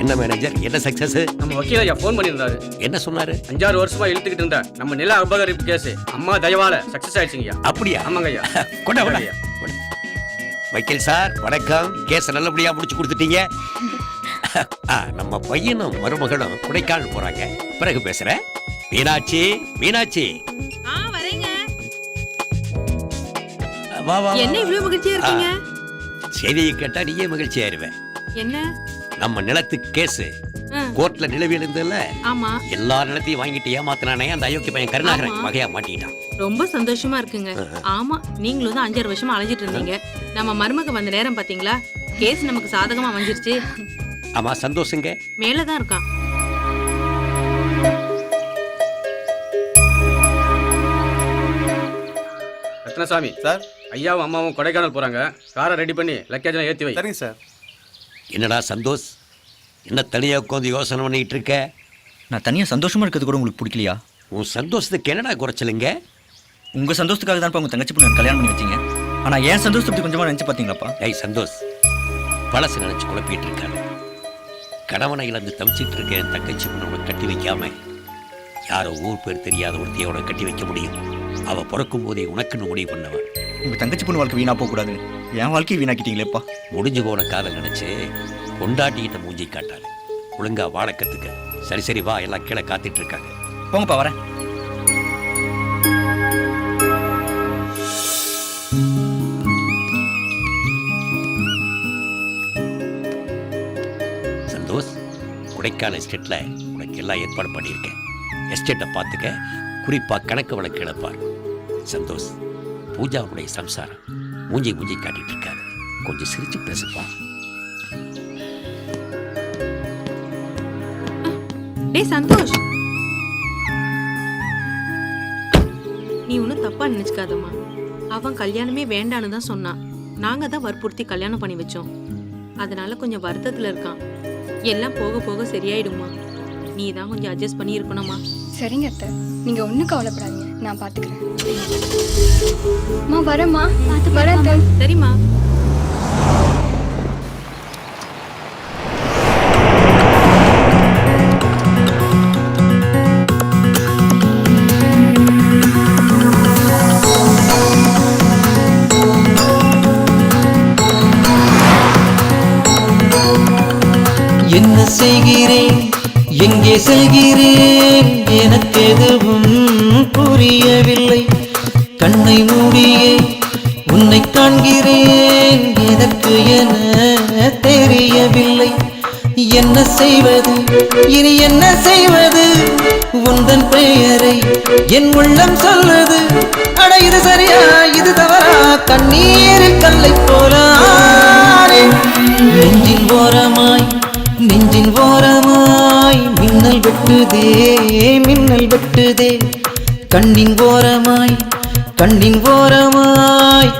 என்ன மேனேஜர், என்ன சக்சஸ்? நம்ம வக்கீல் ஐயா ஃபோன் பண்ணியிருந்தாரு. என்ன சொன்னாரு? 5-6 வருஷமா இழுத்துக்கிட்டு இருந்த நம்ம நில அபகரிப்பு கேஸ் அம்மா தயவால சக்சஸ் ஆயிடுச்சுங்கய்யா. அப்படியா? ஆமாங்க ஐயா. கொண்டா ஐயா. வக்கீல் சார் வணக்கம். கேஸ் நல்லபடியா முடிச்சு கொடுத்துட்டீங்க. நம்ம பையனும் மருமகளும் கொடைக்கானல் போறாங்க. பிறகு பேசுறேன். மீனாட்சி, மீனாட்சி வரேங்க. வா வா. என்ன இவ்வளவு மகிழ்ச்சியா இருக்கீங்க? செய்தியை கேட்டா நீயே மகிழ்ச்சி ஆயிருவேன். என்ன? நம்ம நிலத்துக்கு கேஸ் கோர்ட்ல நிலவி இருந்ததுல. ஆமா. எல்லா நிலத்தையும் வாங்கிட்டு ஏமாத்தினானே அந்த அயோக்கிய பையன் கருணாகரன் வகையா மாட்டிட்டான். ரொம்ப சந்தோஷமா இருக்குங்க. ஆமா, நீங்களும் தான் 5-6 வருஷமா அலைஞ்சிட்டு இருந்தீங்க. நம்ம மருமக வந்த நேரம் பாத்தீங்களா? கேஸ் நமக்கு சாதகமா வந்துருச்சு. ஆமா, சந்தோஷங்க. மேலதான் இருக்கான். ரத்னசாமி சார், ஐயாவும் அம்மாவும் கொடைக்கானல் போறாங்க. காரை ரெடி பண்ணி லக்கேஜ்லாம் ஏத்தி வை. சரிங்க சார். என்னடா சந்தோஷ், என்ன தனியா உட்காந்து யோசனை பண்ணிட்டு இருக்க? நான் தனியாக சந்தோஷமாக இருக்கிறது கூட உங்களுக்கு பிடிக்கலையா? உன் சந்தோஷத்துக்கு என்னடா குறைச்சலுங்க? உங்கள் சந்தோஷத்துக்காக தான் உங்கள் தங்கச்சி பொண்ணு கல்யாணம் பண்ணி வச்சிங்க. ஆனால் ஏன் சந்தோஷத்தை பற்றி கொஞ்சமாக நினச்சி பார்த்தீங்களாப்பா? ஏய் சந்தோஷ், பழசு நினைச்சு குழப்பிட்டு இருக்காரு. கணவனை இழந்து தவிச்சிட்டு இருக்க என் தங்கச்சி பொண்ணை கட்டி வைக்காம யாரோ ஊர் பேர் தெரியாத ஒருத்தையோட கட்டி வைக்க முடியும்? அவ பிறக்கும் போதே உனக்குன்னு முடிவு பண்ணவன். உங்கள் தங்கச்சி பொண்ணு வாழ்க்கை வீணாக போகக்கூடாது. என் வாழ்க்கையை வீணாக்கிட்டீங்களேப்பா. முடிஞ்சு போன காதல் நினைச்சு கொண்டாட்டிக்கிட்ட மூஞ்சி காட்டாரு. ஒழுங்கா வாழ கத்துக்க. சரி சரி வா, எல்லாம் கீழே காத்துட்டு இருக்காங்க. போங்கப்பா, வரேன். சந்தோஷ், கொடைக்கானல் எஸ்டேட்ல உனக்கு எல்லாம் ஏற்பாடு பண்ணியிருக்கேன். எஸ்டேட்டை பார்த்துக்க, குறிப்பா கணக்கு வழக்கு இழப்பார். சந்தோஷ், பூஜாவுடைய சம்சாரம் மூஞ்சி காட்டிட்டு இருக்காரு. கொஞ்சம் சிரிச்சு பேசுப்பா. டேய் சந்தோஷ், நீ ஒன்னும் தப்பா நினைச்சுக்காதம்மா. அவன் கல்யாணமே வேண்டான்னு தான் சொன்னான். நாங்க தான் வற்புறுத்தி கல்யாணம் பண்ணி வச்சோம். அதனால கொஞ்சம் வருத்தத்துல இருக்கான். எல்லாம் போக போக சரியாயிடுமா. நீ தான் கொஞ்சம் அட்ஜஸ்ட் பண்ணி இருக்கணுமா. சரிங்க அத்தை, நீங்க ஒன்றும் கவலைப்படாதீங்க, நான் பார்த்துக்கிறேன். வரேம்மா, பார்த்து வரேன். சரிம்மா. என்ன செய்கிறேன், எங்கே செல்கிறேன், எனக்கு எதுவும் புரியவில்லை. கண்ணை மூடியே உன்னை காண்கிறேன், எதற்கு என தெரியவில்லை. என்ன செய்வது, இனி என்ன செய்வது, உந்தன் பெயரை என் உள்ளம் சொல்லுது. அட இது சரியா, இது தவறா, கண்ணீரில் கல்லை போல நெஞ்சின் ஓரமாய் மின்னல் வெட்டுதே, கண்ணின் ஓரமாய்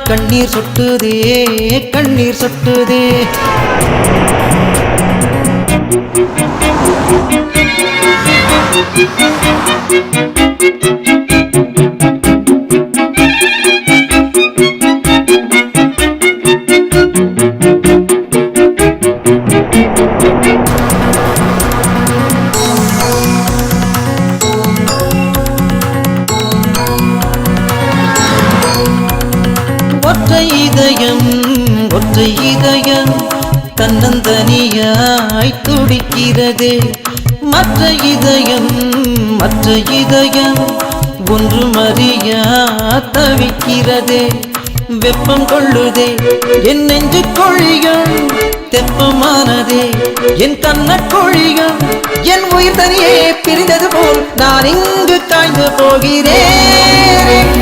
கண்ணீர் சொட்டுதே. ஒற்றை இதயம் தன்னந்தனியாய் துடிக்கிறதே. மற்ற இதயம் ஒன்றும் அறியா தவிக்கிறதே. வெப்பம் கொள்ளுதே என் நெஞ்சு கொழியும், தெப்பமானதே என் கண்ண கொழியும். என் உயிர் தனியே பிரிந்தது போல் நான் இங்கு காய்ந்து போகிறேன்.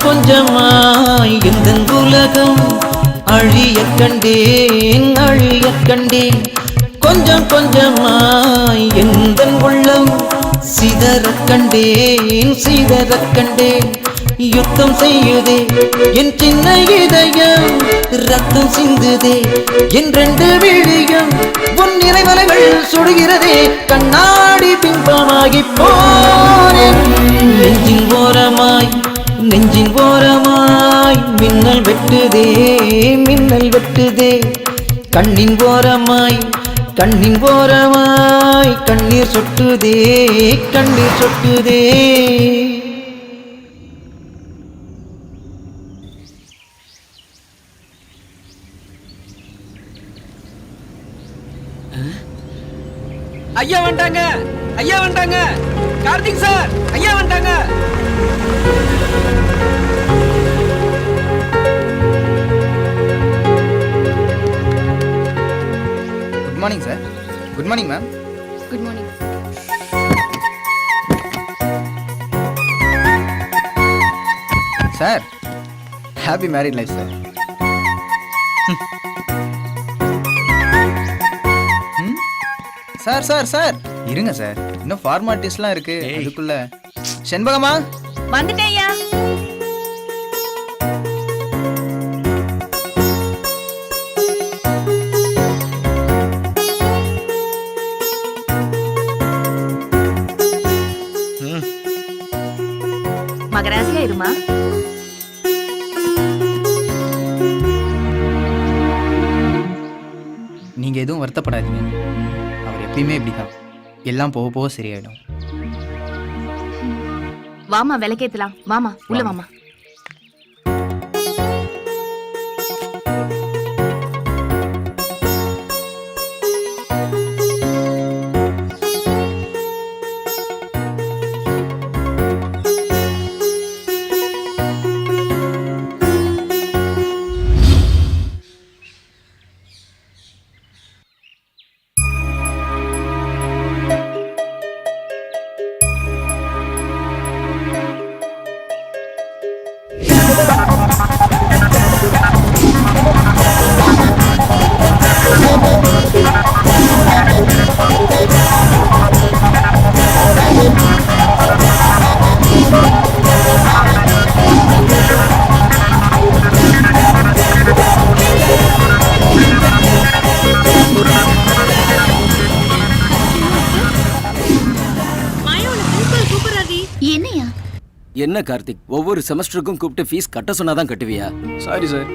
கொஞ்சமாய் இந்த உலகம் அழியக் கண்டேன். கொஞ்சம் கொஞ்சமாய் இந்த உள்ளம் சிதறக் கண்டேன். யுத்தம் செய்யுதே என் சின்ன இதயம், ரத்தம் சிந்துதே என் ரெண்டு விழியும், உன் நிறைவலைகள் சுடுகிறதே, கண்ணாடி பிம்பமாகி போனேன். நெஞ்சின் ஓரமாய் நெஞ்சின் ஓரமாய் மின்னல் வெட்டுதே, மின்னல் வெட்டுதே, கண்ணின் ஓரமாய் கண்ணின் ஓரமாய் கண்ணீர் சொட்டுதே, கண்ணீர் சொட்டுதே. ஐயா வந்துட்டாங்க, ஐயா வந்துட்டாங்க, கார்த்திக் சார், ஐயா வந்துட்டாங்க. Good morning sir. Good morning ma'am. Good morning. Sir happy married life sir. Sir sir sir இருங்க சார், இன்னும் ஃபார்மாலிட்டிஸ்லாம் இருக்கு. அதுக்குள்ள செண்பகமா வந்துட்டேயா. மகராசியா இருமா. நீங்க எதுவும் வருத்தப்படாதீங்க. அவர் எப்பயுமே இப்படிதான், எல்லாம் போக போக சரியாயிடும். வாமா விளக்கேத்தலாம். வாமா உள்ள வாமா. என்னையா? என்ன கார்த்திக், ஒவ்வொரு செமஸ்டருக்கும் கூப்பிட்டு ஃபீஸ் கட்ட சொன்னாதான் கட்டுவியா? சாரி சார்,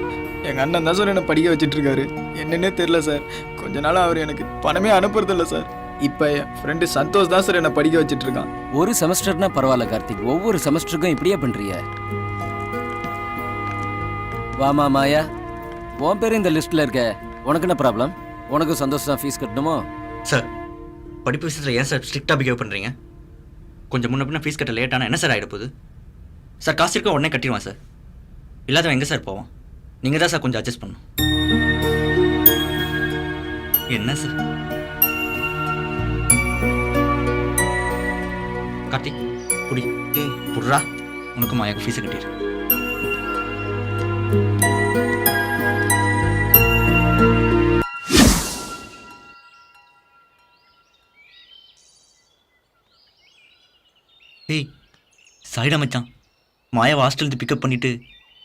எங்கள் அண்ணன் தான் சார் என்னை படிக்க வச்சுட்டு இருக்காரு. என்னன்னே தெரில சார், கொஞ்ச நாளாக அவர் எனக்கு பணமே அனுப்புறதில்ல சார். இப்போ என் ஃப்ரெண்டு சந்தோஷ் தான் சார் என்னை படிக்க வச்சுட்டு இருக்கான். ஒரு செமஸ்டர்னா பரவாயில்ல கார்த்திக், ஒவ்வொரு செமஸ்டருக்கும் இப்படியே பண்றிய? வாமா மாயா, உன் பேர் இந்த லிஸ்ட்ல இருக்க. உனக்கு என்ன ப்ராப்ளம்? உனக்கு சந்தோஷம் தான் ஃபீஸ் கட்டணுமோ? சார் படிப்பு விஷயத்தில் ஏன் சார் ஸ்ட்ரிக்டாக பிஹேவ் பண்ணுறீங்க? கொஞ்சம் முன்ன பின்ன ஃபீஸ் கட்ட லேட்டானா என்ன சார் ஆகிட போகுது? சார் காசு இருக்க உடனே கட்டிடுவான் சார், இல்லாதவன் எங்கே சார் போவான்? நீங்கள் தான் சார் கொஞ்சம் அட்ஜஸ்ட் பண்ணணும். என்ன சார் கார்த்திக், புடி புட்றா, உனக்கு மாயாவுக்கு ஃபீஸை கட்டிடு. ஏய் சாரிடா மச்சான், மாயாவை ஹாஸ்டலுக்கு பிக்கப் பண்ணிவிட்டு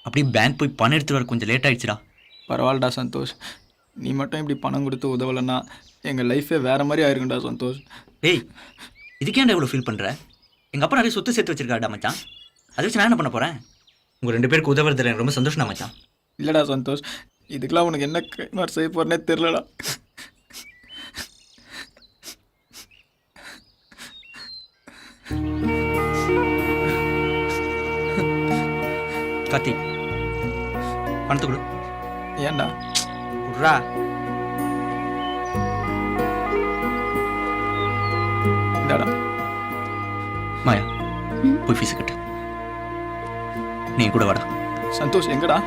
அப்படியே பேங்க் போய் பணம் எடுத்துகிட்டு வர கொஞ்சம் லேட் ஆகிடுச்சுடா. பரவாயில்லடா சந்தோஷ், நீ மட்டும் இப்படி பணம் கொடுத்து உதவலைன்னா எங்கள் லைஃபே வேறு மாதிரி ஆயிருக்கும்டா சந்தோஷ். ஏய் இதுக்கேண்டா இவ்வளோ ஃபீல் பண்ணுற? எங்கள் அப்பா நிறைய சொத்து சேர்த்து வச்சிருக்காடா மச்சான், அதை வச்சு நான் என்ன பண்ண போகிறேன்? உங்கள் 2 பேருக்கு உதவுறது எனக்கு ரொம்ப சந்தோஷம்டா மச்சான். இல்லைடா சந்தோஷ், இதுக்கெல்லாம் உனக்கு என்ன மாதிரி செய்ய போகிறேனே தெரிலடா. கார்த்திக் பணத்தை கொடு. ஏன்டா? விட்றா. இந்தாடா. மாயா போய் ஃபீஸ் கட்டு. நீ கூட வாடா. சந்தோஷ் எங்கடா?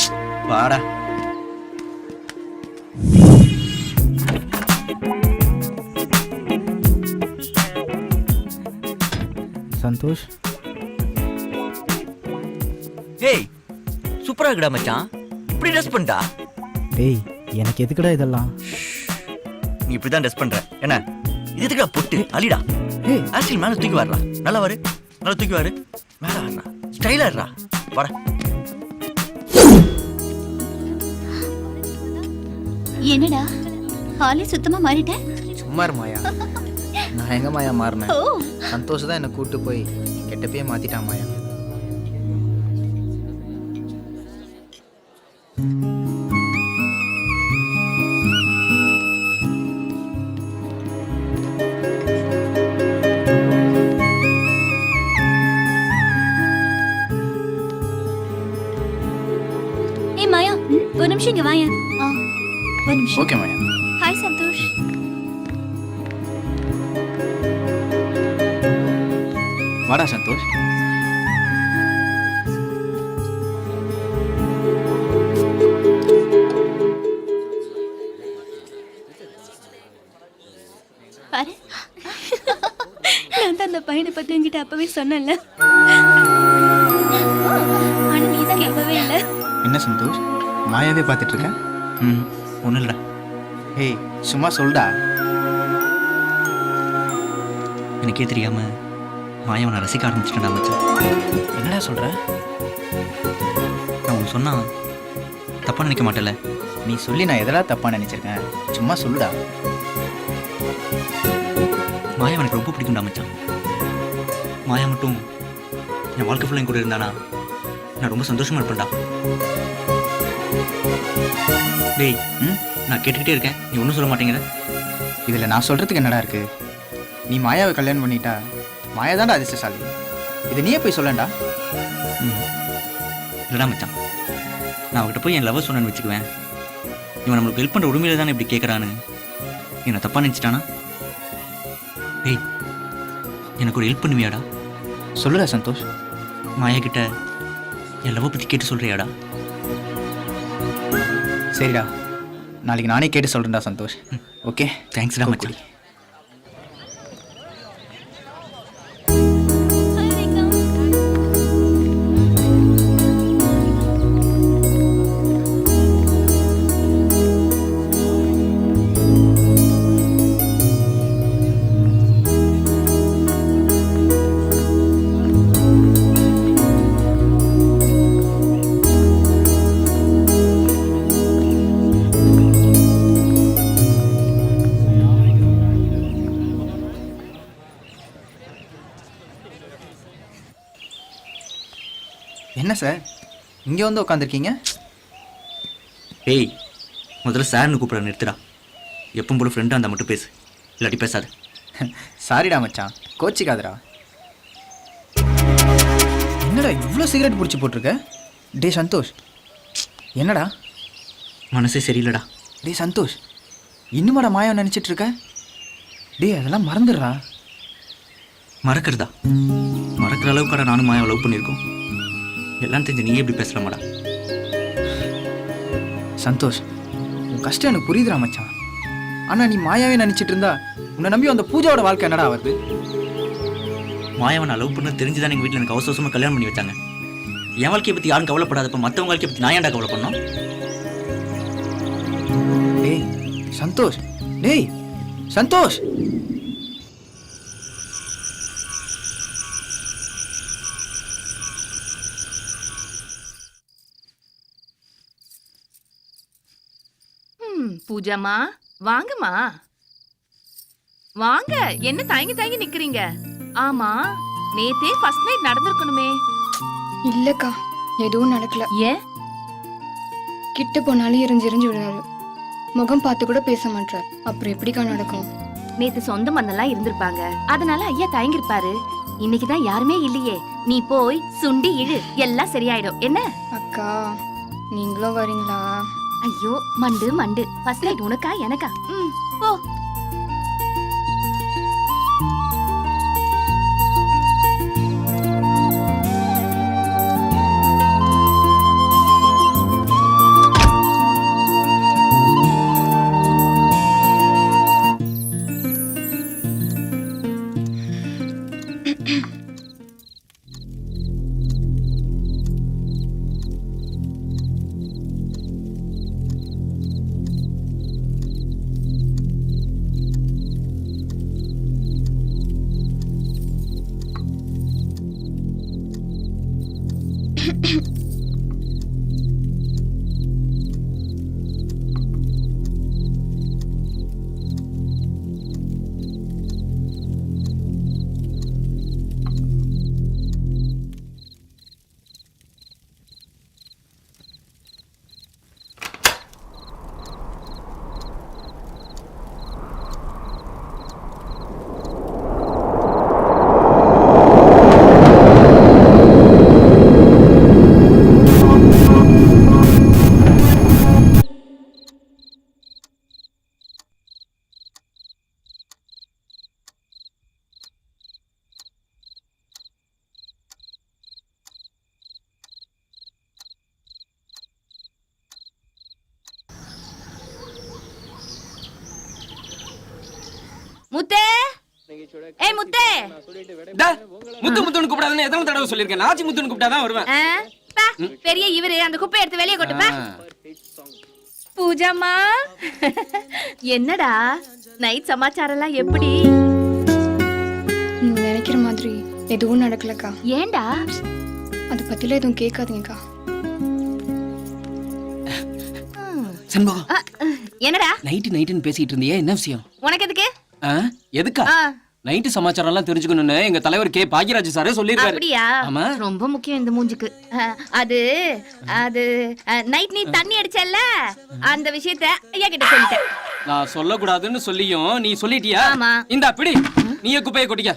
வாடா. சந்தோஷ் ஏய் சூப்பரா இருக்குடா மச்சான், இப்படி ட்ரெஸ் பண்ணிட்டா. டேய் எனக்கு எதுக்குடா இதெல்லாம்? நீ இப்படி தான் ட்ரெஸ் பண்ற என்ன? இது எதுக்குடா பொட்டு அலிடா? ஆக்சுவலி மேலே தூக்கி வரலாம். நல்லா வரு, நல்லா தூக்கி வரு, மேலே வரலாம், ஸ்டைலா இருடா. வாடா. என்னடா ஆளே சுத்தமா மாறிட்டேன். சும்மா இரு மாயா. நான் எங்க மாயா மாறினேன்? சந்தோஷ் தான் என்னை கூட்டு போய் கெட்டப்பே மாத்திட்டான் மாயா. ஏய் மாயா, ஒரு நிமிஷம் இங்க வாயா. ஒரு நிமிஷம். ஓகே மாயா. ஹாய் சந்தோஷ். வாடா சந்தோஷ். பாரு, நான் தான் அந்த பையனை பத்தி என்கிட்ட அப்பவே சொன்னேன்ல. ஆனா நீ தான் கேட்கவே இல்லை. என்ன சந்தோஷ், மாயாவே பார்த்துட்டு இருக்க? ஒன்றும் இல்லைடா. ஏய் சும்மா சொல்டா. எனக்கே தெரியாம மாயாவை ரசிக்க ஆரம்பிச்சிட்டேன் மச்சான். என்னடா சொல்ற? நான் உனக்கு சொன்னா தப்பா நினைக்க மாட்டேல? நீ சொல்லி நான் எதெல்லாம் தப்பா நினைச்சிருக்கேன்? சும்மா சொல்லுடா. மாயா எனக்கு ரொம்ப பிடிக்கும்டா மச்சான். மாயா மட்டும் என் வாழ்க்கை ஃபுல்லாக என் கூட இருந்தானா நான் ரொம்ப சந்தோஷமா இருப்பேன்டா. டேய், நான் கேட்டுக்கிட்டே இருக்கேன், நீ ஒன்றும் சொல்ல மாட்டேங்கிற. இதில் நான் சொல்கிறதுக்கு என்னடா இருக்கு? நீ மாயாவை கல்யாணம் பண்ணிட்டா மாயா தான்டா அதிர்ஷ்டசாலி. இதை நீயே போய் சொல்லண்டா. இல்லைடா மச்சான், நான் அவகிட்ட போய் என் லவர் சொன்னேன்னு வச்சுக்குவேன். இவன் நம்மளுக்கு ஹெல்ப் பண்ணுற உரிமையில தானே இப்படி கேட்குறான்னு என்னை தப்பாக நினச்சிட்டானா? டேய், எனக்கு ஒரு ஹெல்ப் பண்ணுவியாடா? சொல்லுடா சந்தோஷ். மாயா கிட்ட என் லவ் பற்றி கேட்டு சொல்கிறியாடா? சரிடா, நாளைக்கு நானே கேட்டு சொல்கிறேன்டா சந்தோஷ். ஓகே, தேங்க்ஸ்டா மச்சான். என்ன சார் இங்கே வந்து உட்காந்துருக்கீங்க? ஏய், முதல்ல சார்னு கூப்பிட நிறுத்துடா. எப்பவும் போல ஃப்ரெண்டாக இருந்தால் மட்டும் பேசு, இல்லாட்டி பேசாது. சாரிடா மச்சான், கோச்சிக்காதடா. என்னடா இவ்வளோ சிகரெட் பிடிச்சி போட்டிருக்க? டே சந்தோஷ், என்னடா மனசே சரியில்லடா. டே சந்தோஷ், இன்னுமாடா மாயா நினச்சிட்டு இருக்க? டே அதெல்லாம் மறந்துடுறா. மறக்கிறதா? மறக்கிற அளவுக்காடா நானும் மாயாவை லவ் பண்ணியிருக்கோம். எல்லாம் தெரிஞ்சு நீயே எப்படி பேசலாமாடா? சந்தோஷ், உன் கஷ்டம் எனக்கு புரியுதுடா மச்சான். ஆனால் நீ மாயாவே நினச்சிட்டு இருந்தா உன்னை நம்பி அந்த பூஜாவோட வாழ்க்கை என்னடா வருது? மாயாவை நான் லவ் பண்ண தெரிஞ்சுதான் எங்கள் வீட்டில் எனக்கு அவசரமாக கல்யாணம் பண்ணி வச்சாங்க. என் வாழ்க்கையை பற்றி யாரும் கவலைப்படாதப்ப மற்றவங்க வாழ்க்கையை பற்றி நான் ஏன்டா கவலை பண்ணோம்? டேய் சந்தோஷ், டேய் சந்தோஷ். பூஜாமா, வாங்கம்மா வாங்க. என்ன தயங்கி தயங்கி நிக்கிறீங்க? ஆமா, நேத்தே ஃபர்ஸ்ட் நைட் நடந்திருக்கணுமே. இல்லக்கா, எதுவும் நடக்கல. ஏன்? கிட்ட போனாலும் எரிஞ்சு விடுறாரு. முகம் பார்த்து கூட பேச மாட்டார். அப்புறம் எப்படிக்கா நடக்கும்? நேத்து சொந்த மண்ணெல்லாம் இருந்திருப்பாங்க, அதனால ஐயா தயங்கிருப்பாரு. இன்னைக்குதான் யாருமே இல்லையே, நீ போய் சுண்டி இழு, எல்லாம் சரியாயிடும். என்ன அக்கா, நீங்களும் வரீங்களா? ஐயோ மண்டு மண்டு, ஃபர்ஸ்ட் நைட் உனக்கா எனக்கா? போ. முத்தே ஏய் முத்தே முத்து முத்துன்னு கூப்பிடாதுன்னு எத்தனை தடவை சொல்லியிருக்கேன். நாச்சி முத்துன்னு கூப்பிட்டாதான் வருவேன். பெரிய இவரு அந்த குப்பை எடுத்து வெளியே கொட்டுப்பா. பூஜாமா என்னடா நைட் சமாச்சாரம் எல்லாம் எப்படி? நீங்க நினைக்கிற மாதிரி எதுவும் நடக்கலக்கா. ஏண்டா? அதை பத்தில எதுவும் கேட்காதீங்கக்கா. செண்பகம், என்னடா நைட்டுன்னு பேசிட்டு இருந்தியே, என்ன விஷயம்? உனக்கு எதுக்கு? எதுக்கா? நைட்டு சமாச்சாரம் எல்லாம் தெரிஞ்சுக்கணும்னு எங்க தலைவர் கே பாக்யராஜ் சாரே சொல்லிருக்காரு. அப்படியா? ஆமா. ரொம்ப முக்கியம் இந்த மூஞ்சுக்கு. அது அது நைட் நீ தண்ணி அடிச்சல்ல, அந்த விஷயத்த ஐயா கிட்ட சொல்லிட்டேன். நான் சொல்லக்கூடாதுன்னு சொல்லியும் நீ சொல்லிட்டியா? ஆமா. இந்தா பிடி, நீயே குப்பையை கொட்டிக்க.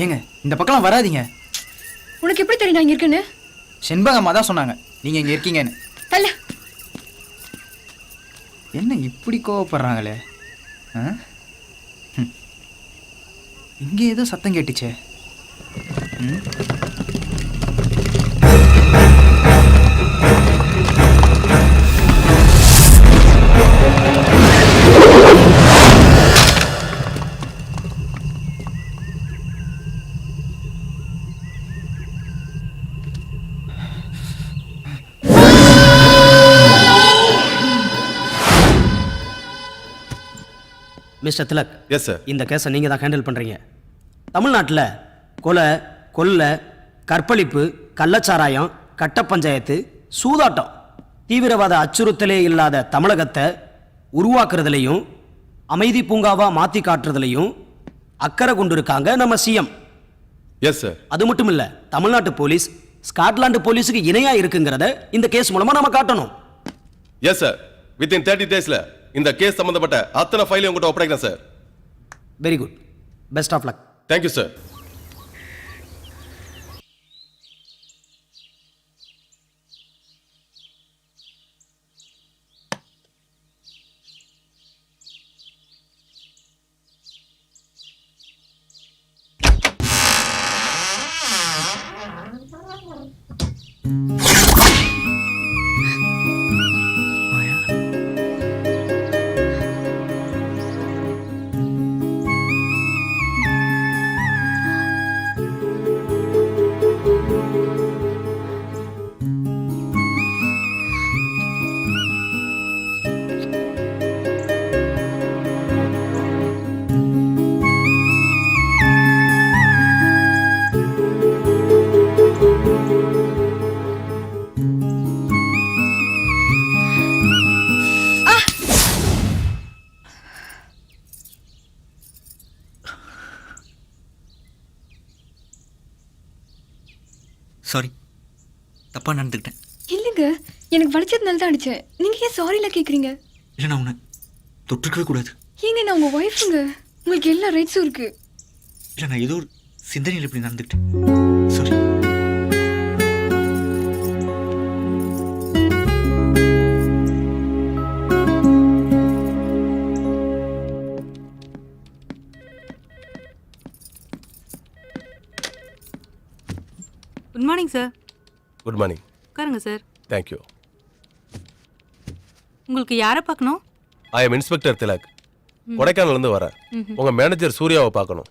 ஏங்க இந்த பக்கம்லாம் வராதீங்க. உனக்கு எப்படி தெரியும் நான் இங்க இருக்கேன்னு? செண்பகம்மா தான் சொன்னாங்க நீங்க இங்க இருக்கீங்கன்னு. அல்ல, என்ன இப்படி கோவப்படுறாங்களே? இங்க ஏதோ சத்தம் கேட்டுச்சே. Mister Tilak, yes sir. இந்த கேஸை நீங்கள் தான் ஹேண்டில் பண்ணுறீங்க. தமிழ்நாட்டில் கொலை, கொள்ளை, கற்பழிப்பு, கள்ளச்சாராயம், கட்ட பஞ்சாயத்து, சூதாட்டம், தீவிரவாத அச்சுறுத்தலே இல்லாத தமிழகத்தை உருவாக்குறதுலையும் அமைதி பூங்காவாக மாற்றி காட்டுறதுலையும் அக்கறை கொண்டு இருக்காங்க நம்ம சிஎம். Yes sir. அது மட்டும் இல்ல, தமிழ்நாட்டு போலீஸ் ஸ்காட்லாந்து போலீஸுக்கு இணையா இருக்குங்கிறத இந்த கேஸ் மூலமா நாம காட்டணும். Yes sir. வித்தின் 30 டேஸ்ல இந்த கேஸ் சம்பந்தப்பட்ட அத்தனை ஃபைலையும் உங்கள்கிட்ட ஒப்படைக்கிறேன் சார். Very good. Best of luck. Thank you sir. Sorry, தப்பாக நடந்துக்கிட்டேன். இல்லைங்க, எனக்கு வலிச்சதுனால தான் அடிச்சேன். நீங்க ஏன் சாரிலாம் கேக்குறீங்க? இல்லை, நான் உன்னை தொற்றுக்கவே கூடாது. ஏங்க, நான் உங்க ஒய்ஃபுங்க. உங்களுக்கு எல்லா ரைட்ஸும் இருக்கு. இல்லை, நான் ஏதோ ஒரு சிந்தனையில் இப்படி நடந்துக்கிட்டேன். Sorry. Good morning sir. Good morning. உட்காருங்க சார். தேங்க்யூ. உங்களுக்கு யாரை பார்க்கணும்? I am inspector Tilak. கொடைக்கானல்ல இருந்து வரேன். உங்க மேனேஜர் சூர்யாவை பார்க்கணும்.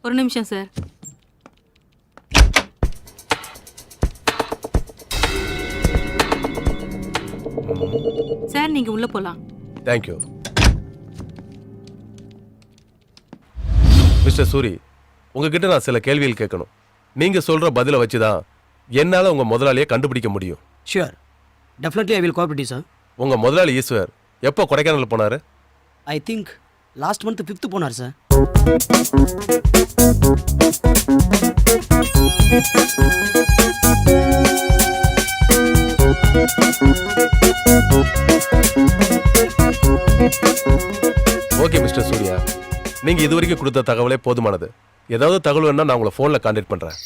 ஒரு நிமிஷம் சார். சார், நீங்க உள்ள போலாம். தேங்க்யூ. மிஸ்டர் சூரி, உங்ககிட்ட நான் சில கேள்விகள் கேட்கணும். நீங்க சொல்ற பதிலை வச்சுதான் என்னால உங்க முதலாளியை கண்டுபிடிக்க முடியும். Sure, definitely I will cooperate sir. உங்க முதலாளி ஈஸ்வர் எப்போ கொடைக்கானல் போனாரு? I think last month 5th போனார் சார். ஓகே மிஸ்டர் சூர்யா, நீங்க இதுவரைக்கும் கொடுத்த தகவலே போதுமானது. ஏதாவது தகவல் வேணா நான் உங்களை போன்ல கான்டாக்ட் பண்றேன்.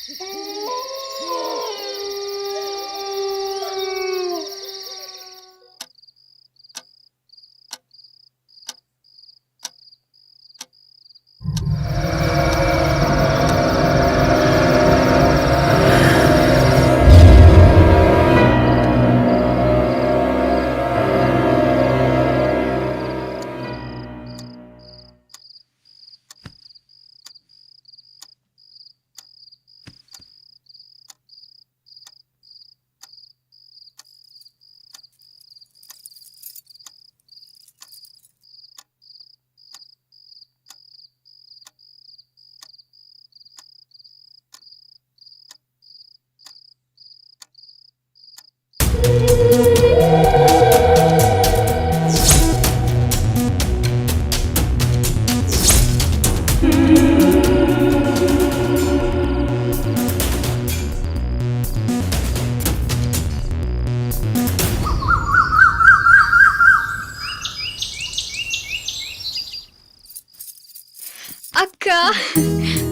அக்கா,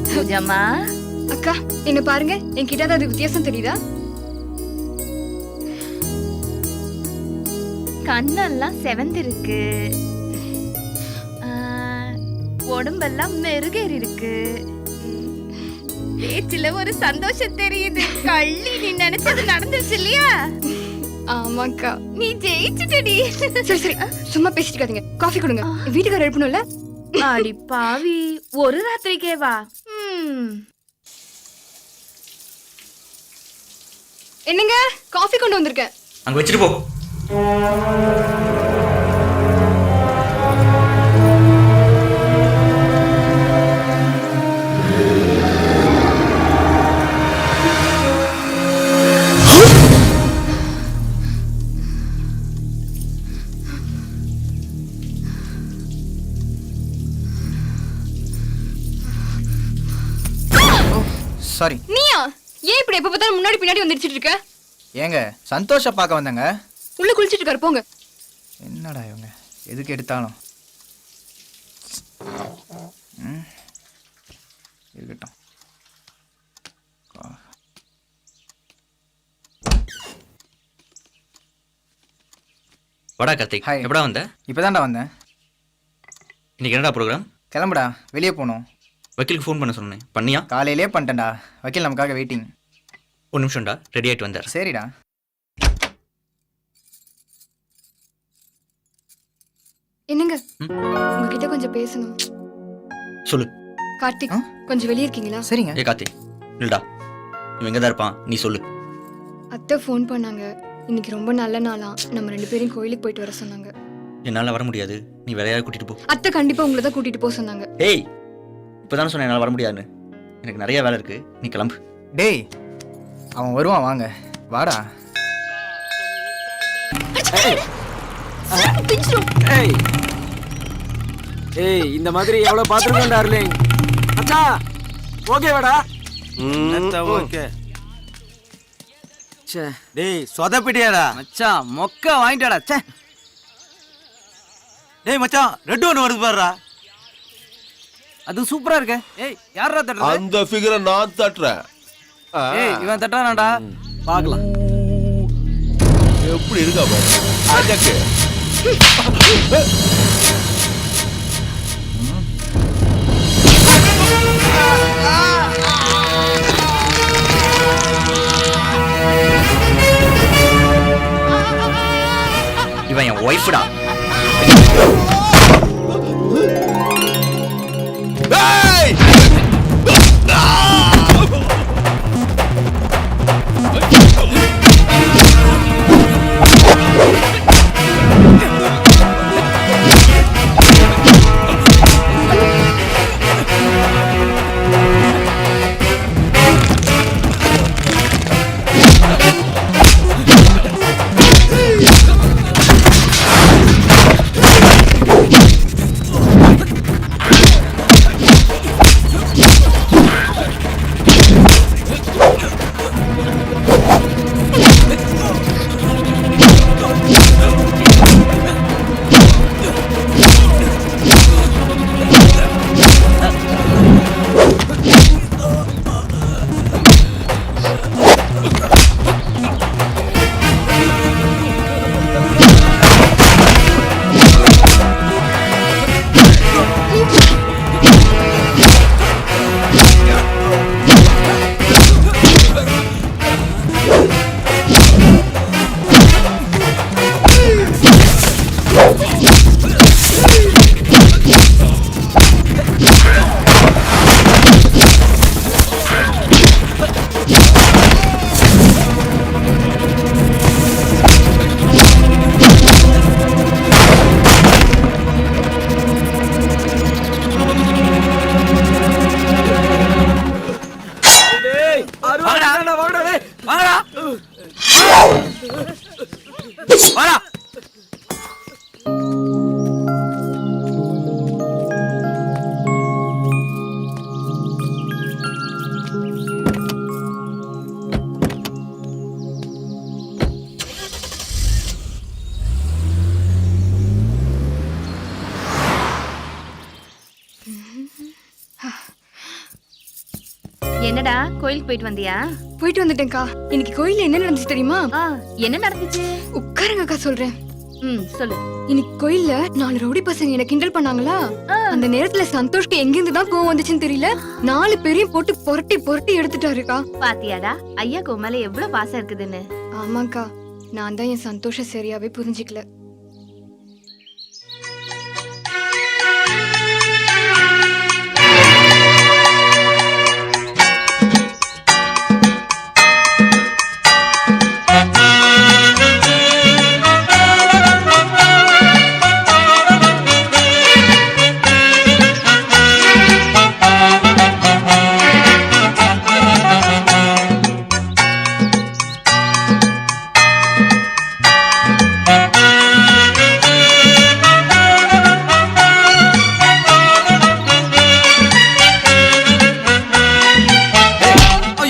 பூஜாமா, அக்கா என்ன பாருங்க. என்கிட்ட அது வித்தியாசம் தெரியுதா? கண்ணெல்லாம் செவந்திருக்கு, உடம்பெல்லாம் மெருகேறி இருக்கு, பேச்சுல ஒரு சந்தோஷம் தெரியுது. கள்ளி, நீ நினைச்சது நடந்துருச்சு இல்லையா? ஆமாக்கா, நீ ஜெயிச்சுட்டடி. சரி சரி, சும்மா பேசிட்டு இருக்காதீங்க. காஃபி கொடுங்க. வீட்டுக்காரர் எழுப்பணும்ல. அடி பாவி, ஒரு ராத்திரிக்கே வா. என்னங்க, காஃபி கொண்டு வந்திருக்கேன். அங்கே வச்சுட்டு போ. சாரி. நீயா? ஏன் இப்படி எப்ப பார்த்தாலும் முன்னாடி பின்னாடி வந்துடிச்சிட்டு இருக்க? ஏங்க சந்தோஷ பார்க்க வந்தங்க. உள்ள குளிச்சிட்டு இருக்காரு, போங்க. என்னடா இவங்க எதுக்கு எடுத்தாலும் இருக்கட்டும். வாடா கார்த்திக். ஹாய். எப்படா வந்த? இப்போதான்டா வந்தேன். இன்னைக்கு என்னடா ப்ரோக்ராம்? கிளம்புடா, வெளியே போகணும். வக்கீலுக்கு ஃபோன் பண்ண சொன்னேன், பண்ணியா? காலையிலே பண்ணிட்டேன்டா. வக்கீல் நமக்காக வெயிட்டிங். ஒரு நிமிஷம்டா, ரெடி ஆகிட்டு வந்தார். சரிடா. என்னங்க, உங்ககிட்ட கொஞ்சம் பேசணும். சொல்லு. கார்த்திக், கொஞ்சம் வெளியே இருக்கீங்களா? சரிங்க. ஏ கார்த்திக், இல்லடா, இவன் எங்கே தான் இருப்பான், நீ சொல்லு. அத்தை ஃபோன் பண்ணாங்க. இன்னைக்கு ரொம்ப நல்ல நாளா, நம்ம 2 பேரும் கோயிலுக்கு போயிட்டு வர சொன்னாங்க. என்னால் வர முடியாது, நீ வேற யாராவது கூட்டிட்டு போ. அத்தை கண்டிப்பா உங்களை தான் கூட்டிட்டு போக சொன்னாங்க. ஏய், இப்போதானே சொன்னேன் என்னால் வர முடியாதுன்னு. எனக்கு நிறைய வேலை இருக்கு, நீ கிளம்பு. டேய், அவன் வருவான், வாங்க. வாடா. ஏய், இந்த மாதிரி எவ்வளவு பாத்துருக்கோம் டார்லிங். அச்சா ஓகேவாடா? ஓகே. டேய் சொதப்பிட்டியாடா மச்சான், மொக்க வாங்கிட்டாடா. ச்சே. டேய் மச்சான், ரெட் ஒன்று வருது பாருடா. அது சூப்பரா இருக்க. ஏய், யாரா தட்டுறது? அந்த ஃபிகரை நான் தட்டுறேன். ஏய், இவன் தட்டானாடா. பார்க்கலாம். எப்படி இருக்கா பாரு. அஜக்கு. இவன் என் ஒய்ஃப்டா. ஏய்! வாடா. என்னடா கோயிலுக்கு போயிட்டு வந்தியா? போயிட்டு வந்துட்டேன்க்கா. இன்னைக்கு கோயில்ல என்ன நடந்துச்சு தெரியுமா? என்ன நடந்துச்சு? உட்காருங்கக்கா, சொல்றேன். சொல்லு. இன்னைக்கு கோயில்ல 4 ரவுடி பசங்க என்ன கிண்டல் பண்ணாங்களா? அந்த நேரத்துல சந்தோஷ்க்கு எங்கிருந்து தான் கோவம் வந்துச்சுன்னு தெரியல. 4 பேரையும் போட்டு புரட்டி புரட்டி எடுத்துட்டாருக்கா. பாத்தியாடா ஐயா கோமல எவ்வளவு பாசம் இருக்குதுன்னு. ஆமாக்கா, நான் தான் என் சந்தோஷம் சரியாவே புரிஞ்சுக்கல.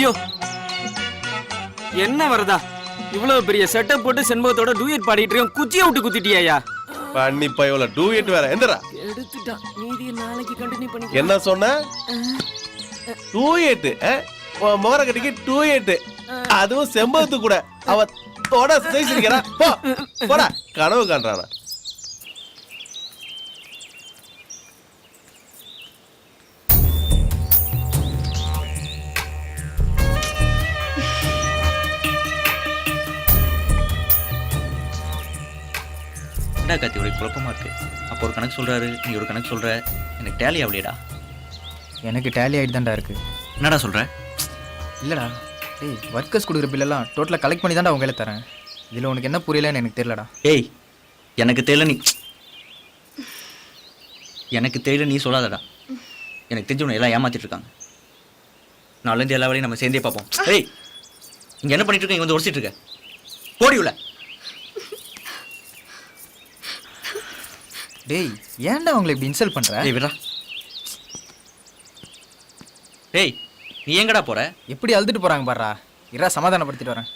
ஐயோ என்ன வரதா இவ்வளவு பெரிய செட்டப் போட்டு செண்பகத்தோட டூயட் பாடிட்டு இருக்கோம், குச்சியை விட்டு குத்திட்டியா? பண்ணி பையோல டூயட் வேற எந்தடா எடுத்துட்டான், மீதி நாளைக்கு கண்டினியூ பண்ணி. என்ன சொன்ன? டூயட் மோர கட்டிக்கு டூயட், அதுவும் செம்பகத்து கூட. அவ தொட செய்கிறா போடா, கனவு காண்றானா? என்ன கார்த்தி ஒரு குழப்பமா இருக்கு. அப்போ ஒரு கணக்கு சொல்றாரு, நீ ஒரு கணக்கு சொல்ற, எனக்கு டேலி ஆகலையடா. எனக்கு டேலி ஆகிட்டு தான்டா இருக்கு. என்னடா சொல்ற? இல்லைடா, டேய் ஒர்க்கர்ஸ் கொடுக்குற பில்லெல்லாம் டோட்டலாக கலெக்ட் பண்ணி தான்டா அவங்க கையில் தரேன். இதில் உனக்கு என்ன புரியலன்னு எனக்கு தெரியலடா. ஏய் எனக்கு தெரியல, எனக்கு தெரியல நீ சொல்லாதடா. எனக்கு தெரிஞ்சு உன்னை எல்லாம் ஏமாத்திட்டு இருக்காங்க. நாலேருந்து எல்லா வேலையும் நம்ம சேர்ந்தே பார்ப்போம். ஏய் இங்கே என்ன பண்ணிட்டு இருக்க? இங்கே வந்து உடச்சிட்டு இருக்க, போடி உள்ள. டேய் ஏன்டா அவங்களை இப்படி இன்சல்ட் பண்ணுற? ஏய் விடா. ஏய் நீ எங்கடா போற? எப்படி அழுதுட்டு போகிறாங்க பாடுறா. இரா சமாதானப்படுத்திட்டு வரேன்.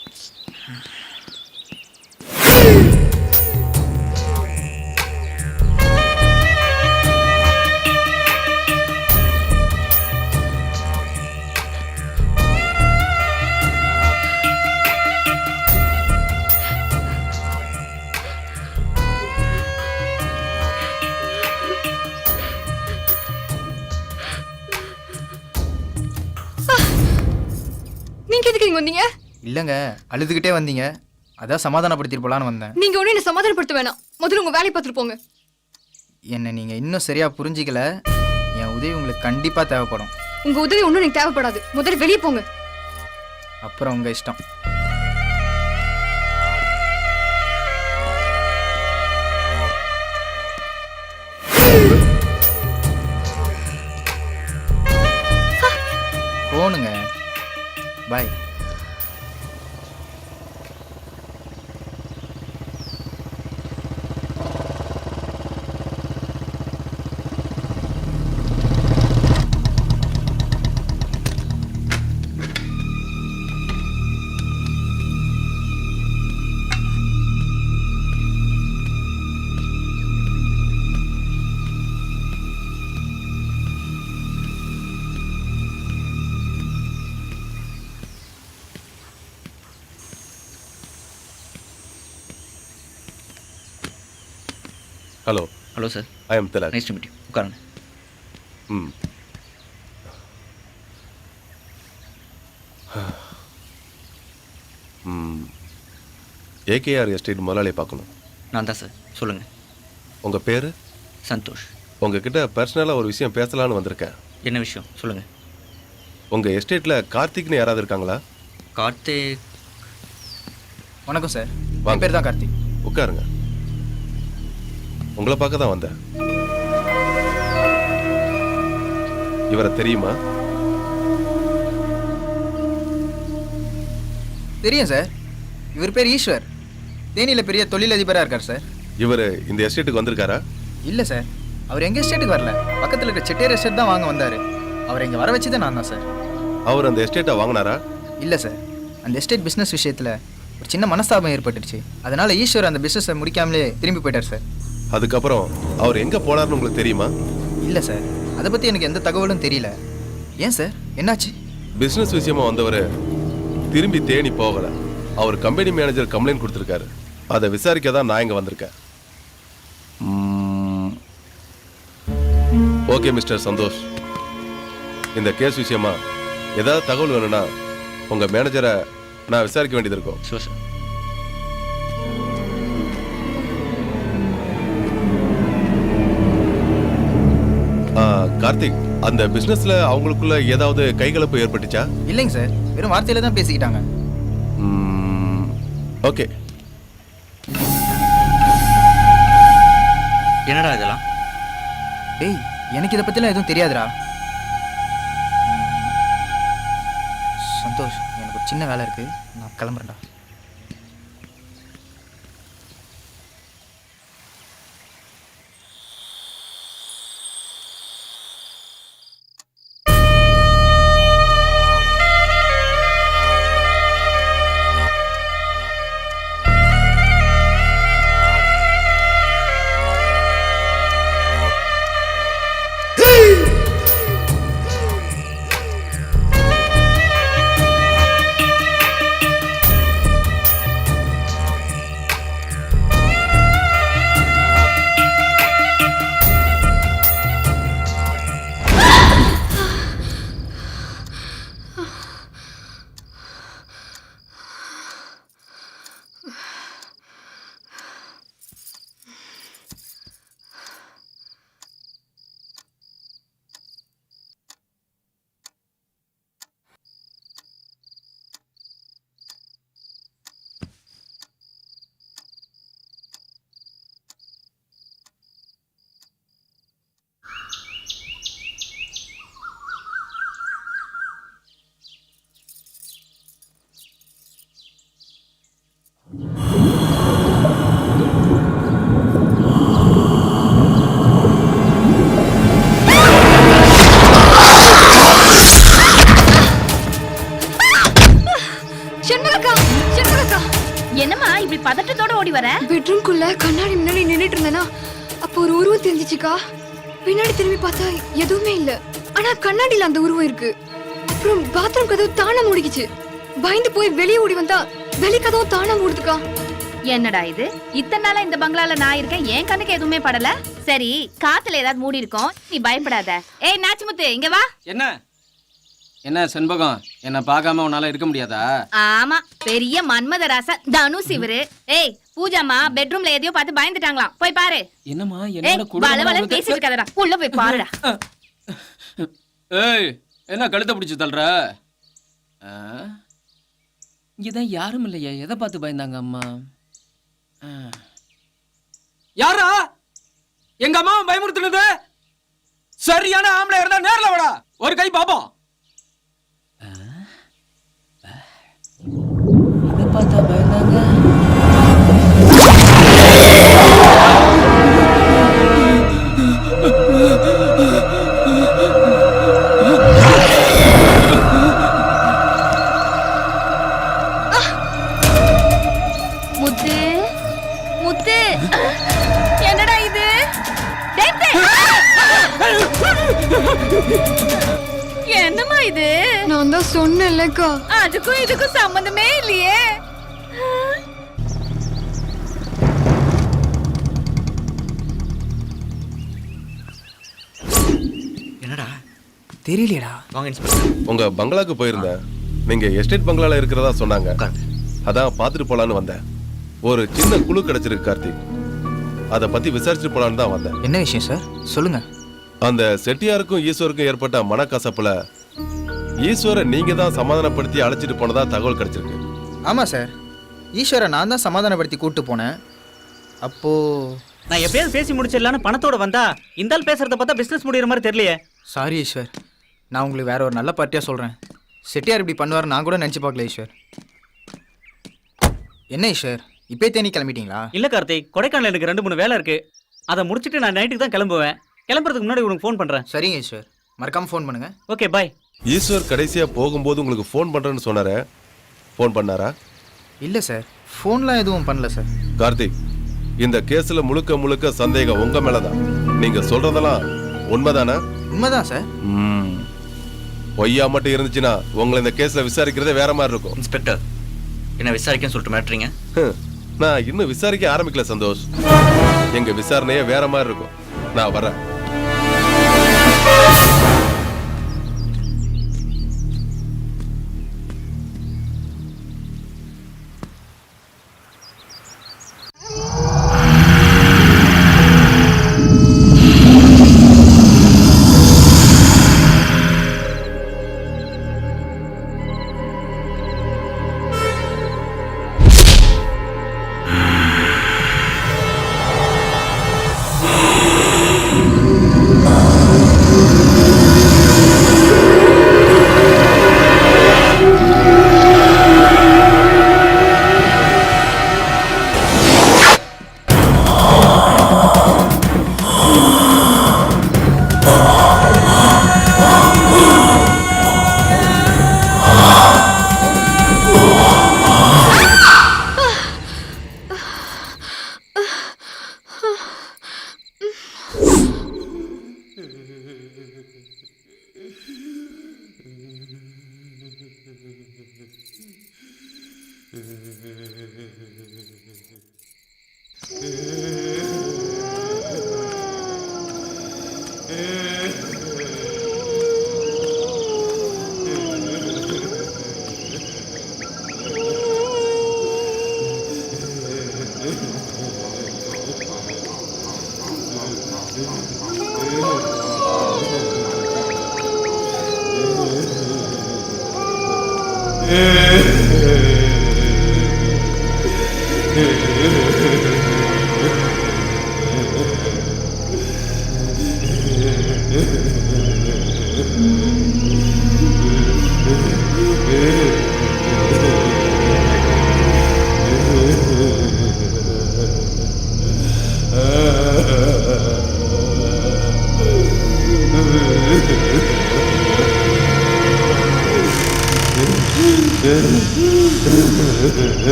நீங்க எதுக்கு இங்க வந்தீங்க? இல்லைங்க, அழுதுகிட்டே வந்தீங்க, அதான் சமாதானப்படுத்திட்டு போலான்னு வந்தேன். நீங்க ஒண்ணு என்ன சமாதானப்படுத்த வேணாம், முதல்ல உங்க வேலையை பார்த்துட்டு போங்க. என்னை நீங்கள் இன்னும் சரியாக புரிஞ்சிக்கல. என் உதவி உங்களுக்கு கண்டிப்பாக தேவைப்படும். உங்க உதவி ஒண்ணும் எனக்கு தேவைப்படாது, முதல்ல வெளியே போங்க. அப்புறம் உங்கள் இஷ்டம். போனுங்க, bye. Hello hello sir, I am Tilak. Nice to meet you. உட்காருங்க. ம் ஏகேஆர் எஸ்டேட் முதலாளியை பார்க்கணும். நான் தான் சார், சொல்லுங்கள். உங்கள் பேர்? சந்தோஷ். உங்ககிட்ட பர்சனலாக ஒரு விஷயம் பேசலான்னு வந்திருக்கேன். என்ன விஷயம் சொல்லுங்கள். உங்கள் எஸ்டேட்டில் கார்த்திக்னு யாராவது இருக்காங்களா? கார்த்திக்? வணக்கம் சார், வாங்க. என் பேர் தான் கார்த்திக். உட்காருங்க. உங்களை பார்க்க தான் வந்தேன். இவரை தெரியுமா? தெரியும் சார், இவர் பேர் ஈஸ்வர். தேனியில் பெரிய தொழிலதிபராக இருக்கார் சார். இவர் இந்த எஸ்டேட்டுக்கு வந்திருக்காரா? இல்லை சார், அவர் எங்கள் எஸ்டேட்டுக்கு வரல, பக்கத்தில் இருக்க செட்டியார் எஸ்டேட் தான் வாங்க வந்தார். அவர் இங்கே வர வச்சு தான் நான் தான் சார். அவர் அந்த எஸ்டேட்டை வாங்கினாரா? இல்லை சார், அந்த எஸ்டேட் பிஸ்னஸ் விஷயத்தில் ஒரு சின்ன மனஸ்தாபம் ஏற்பட்டுருச்சு. அதனால் ஈஸ்வர் அந்த பிஸ்னஸை முடிக்காமலே திரும்பி போயிட்டார் சார். அதுக்கப்புறம் அவர் எங்கே போனார்னு உங்களுக்கு தெரியுமா? இல்லை சார், அதை பற்றி எனக்கு எந்த தகவலும் தெரியல. ஏன் சார், என்னாச்சு? பிஸ்னஸ் விஷயமா வந்தவர் திரும்பி தேனி போகலை. அவர் கம்பெனி மேனேஜர் கம்ப்ளைண்ட் கொடுத்துருக்காரு. அதை விசாரிக்க தான் நான் இங்கே வந்திருக்கேன். ஓகே மிஸ்டர் சந்தோஷ், இந்த கேஸ் விஷயமா ஏதாவது தகவல் வேணும்னா உங்கள் மேனேஜரை நான் விசாரிக்க வேண்டியது இருக்கும். Show sir. கார்த்திக், அந்த பிசினஸ்ல அவங்களுக்குள்ள ஏதாவது கைகலப்பு ஏற்பட்டுச்சா? இல்லைங்க சார், வெறும் வார்த்தையில தான் பேசிக்கிட்டாங்க. ஓகே. என்னடா இதெல்லாம்? டேய், எனக்கு இதை பற்றிலாம் எதுவும் தெரியாதுடா. சந்தோஷ், எனக்கு ஒரு சின்ன வேலை இருக்கு, நான் கிளம்புறேன்டா. செண்பகக்கா செண்பகக்கா என்னம்மா இப்படி பதட்டத்தோட ஓடி வர? பெட்ரூம்குள்ள கண்ணாடி முன்னாடி நின்னுட்டு இருந்தேனா அப்போ ஒரு உருவம் தெரிஞ்சிச்சுக்கா. பின்னாடி திரும்பி பார்த்தா எதுவுமே இல்ல, ஆனா கண்ணாடியில அந்த உருவம் இருக்கு. அப்புறம் பாத்ரூம் கதவு தானா மூடிக்குச்சு. பயந்து போய் வெளியே ஓடி வந்தா வெளி கதவு தானா மூடுதுக்கா. என்னடா இது, இத்தனை நாளா இந்த பங்களால நான் இருக்கேன், என் கண்ணுக்கு எதுவுமே படல. சரி, காத்துல ஏதாவது மூடி இருக்கும், நீ பயப்படாத. ஏய் நாச்சிமுத்து, இங்க வா. என்ன என்ன செண்பகம், என்ன பார்க்காம உன்னால இருக்க முடியாதா? ஆமா, பெரிய மன்மதராசா தனுஷ் இவரு. ஏய் பூஜாமா பெட்ரூம்ல எதையோ பார்த்து பயந்துட்டாங்களாம், போய் பாரு. என்னம்மா ஏய் என்னோட வளவளன்னு பேசிட்டு இருக்காதடா, உள்ள போய் பாருடா. ஏய் என்ன கழுத்தை பிடிச்சு தள்ளுற? இங்கதான் யாரும் இல்லையா, எதை பார்த்து பயந்தாங்க அம்மா? யாரா எங்க அம்மா பயமுறுத்துனது? சரியான ஆம்பளை இருந்தா நேர்ல வாடா, ஒரு கை பாப்போம். எதை பார்த்தா பயந்தாங்க? முத்து முத்து, என்னடா இது? என்னம்மா இது? நான் தான் சொன்னேன்லக்கா, அதுக்கும் இதுக்கும் சம்பந்தமே இல்லையே. என்னடா தெரியலையடா. வாங்க இன்ஸ்பெக்டர். உங்க பங்களாக்கு போயிருந்தேன். நீங்க எஸ்டேட் பங்களால இருக்கிறதா சொன்னாங்க. அதான் பார்த்துட்டு போலான்னு வந்தேன். ஒரு சின்ன குழு கிடைச்சிருக்கு கார்த்திக், அதை பத்தி விசாரிச்சுட்டு போலான்னு தான் வந்தேன். என்ன விஷயம் சார், சொல்லுங்க. அந்த செட்டியாருக்கும் ஈஸ்வருக்கும் ஏற்பட்ட மனக்கசப்புல ஈஸ்வரை நீங்க தான் சமாதானப்படுத்தி அழைச்சிட்டு போனதா தகவல் கிடைச்சிருக்கு. ஆமா சார், ஈஸ்வரை நான் தான் சமாதானப்படுத்தி கூட்டு போனேன். அப்போ நான் எப்பயாவது பேசி முடிச்சிடலான்னு பணத்தோட வந்தா இந்த ஆள் பேசுறத பார்த்தா பிசினஸ் முடியற மாதிரி தெரியலையே. சாரி ஈஸ்வர், நான் உங்களுக்கு வேற ஒரு நல்ல பார்ட்டியா சொல்றேன். செட்டியார் இப்படி பண்ணுவார் நான் கூட நினைச்சு பார்க்கல ஈஸ்வர். என்ன ஈஸ்வர், இப்பே தேனி கிளம்பிட்டீங்களா? இல்ல கார்த்திக், கொடைக்கானல் எனக்கு 2-3 வேலை இருக்கு, அதை முடிச்சிட்டு நான் நைட்டுக்கு தான் கிளம்புவேன். கிளம்புறதுக்கு முன்னாடி உனக்கு ஃபோன் பண்றேன். சரிங்க ஈஸ்வர், மறக்காம ஃபோன் பண்ணுங்க. Okay bye. ஈஸ்வர் கடைசியா போகும்போது உங்களுக்கு ஃபோன் பண்றேன்னு சொன்னாரு, ஃபோன் பண்ணாரா? இல்ல சார், ஃபோன்லாம் எதுவும் பண்ணல சார். கார்த்திக், இந்த கேஸ்ல முழுக்க முழுக்க சந்தேகம் உங்க மேலதான். நீங்க சொல்றதெல்லாம் உண்மைதானே? உண்மைதான் சார். பொய்யா மட்டும் இருந்துச்சுன்னா உங்களை இந்த கேஸ்ல விசாரிக்கிறதே வேற மாதிரி இருக்கும். இன்ஸ்பெக்டர், என்ன விசாரிக்கன்னு சொல்லிட்டு மாட்டீங்க? நான் இன்னும் விசாரிக்க ஆரம்பிக்கல சந்தோஷ். எங்க விசாரணையே வேற மாதிரி இருக்கும். நான் வரேன்.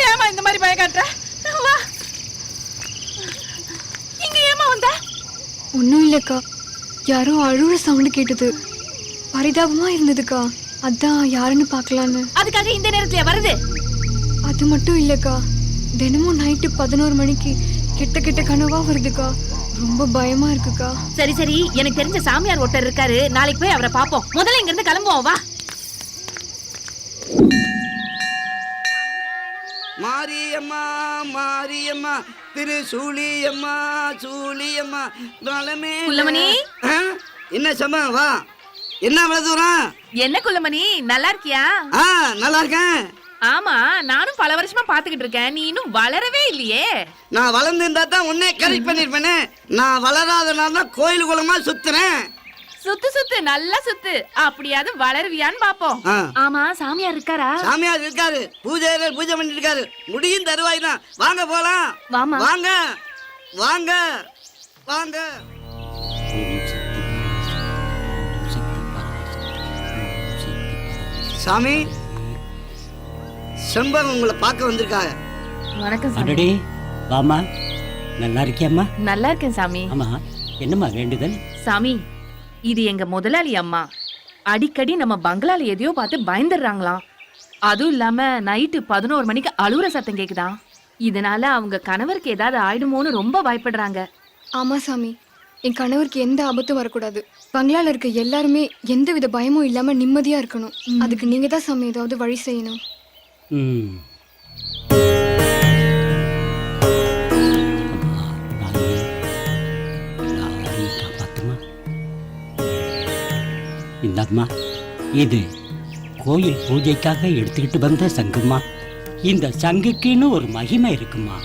ஏமா இந்த மாதிரி பய காட்டுற? வா. இங்க ஏமா வந்த? ஒன்றும் இல்லைக்கா, யாரோ அழுகுற சவுண்டு கேட்டது, பரிதாபமா இருந்ததுக்கா, அதான் யாருன்னு பார்க்கலான்னு. அதுக்காக இந்த நேரத்துல வருது? அது மட்டும் இல்லைக்கா, தினமும் நைட்டு 11 மணிக்கு கெட்ட கெட்ட கனவா வருதுக்கா, ரொம்ப பயமா இருக்குக்கா. சரி சரி, எனக்கு தெரிஞ்ச சாமியார் ஒருத்தர் இருக்காரு, நாளைக்கு போய் அவரை பாப்போம். முதல்ல இங்க இருந்து கிளம்புவோம், வா. மாரியம்மா மாரியம்மா திரு சூழியம்மா சூழியம்மா வளமே. குள்ளமணி. என்ன சம்மா வா, என்ன அவ்வளவு தூரம்? என்ன குள்ளமணி, நல்லா இருக்கியா? நல்லா இருக்கேன். ஆமா, நானும் பல வருஷமா பாத்துக்கிட்டு இருக்கேன், நீ இன்னும் வளரவே இல்லையே. நான் வளர்ந்து இருந்தா தான் உன்னே கரெக்ட் பண்ணிருப்பேனே. நான் வளராதனால தான் கோயில் குளமா சுத்துறேன். சுத்து சுத்து, நல்லா சுத்து, அப்படியாவது வளருவியான்னு பாப்போம். ஆமா, சாமியார் இருக்காரா? சாமியார் இருக்காரு, பூஜை பண்ணிட்டு இருக்காரு, முடியும் தருவாய் தான். வாங்க போலாம். வாமா. வாங்க வாங்க வாங்க. சாமி, செம்பகம் உங்களை பார்க்க வந்திருக்காங்க. வணக்கம் சாமி. அடடே, வாமா. நல்லா இருக்கியம்மா? நல்லா இருக்கேன் சாமி. ஆமா, என்னம்மா வேண்டுதல்? சாமி, இது எங்க முதலாளி அம்மா. அடிக்கடி நம்ம பங்களால எதையோ பார்த்து பயந்துடுறாங்களாம். அதுவும் இல்லாம நைட்டு 11 மணிக்கு அழுகுற சத்தம் கேக்குதாம். இதனால அவங்க கணவருக்கு ஏதாவது ஆயிடுமோன்னு ரொம்ப பயப்படுறாங்க. ஆமா சாமி, என் கணவருக்கு எந்த ஆபத்தும் வரக்கூடாது. பங்களால இருக்க எல்லாருமே எந்த வித பயமும் இல்லாம நிம்மதியா இருக்கணும். அதுக்கு நீங்க தான் சாமி ஏதாவது வழி செய்யணும். ம். இந்தம்மா, இது கோயில் பூஜைக்காக எடுத்துக்கிட்டு வந்த சங்குமா. இந்த சங்குக்குன்னு ஒரு மகிமை இருக்குமா.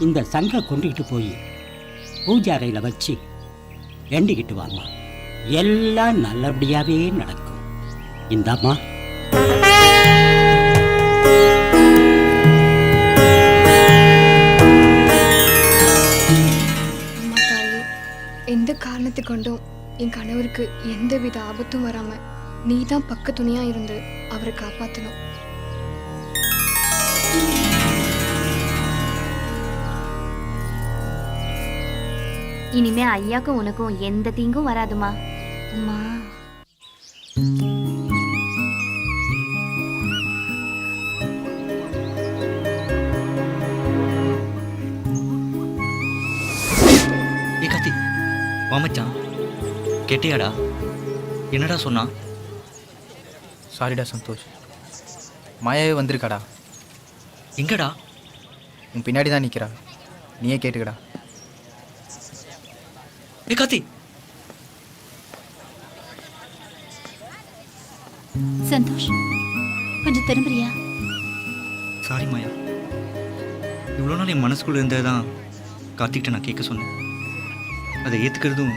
இந்த சங்கை கொண்டுகிட்டு போய் பூஜை அறையில் வச்சு வேண்டிக்கிட்டு வாம்மா, எல்லாம் நல்லபடியாகவே நடக்கும். இந்தாம்மா. எந்த காரணத்தை கொண்டும் என் கணவருக்கு எந்தவித ஆபத்தும் வராம நீ தான் பக்க துணையா இருந்து அவரை காப்பாத்தணும். இனிமே ஐயாக்கும் உனக்கும் எந்த தீங்கும் வராதுமா. அம்மா. ஏ கார்த்தி, வாமச்சான், கேட்டியாடா? என்னடா சொன்னா? சாரிடா சந்தோஷ், மாயாவே வந்திருக்காடா. எங்கடா? உன் பின்னாடி தான் நிற்கிறா, நீயே கேட்டுக்கடா. ஏ கார்த்தி. சந்தோஷ், கொஞ்சம் திரும்புறியா? சாரி மாயா, இவ்வளோ நாள் என் மனசுக்குள்ள இருந்தது தான் கார்த்திக்கிட்ட நான் கேட்க சொன்னேன். அதை ஏற்றுக்கிறதும்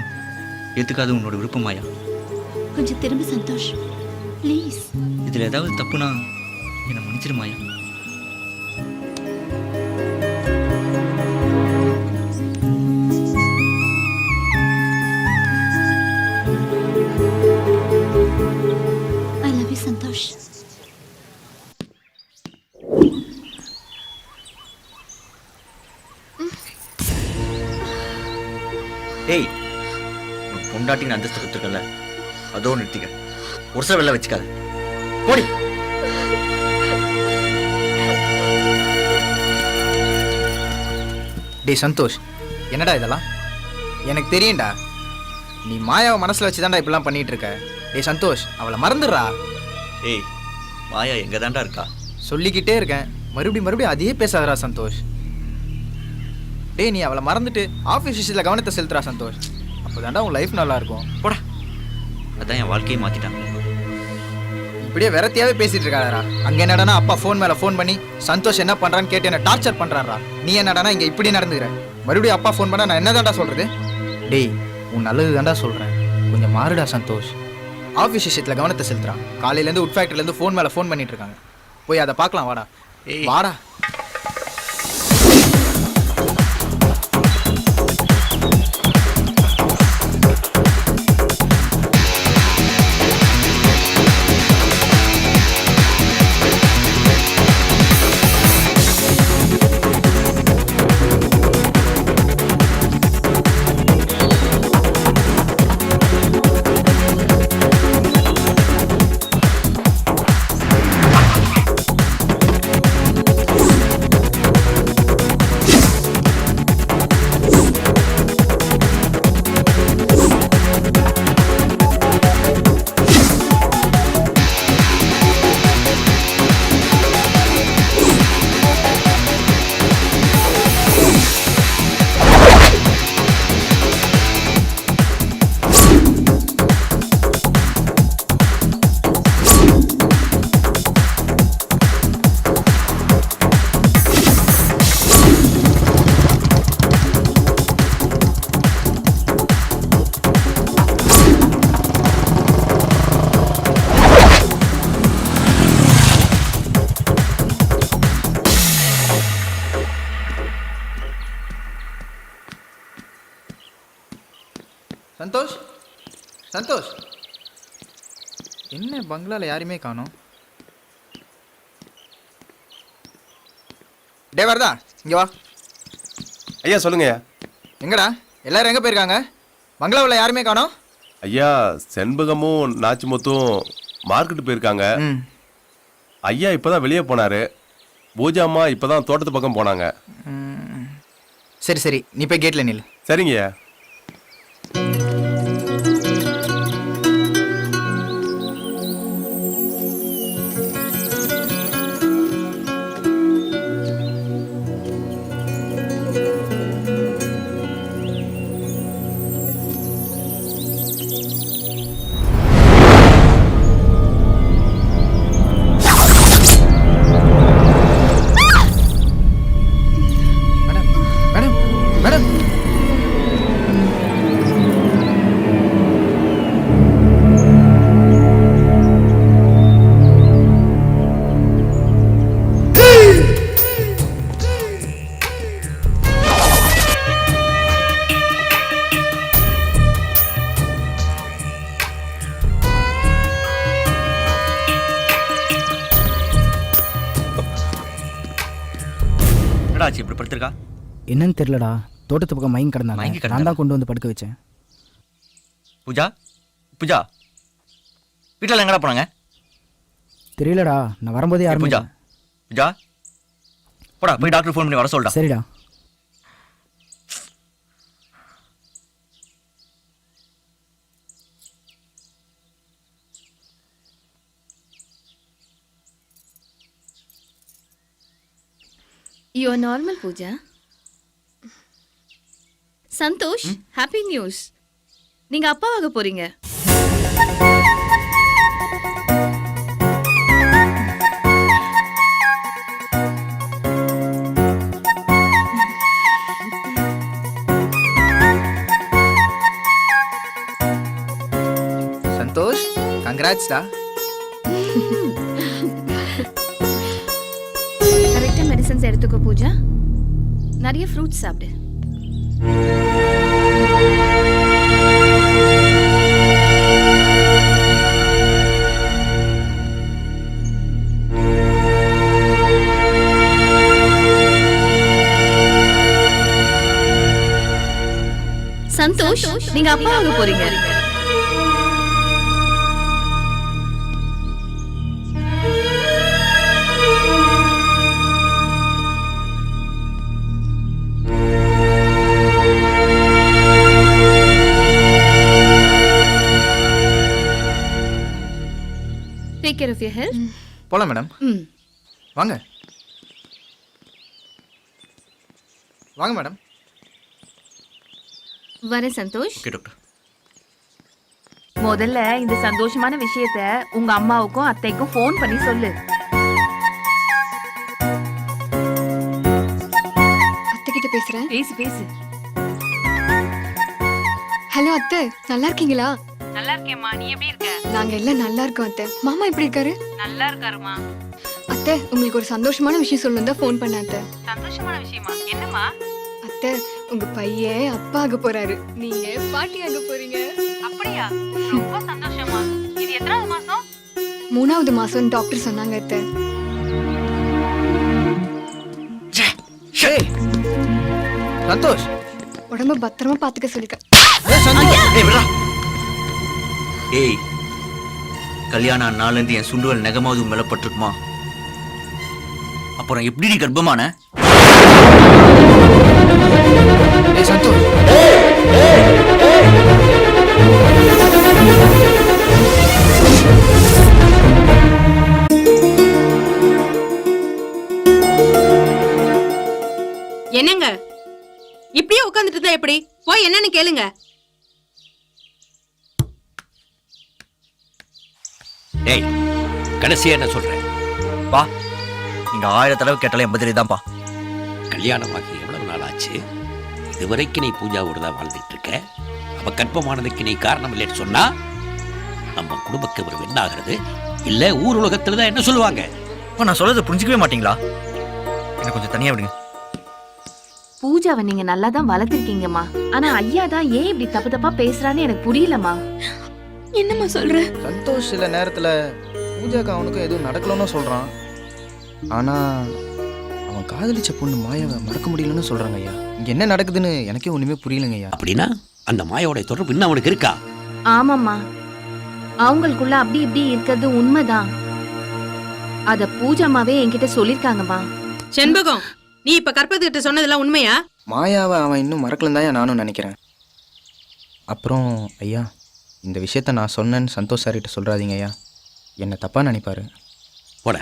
ஏற்றுக்காதும் உன்னோட விருப்பம் மாயா. கொஞ்சம் திரும்ப சந்தோஷ், ப்ளீஸ். இதில் ஏதாவது தப்புனா என்னை மன்னிச்சிரு மாயா. I love you Santosh. ஏய், பொண்டாட்டின்னு அந்தஸ்து கொடுத்துருக்கல, அதோ நிறுத்திக்க. ஒரு சில வெள்ள வச்சுக்காது. போடி. டேய் சந்தோஷ், என்னடா இதெல்லாம்? எனக்கு தெரியும்டா, நீ மாயாவை மனசில் வச்சு தான்டா இப்படிலாம் பண்ணிட்டு இருக்க. டேய் சந்தோஷ், அவளை மறந்துடுறா. ஏய் மாயா எங்கே தான்டா இருக்கா? சொல்லிக்கிட்டே இருக்கேன், மறுபடியும் அதையே பேசாதடா சந்தோஷ். டேய் நீ அவளை மறந்துட்டு ஆஃபீஸ் விஷயத்தில் கவனத்தை செலுத்துறா சந்தோஷ். அப்போதான்டா உன் லைஃப் நல்லா இருக்கும். போடா, அதான் என் வாழ்க்கையை மாற்றிட்டாங்க. இப்படியே வெறத்தியாவே பேசிட்டு இருக்காடா. அங்க என்னடானா அப்பா ஃபோன் மேல ஃபோன் பண்ணி சந்தோஷ் என்ன பண்றான்னு கேட்டு என்ன டார்ச்சர் பண்றாரா. நீ என்னடானா இங்க இப்படி நடந்துக்கிற. மறுபடியும் அப்பா ஃபோன் பண்ணா நான் என்னதான்டா சொல்றது? டேய் உன் நல்லது தான்டா சொல்றேன், கொஞ்சம் மாறுடா சந்தோஷ். ஆஃபீஸ் விஷயத்துல கவனத்தை செலுத்துறான். காலையில இருந்து உட் ஃபேக்டரியில இருந்து ஃபோன் மேல ஃபோன் பண்ணிட்டு இருக்காங்க. போய் அதை பார்க்கலாம் வாடா. வாடா. சந்தோஷ் சந்தோஷ் என்ன பங்களால யாருமே காணோம். டே வரதா இங்க வா. ஐயா சொல்லுங்க. எங்கடா எல்லாரும் எங்க போயிருக்காங்க? பங்களாவில் யாருமே காணோம். ஐயா செண்பகமும் நாச்சிமுத்தும் மார்க்கெட்டு போயிருக்காங்க. ஐயா இப்பதான் வெளியே போனாரு. பூஜாம்மா இப்பதான் தோட்டத்து பக்கம் போனாங்க. சரி சரி நீ போய் கேட்ல நில்லு. சரிங்கய்யா. என்னடாச்சு இப்படி படுத்திருக்கா? என்னன்னு தெரியலடா, தோட்டத்து பக்கம் மயங்கி கிடந்தாங்க. மயங்கி நான் தான் கொண்டு வந்து படுக்க வச்சேன். பூஜா பூஜா வீட்டில் எங்கடா போனாங்க? தெரியலடா, நான் வரும்போதே யாரும். பூஜா பூஜா போடா போய் டாக்டர் ஃபோன் பண்ணி வர சொல்டா. சரிடா. You are normal, Pooja. Santhosh, happy news. நீங்க அப்பாவாக போறீங்க. சந்தோஷ் கங்க்ராட்ஸ்டா. கரெக்டா மெடிசன்ஸ் எடுத்துக்கோ பூஜா. நிறைய ஃப்ரூட்ஸ் சாப்பிடு. சந்தோஷ், நீங்க அப்பாவாக போறீங்க. Take care of your health. போலாம் மேடம். வாங்க வாங்க மேடம். வரேன் சந்தோஷ். Okay doctor. முதல்ல இந்த சந்தோஷமான விஷயத்த உங்க அம்மாவுக்கும் அத்தைக்கும் ஃபோன் பண்ணி சொல்லு. அத்தை கிட்ட பேசுறேன். பேசு பேசு. ஹலோ அத்தை, நல்லா இருக்கீங்களா? நல்லா இருக்கேம்மா, நீ எப்படி இருக்க? நாங்க எல்லாம் நல்லா இருக்கோம் அத்தை. மாமா எப்படி இருக்காரு? நல்லா இருக்காருமா. அத்தை, உங்களுக்கு ஒரு சந்தோஷமான விஷயம் சொல்லணும் தான் ஃபோன் பண்ணேன் அத்தை. சந்தோஷமான விஷயமா? என்னம்மா? அத்தை, உங்க பையன் அப்பா ஆக போறாரு, நீங்க பாட்டி ஆக போறீங்க. அப்படியா? ரொம்ப சந்தோஷமா. இது எத்தனாவது மாசம்? 3வது மாசம் டாக்டர் சொன்னாங்க அத்தை. ஏய், சந்தோஷ். உடம்ப பத்திரமா பாத்துக்க சொல்லிருக்க. ஏய், சந்தோஷ். ஏய் விட்றா. ஏய், கல்யாணம் நாள்லேருந்து என் சுண்டுவல் நெகமாவது உன் மேல பட்டிருக்குமா? அப்புறம் எப்படி நீ கர்ப்பமான? ஏய் சந்தோஷ். என்னங்க இப்படியே உட்காந்துட்டு இருந்தா எப்படி? போய் என்னன்னு கேளுங்க. டேய், கடைசியா என்ன சொல்றேன்? பா, நீங்க 1000 தடவை கேட்டாலே என் பதிலே தான்ப்பா. கல்யாணமாகி எவ்வளவு நாள் ஆச்சு? இதுவரைக்கும் நீ பூஜாவோட தான் வாழ்ந்துட்டு இருக்க. அவ கர்ப்பமானதுக்கு நீ காரணம் இல்லைன்னு சொன்னா நம்ம குடும்பக்கு ஒரு வெண்ணாகிறது இல்ல ஊர் உலகத்துல தான் என்ன சொல்லுவாங்க? நான் சொல்றதை புரிஞ்சுக்கவே மாட்டீங்களா? என்ன கொஞ்சம் தனியா விடுங்க. பூஜாவை நீங்க நல்லா தான் வளர்த்திருக்கீங்கம்மா. ஆனா ஐயா தான் ஏன் இப்படி தப்பு தப்பா பேசுறான்னு எனக்கு புரியலம்மா. என்னம்மா சொல்ற? சந்தோஷ் சில நேரத்துல பூஜாக்கு அவனுக்கும் எதுவும் நடக்கலன்னு சொல்றான். ஆனா அவன் காதலிச்ச பொண்ணு மாயாவை மறக்க முடியலன்னு சொல்றாங்க ஐயா. இங்க என்ன நடக்குதுன்னு எனக்கே ஒண்ணுமே புரியலங்க ஐயா. அப்படின்னா அந்த மாயோட தொடர்பு இன்னும் அவனுக்கு இருக்கா? ஆமாம்மா, அவங்களுக்குள்ள அப்படி இப்படி இருக்கிறது உண்மைதான். அத பூஜாமாவே என்கிட்ட சொல்லிருக்காங்கம்மா. செண்பகம், நீ இப்ப கற்பத்துக்கிட்ட சொன்னதெல்லாம் உண்மையா? மாயாவை அவன் இன்னும் மறக்கலன்னு தான் நானும் நினைக்கிறேன். அப்புறம் ஐயா, இந்த விஷயத்த நான் சொன்னேன்னு சந்தோஷ் சார்கிட்ட சொல்றாதீங்க ஐயா. என்ன தப்பா நினைப்பாரு. போட.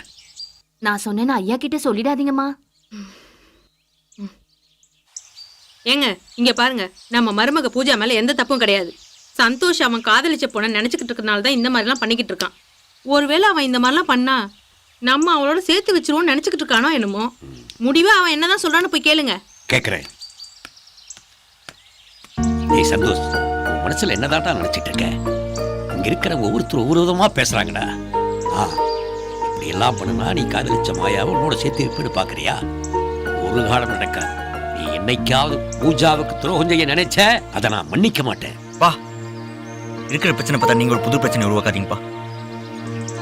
நான் சொன்னேன்னு ஐயா கிட்ட சொல்லிடாதீங்கம்மா. ஏங்க இங்க பாருங்க, நம்ம மருமக பூஜா மேல எந்த தப்பும் கிடையாது. சந்தோஷ் அவன் காதலிச்ச பொண்ண நினைச்சுக்கிட்டு இருக்கனால தான் இந்த மாதிரிலாம் பண்ணிக்கிட்டு இருக்கான். ஒருவேளை அவன் இந்த மாதிரிலாம் பண்ணா நம்ம அவளோட சேர்த்து வச்சிருவோம்னு நினைச்சுக்கிட்டு இருக்கானோ என்னமோ. முடிவா அவன் என்னதான் சொல்றான்னு போய் கேளுங்க. கேக்குறேன். டேய் சந்தோஷ், உன் மனசுல என்னதான்டா நினைச்சிட்டு இருக்க? இங்க இருக்கிற ஒவ்வொருத்தரும் ஒவ்வொரு விதமா பேசுறாங்கடா. இப்படி எல்லாம் பண்ணுனா நீ காதலிச்ச மாயாவை உன்னோட சேர்த்து வைப்பேன்னு பாக்குறியா? ஒரு காலம் நடக்காது. நீ என்னைக்காவது பூஜாவுக்கு துரோகம் செய்ய நினைச்ச, அதை நான் மன்னிக்க மாட்டேன். பா, இருக்கிற பிரச்சனை பார்த்தா நீங்க ஒரு புது பிரச்சனை உருவாக்காதீங்கப்பா.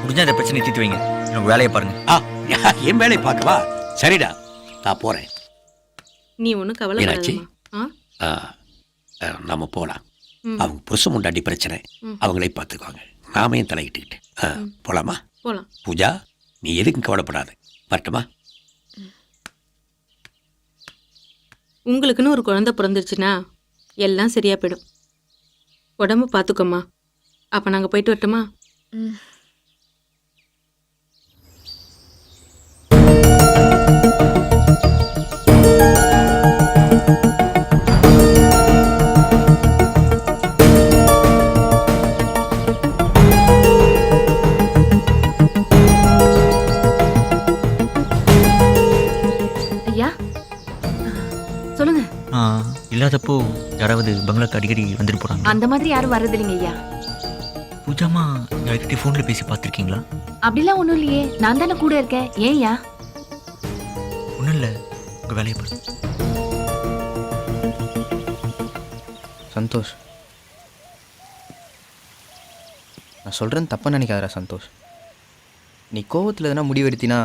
முடிஞ்சா அந்த பிரச்சனை தீர்த்து வைங்க. எனக்கு வேலையை பாருங்க. என் வேலையை பார்க்கவா? சரிடா, நான் போறேன். நீ ஒன்னும் கவலைப்படாதம்மா. நாம போலாம். அவங்க புருஷன் முண்டாடி பிரச்சனை, அவங்களே பார்த்துக்குவாங்க. நாம ஏன் தலையிட்டுக்கிட்டு போலாமா? போலாம். பூஜா, நீ எதுக்கும் கவலைப்படாத. வரட்டுமா? உங்களுக்குன்னு ஒரு குழந்தை பிறந்துருச்சுன்னா எல்லாம் சரியா போயிடும். உடம்பு பார்த்துக்கோமா. அப்ப நாங்க போயிட்டு வரட்டுமா? ஐயா சொல்லுங்க. இல்லாதப்போ யாராவது பங்களாக்கு அடிக்கடி வந்துட்டு போறாங்க? அந்த மாதிரி யாரும் வர்றது இல்லைங்க ஐயா. பூஜாமா யார்கிட்ட ஃபோன்ல பேசி பார்த்துருக்கீங்களா? அப்படிலாம் ஒண்ணும் இல்லையே, நான் தானே கூட இருக்கேன். ஏன்யா? ஒன்றும் இல்லை, உங்கள் வேலையை பாருங்க. சந்தோஷ், நான் சொல்கிறேன்னு தப்பாக நினைக்காதடா சந்தோஷ். நீ கோவத்தில் எதனா முடிவெடுத்தினா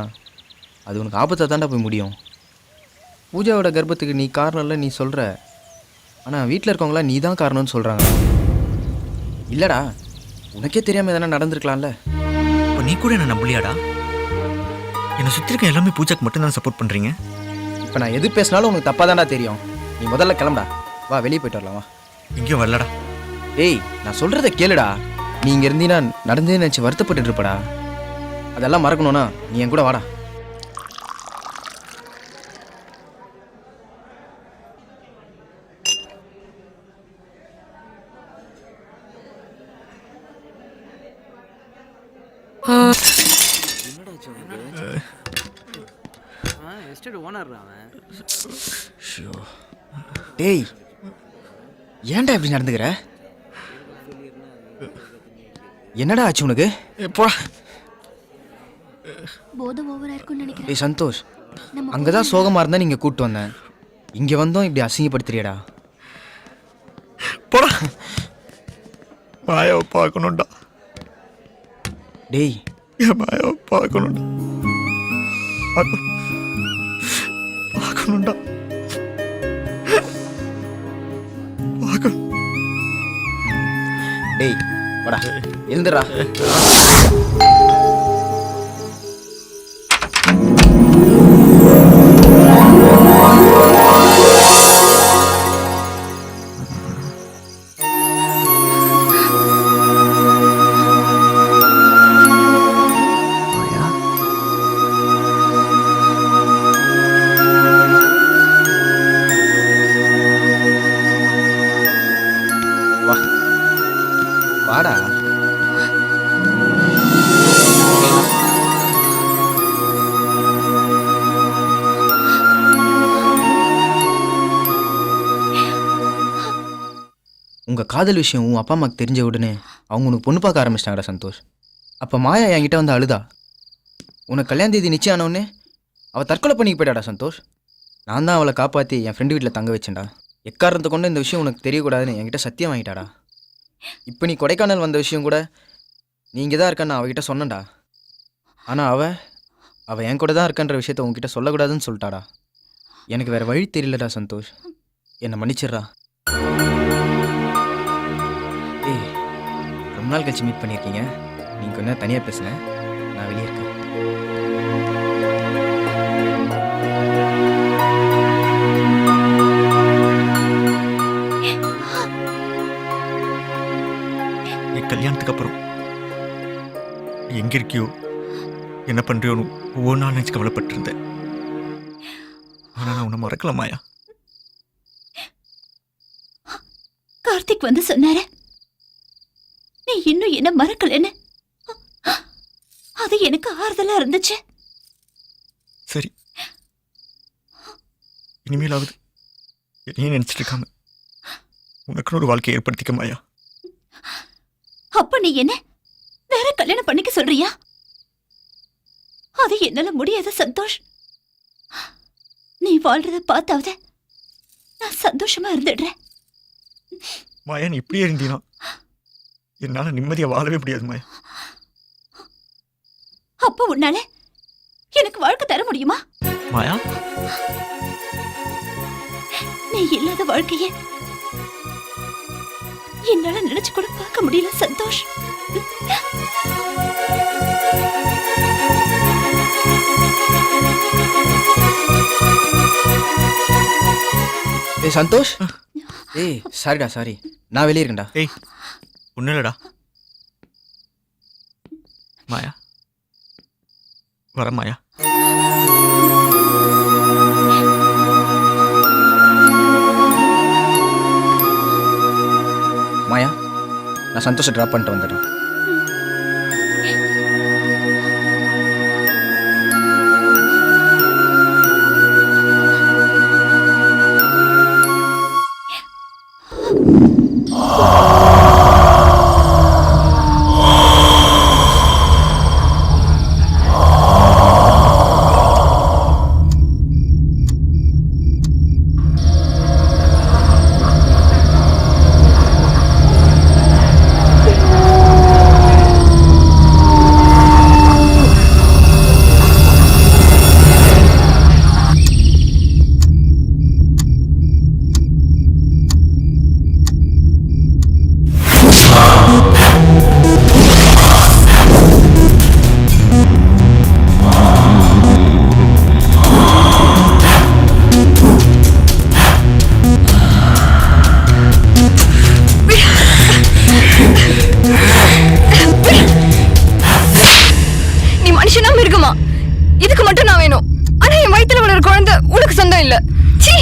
அது உனக்கு ஆபத்தாக தாண்டா போய் முடியும். பூஜாவோட கர்ப்பத்துக்கு நீ காரணம் இல்லை நீ சொல்கிற. ஆனால் வீட்டில் இருக்கவங்களாம் நீ தான் காரணம்னு சொல்கிறாங்க. இல்லைடா, உனக்கே தெரியாமல் எதனா நடந்திருக்கலாம்ல. இப்போ நீ கூட என்ன நம்பலையாடா? என்னை சுற்றி இருக்க எல்லாமே பூஜாக்கு மட்டும்தான் சப்போர்ட் பண்ணுறீங்க. இப்போ நான் எது பேசினாலும் உனக்கு தப்பாக தான்டா தெரியும். நீ முதல்ல கிளம்புடா, வா வெளியே போயிட்டு வரலாம். வா. எங்கேயும் வரலடா. ஏய், நான் சொல்கிறத கேளுடா. நீ இங்கே இருந்தீங்கன்னா நடந்தே நினச்சி வருத்தப்பட்டு இருப்படா. அதெல்லாம் மறக்கணும்னா நீ என் கூட வாடா. டேய் ஏன்டா இப்படி நடந்துக்கிற? என்னடா ஆச்சு உனக்கு? போதும் ஓவரா இருக்கும்னு நினைக்கிறேன். டேய் சந்தோஷ், அங்கதான் சோகமா இருந்தா நீங்க கூட்டு வந்தேன், இங்க வந்தோம் இப்படி அசிங்கப்படுத்துறியடா. போடா, மாயாவை பார்க்கணும்டா. டேய் என் மாயாவை பார்க்கணும்டா, பார்க்கணும்டா. டேய் வாடா, எழுந்துடா. வாடா. உங்க காதல் விஷயம் உன் அப்பா அம்மாக்கு தெரிஞ்ச உடனே அவங்க உனக்கு பொண்ணு பார்க்க ஆரம்பிச்சிட்டாங்கடா சந்தோஷ். அப்போ மாயா என்கிட்ட வந்து அழுதா. உனக்கு கல்யாண தேதி நிச்சயம் ஆனவுடனே அவள் தற்கொலை பண்ணிக்கு போயிட்டாடா சந்தோஷ். நான் தான் அவளை காப்பாற்றி என் ஃப்ரெண்டு வீட்டில் தங்க வச்சேன்டா. எக்காரணத்தை கொண்டு இந்த விஷயம் உனக்கு தெரியக்கூடாதுன்னு என்கிட்ட சத்தியம் வாங்கிட்டாடா. இப்போ நீ கொடைக்கானல் வந்த விஷயம் கூட நீ இங்கே தான் இருக்கான்னு அவகிட்ட சொன்னேன்டா. ஆனால் அவள் என் கூட தான் இருக்கான்ற விஷயத்த உங்ககிட்ட சொல்லக்கூடாதுன்னு சொல்லிட்டாடா. எனக்கு வேறு வழி தெரியலடா சந்தோஷ், என்னை மன்னிச்சிடுறா. ஏய், ரொம்ப நாள் கழிச்சு மீட் பண்ணியிருக்கீங்க, நீங்கள் கொஞ்சம் தனியாக பேசுங்க, நான் வெளியே இருக்கேன். என் கல்யாணத்துக்கு அப்புறம் எங்க இருக்கியோ என்ன பண்றியோன்னு ஒவ்வொரு நாள் நினைச்சு கவலைப்பட்டிருந்தேன். ஆனா நான் உன்னை மறக்கல மாயா. கார்த்திக் வந்து சொன்னாரு நீ இன்னும் என்ன மறக்கலன்னு. அது எனக்கு ஆறுதலா இருந்துச்சு. சரி, இனிமேலாவது என்னையே நினைச்சிட்டு இருக்காம உனக்குன்னு ஒரு வாழ்க்கையை ஏற்படுத்திக்க மாயா. அப்ப நீ என்ன வேற கல்யாணம் பண்ணிக்க சொல்றியா? அது என்னால முடியாத சந்தோஷ். நீ வாழ்றத பார்த்தாவது நான் சந்தோஷமா இருந்துடுறேன். மாயா, நீ இப்படியே இருந்தீனா என்னால நிம்மதியா வாழவே முடியாது மாயா. அப்ப உன்னால எனக்கு வாழ்க்கை தர முடியுமா? மாயா, நீ இல்லாத வாழ்க்கைய என்னால நினைச்சு கூட பார்க்க முடியல சந்தோஷ். ஏய் சந்தோஷ், ஏய் சாரிடா, சாரி, நான் வெளியே இருக்கேன்டா. ஏய் ஒன்றும் இல்லைடா மாயா, வர மாயா. மாயா, நான் சந்தோஷம் ட்ராப் பண்ணிட்டு வந்துடுறேன். மனுஷனா மிருகமா? இதுக்கு மட்டும் நான் வேணும். ஆனா என் வயித்துல வளர குழந்தை உனக்கு சொந்தம் இல்ல. சீ.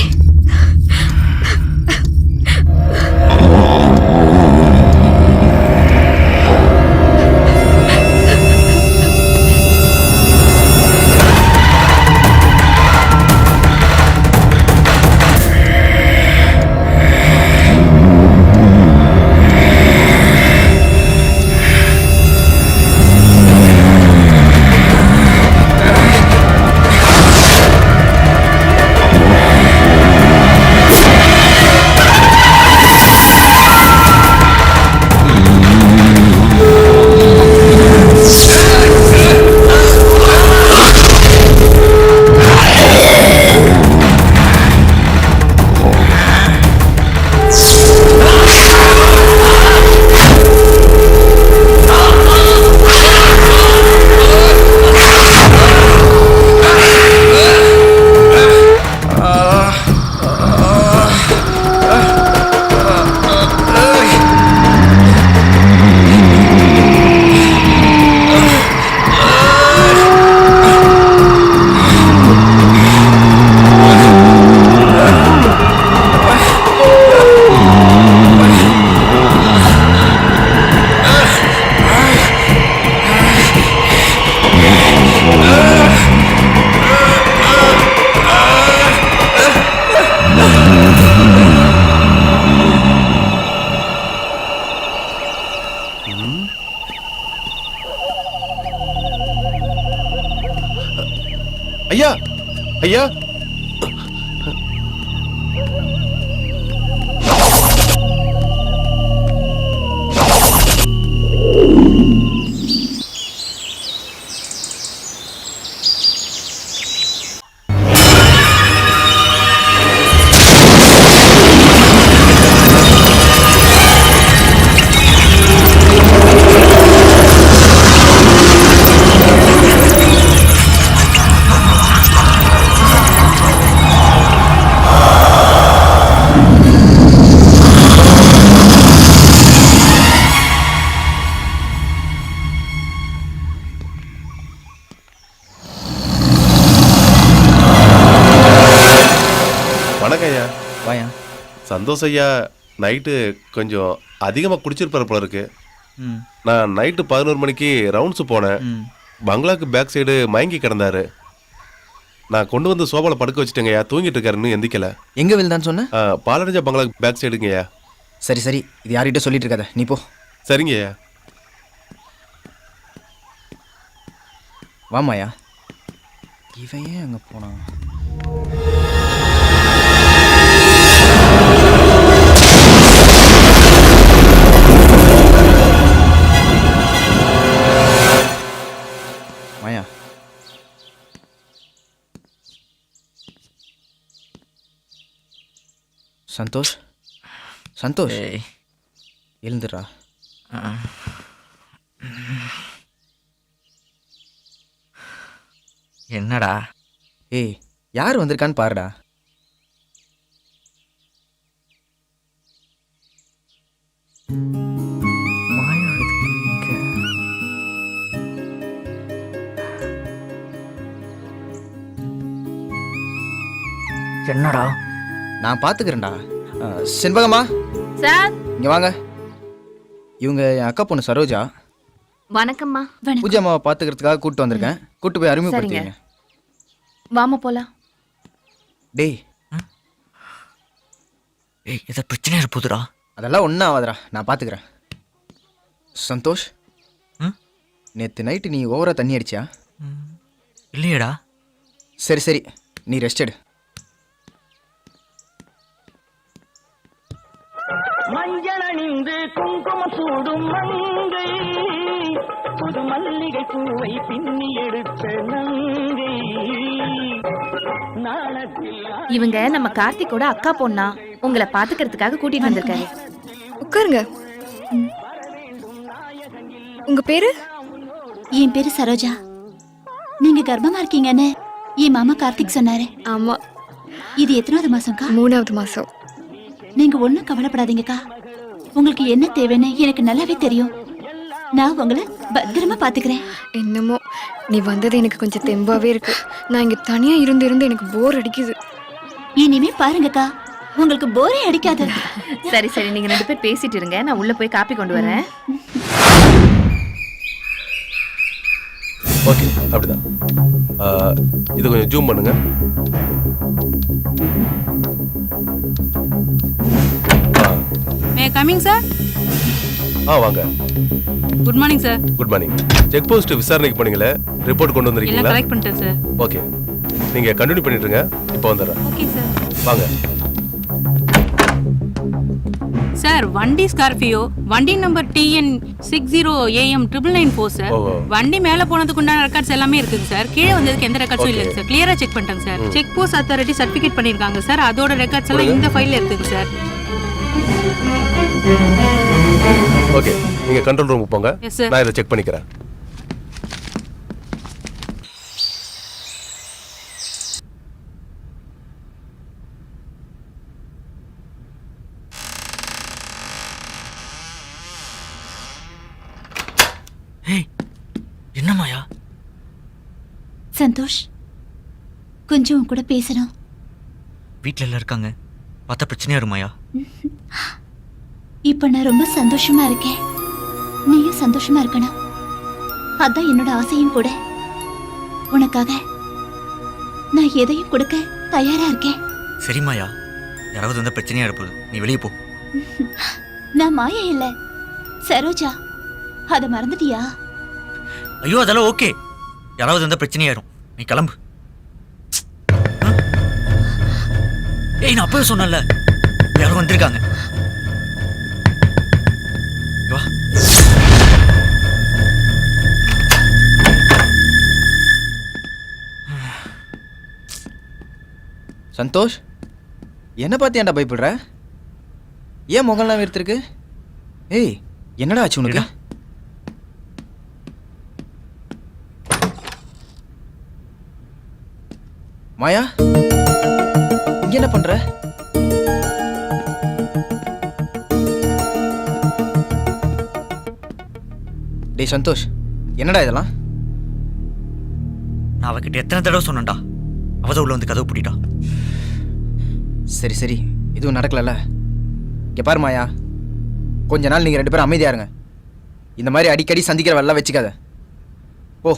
ஐயா ஐயா வணக்கம் ஐயா. வாயா. சந்தோஷ் ஐயா நைட்டு கொஞ்சம் அதிகமாக குடிச்சிருப்பாரு போல இருக்கு. நான் நைட்டு 11 மணிக்கு ரவுண்ட்ஸு போனேன். பங்களாக்கு பேக் சைடு மயங்கி கிடந்தாரு. நான் கொண்டு வந்து சோபாவில் படுக்க வச்சுட்டேங்கய்யா. தூங்கிட்டு இருக்காரு, இன்னும் எந்திக்கல. எங்க விழுந்தான்னு சொன்ன? பாலடைஞ்ச பங்களாக்கு பேக் சைடுங்கய்யா. சரி சரி, இது யார்கிட்ட சொல்லிட்டு இருக்காத, நீ போ. சரிங்கய்யா. வாமாயா. இவன் ஏன் அங்கே போனான்? மாயா, சந்தோஷ் சந்தோஷ் எழுந்துடுறா. என்னடா? ஏய், யார் வந்திருக்கான்னு பாருடா. என்னடா? நான் பார்த்துக்கிறேன்டா. செண்பகம்மா, சார் இங்கே வாங்க. இவங்க என் அக்கா பொண்ணு சரோஜா. வணக்கம்மா. பூஜா அம்மாவை பார்த்துக்கிறதுக்காக கூப்பிட்டு வந்திருக்கேன். கூப்பிட்டு போய் அறிமுகப்படுத்திங்க. வாமா போலாம். டேய், ஏய், இதை பிரச்சனை இருப்பதுடா. அதெல்லாம் ஒன்றும் ஆகாதடா, நான் பார்த்துக்கிறேன். சந்தோஷ், நேற்று நைட்டு நீ ஓவரா தண்ணி அடிச்சியா? இல்லையடா. சரி சரி, நீ ரெஸ்ட் எடு. மஞ்சள் அணிந்து குங்குமம் சூடும் மங்கை, புது மல்லிகை பூவை பின்னி எடுத்த நங்கை. இவங்க நம்ம கார்த்திகோட அக்கா பொண்ணா, உங்களை பாத்துக்கிறதுக்காக கூட்டிட்டு வந்திருக்காரு. உட்காருங்க. உங்க பேரு? என் பேரு சரோஜா. நீங்க கர்ப்பமா இருக்கீங்கன்னு என் மாமா கார்த்திக் சொன்னாரு. ஆமா. இது எத்தனாவது மாசம்க்கா? 3வது மாசம். நீங்க ஒண்ணும் கவலைப்படாதீங்கக்கா. உங்களுக்கு என்ன தேவைன்னு எனக்கு நல்லாவே தெரியும். நான் உங்களை பத்திரமா பாத்துக்கிறேன். என்னமோ நீ வந்தது எனக்கு கொஞ்சம் தெம்பாவே இருக்கு. நான் இங்க தனியா இருந்து இருந்து எனக்கு போர் அடிக்குது. இனிமே பாருங்கக்கா, உங்களுக்கு போரே அடிக்காது. சரி சரி, நீங்க 2 பேர் பேசிட்டு இருங்க, நான் உள்ள போய் காப்பி கொண்டு வரேன். ஓகே, அப்படிதான். இது கொஞ்சம் ஜூம் பண்ணுங்க. May coming sir. வாங்க. Good morning sir. Good morning. Check post விசாரணைக்கு பண்ணீங்களே, ரிப்போர்ட் கொண்டு எல்லாம் வந்திருக்கீங்களா? கலெக்ட் பண்ணிட்டேன் சார். ஓகே, நீங்க கண்டினியூ பண்ணிட்டு இருங்க, இப்போ வந்துடுறேன். Okay sir. வாங்க. சார் வண்டி ஸ்கார்பியோ, வண்டி நம்பர் TN 60AM 994 சார். ஓ. வண்டி மேல போனதுக்கு உண்டான ரெக்கார்ட்ஸ் எல்லாமே இருக்குங்க சார். கீழே வந்ததுக்கு எந்த ரெக்கார்ட்ஸும் Okay. இல்லைங்க சார். கிளியரா செக் பண்ணிட்டேங்க sir. Check post authority certificate பண்ணிருக்காங்க சார். அதோட ரெக்கார்ட்ஸ் எல்லாம் இந்த ஃபைல்ல இருக்குங்க சார். ஓகே, நீங்க கண்ட்ரோல் ரூமுக்கு போங்க. Yes, sir. நான் இதை செக் பண்ணிக்கிறேன். என்ன மாயா? சந்தோஷ், கொஞ்சம் உன் கூட பேசணும். வீட்டில் எல்லாம் இருக்காங்க, பார்த்தா பிரச்சனையா இருமாயா? இப்ப நான் ரொம்ப சந்தோஷமா இருக்கேன். நீயும் சந்தோஷமா இருக்கணும். அதான் என்னோட ஆசையும் கூட. உனக்காக நான் எதையும் கொடுக்க தயாரா இருக்கேன். சரி மாயா, யாராவது வந்தா பிரச்சனையா இருப்பது, நீ வெளியே போ. நான் மாயா இல்ல, சரோஜா. அத மறந்துட்டியா? ஐயோ அதெல்லாம் ஓகே, யாராவது வந்தா பிரச்சனையாயிரும், நீ கிளம்பு. ஏய், நான் அப்பவே சொன்னேன்ல, யாரும் வந்திருக்காங்க. வா. சந்தோஷ், என்ன பார்த்து ஏன்டா பயப்படுற? ஏன் முகம்லாம் வெறுத்திருக்கு? ஏய், என்னடா ஆச்சு உனக்கு? மாயா, இங்க என்ன பண்ற? டேய் சந்தோஷ், என்னடா இதெல்லாம்? நான் அவகிட்ட எத்தனை தடவை சொன்னேன்டா, அவதான் உள்ள வந்து கதவு பூட்டிட்டா. சரி சரி, எதுவும் நடக்கலல்ல? இங்க பாரு மாயா, கொஞ்ச நாள் நீங்க 2 பேரும் அமைதியா இருங்க. இந்த மாதிரி அடிக்கடி சந்திக்கிற வேலை வச்சுக்காத. ஓ.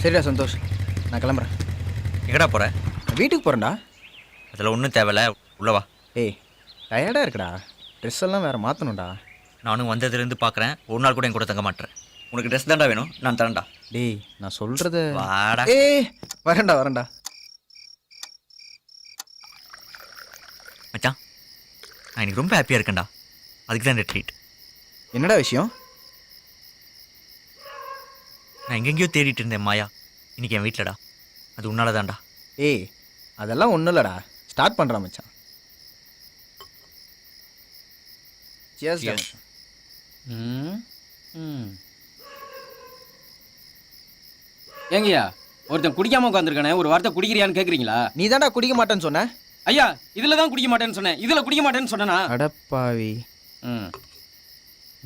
சரிடா சந்தோஷ், நான் கிளம்புறேன். எங்கடா போற? வீட்டுக்கு போகிறேன்டா. அதெல்லாம் ஒன்றும் தேவையில்ல, உள்ளவா. ஏய், டயர்டாக இருக்குடா, ட்ரெஸ் எல்லாம் வேறு மாற்றணும்டா. நானும் வந்ததுலேருந்து பார்க்குறேன், ஒரு நாள் கூட என் கூட தங்க மாட்டேன். உனக்கு ட்ரெஸ் தான்டா வேணும், நான் தரேன்டா. டேய், நான் சொல்கிறது வாடா. ஏய், வரேன்டா வரேன்டா. மச்சான், நான் இன்னைக்கு ரொம்ப ஹாப்பியாக இருக்கேன்டா, அதுக்கு தான் இந்த ட்ரீட். என்னடா விஷயம்? நான் எங்கெங்கேயோ தேடிட்டு இருந்தேன் மாயா, இன்னைக்கு என் வீட்டிலடா. அது உன்னால தான்டா. ஏய், அதெல்லாம் ஒன்றும் இல்லைடா, ஸ்டார்ட் பண்ணுறான் மச்சான். Cheers டா மச்சான். ஏங்கய்யா, ஒருத்தன் குடிக்காம உட்காந்துருக்கானே, ஒரு வார்த்தை குடிக்கிறியான்னு கேக்குறீங்களா? நீ தான்டா குடிக்க மாட்டேன்னு சொன்ன. ஐயா, இதுல தான் குடிக்க மாட்டேன்னு சொன்னேன், இதுல குடிக்க மாட்டேன்னு சொன்னேனா? அடப்பாவி.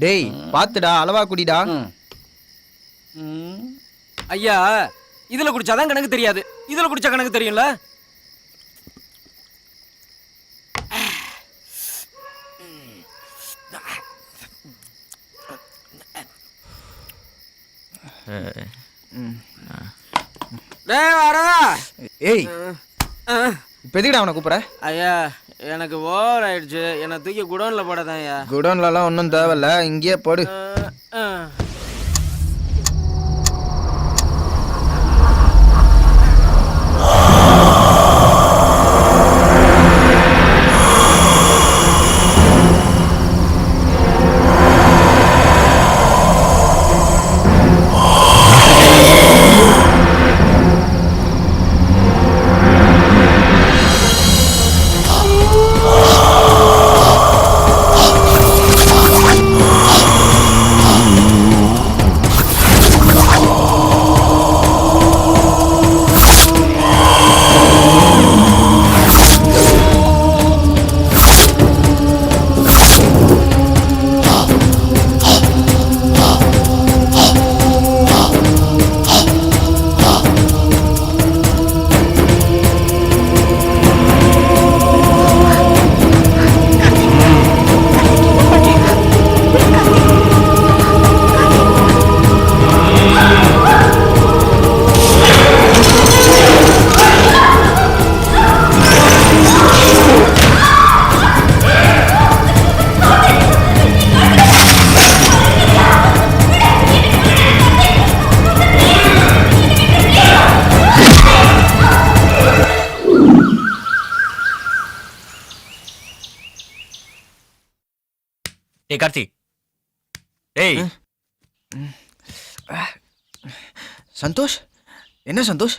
டேய், பாத்துடா, அளவா குடிடா. ஐயா, இதுல குடிச்சாதான் கணக்கு தெரியாது, இதுல குடிச்சா கணக்கு தெரியும்ல. டேய் வரடா. ஏய், இப்போ எதுக்குடா அவனை கூப்பிட்ற? ஐயா, எனக்கு ஓவர் ஆயிடுச்சு, என்னை தூக்கி குடோன்ல போடாதான் ஐயா. குடோன்லலாம் ஒன்றும் தேவையில்ல, இங்கேயே போடு. டேய் கார்த்தி, டேய் சந்தோஷ், என்ன சந்தோஷ்?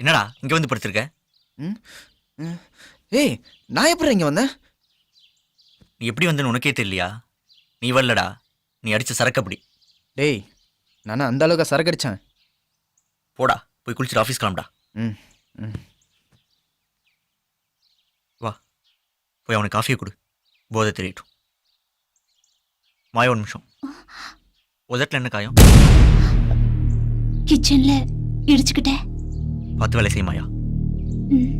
என்னடா இங்க வந்து படுத்திருக்க? ம், ம். ஏய், நான் எப்படி இங்க வந்தேன்? நீ எப்படி வந்தேன்னு உனக்கே தெரியலையா? நீ வரலடா, நீ அடிச்ச சரக்கு அப்படி. டேய், நான் அந்த அளவுக்கு சரக்கு அடிச்சேன். போடா, போய் குளிச்சுட்டு ஆஃபீஸ் கிளம்புடா. ம், ம். வா, போய் அவனுக்கு காஃபியை கொடு, போதை தெரியட்டும். மாய ஒரு நிமிஷம். உதட்டில் என்ன காயம்? கிச்சன்ல இடிச்சுக்கிட்டேன். பார்த்து வேலை செய்ய மாயா. ம்.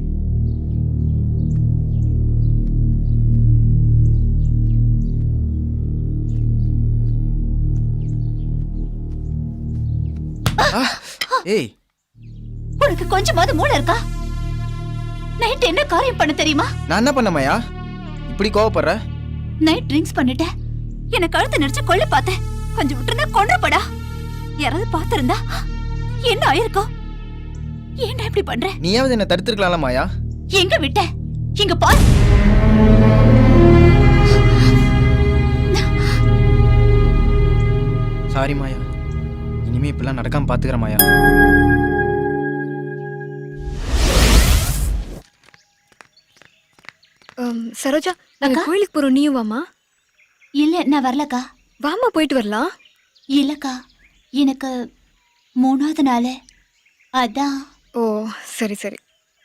ஏய், உனக்கு கொஞ்சமாவது மூளை இருக்கா? நைட் என்ன காரியம் பண்ண தெரியுமா? நான் என்ன பண்ண மாயா இப்படி கோவப்படுற? நைட் ட்ரிங்க்ஸ் பண்ணிட்டேன். என்ன கழுத்து நெரிச்சு கொல்ல பார்த்தேன். கொஞ்சம் விட்டுருந்தா கொன்றப்படா. யாராவது பார்த்திருந்தா என்ன ஆயிருக்கும்? ஏன்டா இப்படி பண்ற? நீயாவது என்ன தடுத்திருக்கலாம்ல மாயா? எங்க விட்ட? இங்க பாரு. சாரி மாயா, இனிமே இப்பெல்லாம் நடக்காம பாத்துக்கிற மாயா. சரோஜா, நாங்க கோயிலுக்கு போறோம், நீயும் வாமா. இல்ல, நான் வரலக்கா. வாமா, போயிட்டு வரலாம். இல்லக்கா, எனக்கு 3வது நாள். அதான். ஓ, சரி சரி.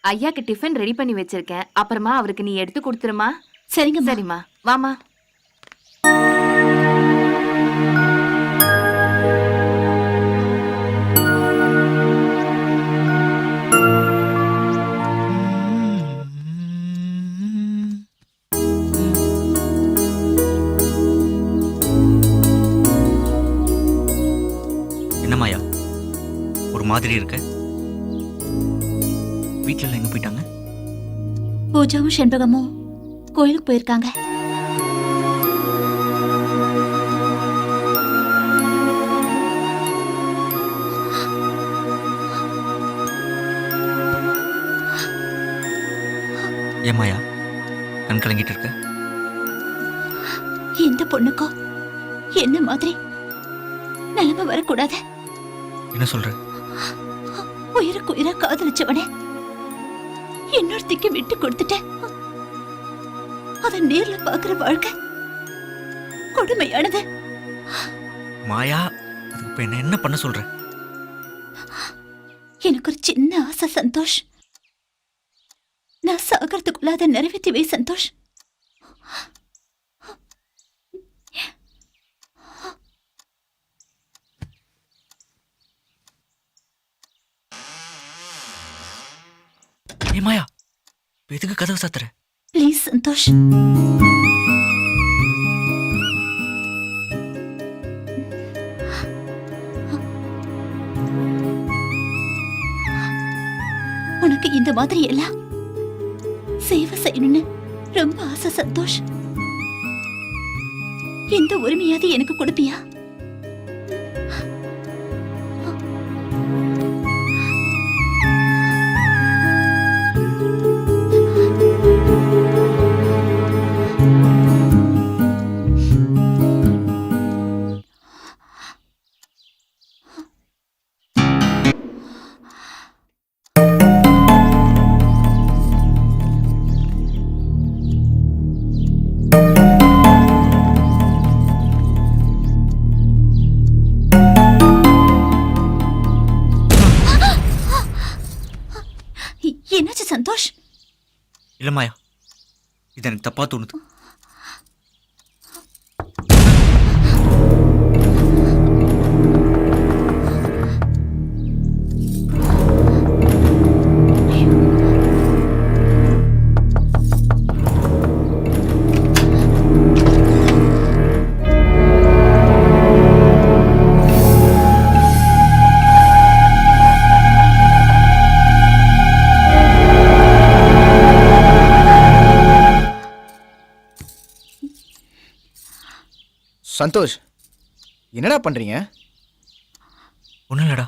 ஐயாக்கு டிஃபன் ரெடி பண்ணி வச்சிருக்கேன். அப்புறமா அவருக்கு நீ எடுத்து கொடுத்துருமா? சரிங்க. சரிம்மா, வாமா. என்ன மாயா ஒரு மாதிரி இருக்க? வீட்டுல எல்லாம் எங்க போயிட்டாங்க? பூஜாவும் செண்பகமும் கோயிலுக்கு போயிருக்காங்க. ஏன் மாயா கண் கலங்கிட்டு இருக்க? இந்த பொண்ணுக்கோ என்ன மாதிரி நிலைமை வரக்கூடாது. என்ன சொல்ற? உயிருக்கு உயிரா காதலிச்சவனே இன்னொருத்திக்கு விட்டு கொடுத்துட்டேன். அத நேர்ல பாக்குற வாழ்க்கை கொடுமையானது. மாயா, அதுக்கு இப்ப என்ன பண்ண சொல்ற? எனக்கு ஒரு சின்ன ஆசை சந்தோஷ். நான் சாகிறதுக்குள்ள அதை நிறைவேற்றி வை சந்தோஷ். ஏ மாயா, எதுக்கு கதவு சாத்துற? ப்ளீஸ் சந்தோஷ். உனக்கு இந்த மாதிரி எல்லாம் சேவை செய்யணும்னு ரொம்ப ஆசை சந்தோஷ். எந்த உரிமையாவது எனக்கு கொடுப்பியா? என்னாச்சு சந்தோஷ்? இல்ல மாயா, இது எனக்கு தப்பா தோணுது. சந்தோஷ், என்னடா பண்றீங்க? ஒன்றும் இல்லடா.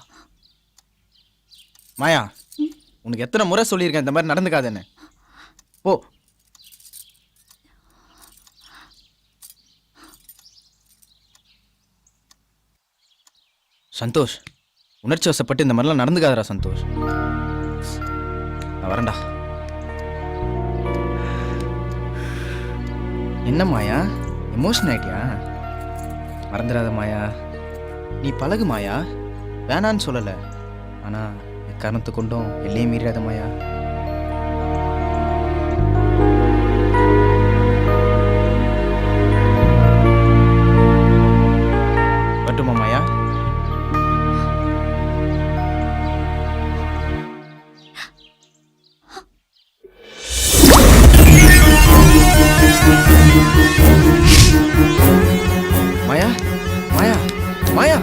மாயா, உனக்கு எத்தனை முறை சொல்லியிருக்கேன் இந்த மாதிரி நடந்துக்காதுன்னு. போ. சந்தோஷ், உணர்ச்சி வசப்பட்டு இந்த மாதிரிலாம் நடந்துக்காதடா சந்தோஷ். நான் வரேன்டா. என்ன மாயா, எமோஷன் ஆயிட்டியா? மறந்துடாத மாயா, நீ பழகு மாயா, வேணான்னு சொல்லலை. ஆனால் எக்காரணத்து கொண்டும் எல்லையும் மீறாத மாயா. வரட்டுமா மாயா? மாயா மாயா மாயா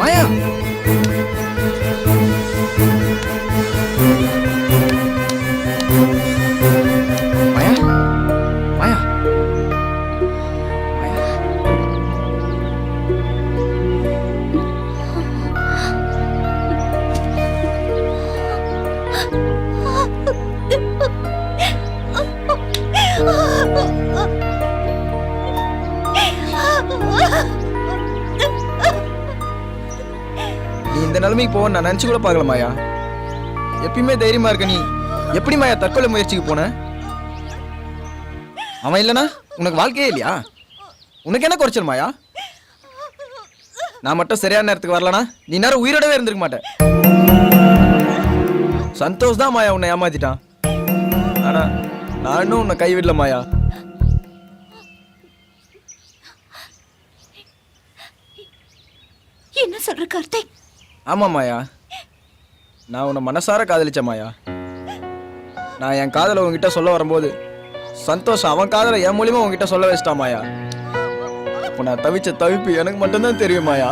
மாயா மாயா மாயா மாயா. நீ இந்த நிலைமைக்கு போக நான் நினைச்சு கூட பார்க்கல மாயா. எப்பயுமே தைரியமா இருக்க நீ எப்படி மாயா தற்கொலை முயற்சிக்கு போன? அவன் இல்லைனா உனக்கு வாழ்க்கையே இல்லையா? உனக்கு என்ன குறைச்சல் மாயா? நான் மட்டும் சரியான நேரத்துக்கு வரலனா நீ நேரம் உயிரோடவே இருந்திருக்க மாட்டேன். சந்தோஷ் தான் மாயா உன்னை ஏமாத்திட்டான். ஆனா நான் இன்னும் உன்னை கைவிடல மாயா. என்ன சொல்ற கார்த்திக்? ஆமா மாயா, நான் உன்னை மனசார காதலிச்ச மாயா. நான் என் காதலை உன்கிட்ட சொல்ல வரும்போது சந்தோஷ் அவன் காதலை என் மூலியமா உன்கிட்ட சொல்ல வச்சிட்டான் மாயா. இப்போ நான் தவிச்ச தவிப்பு எனக்கு மட்டும்தான் தெரியும் மாயா.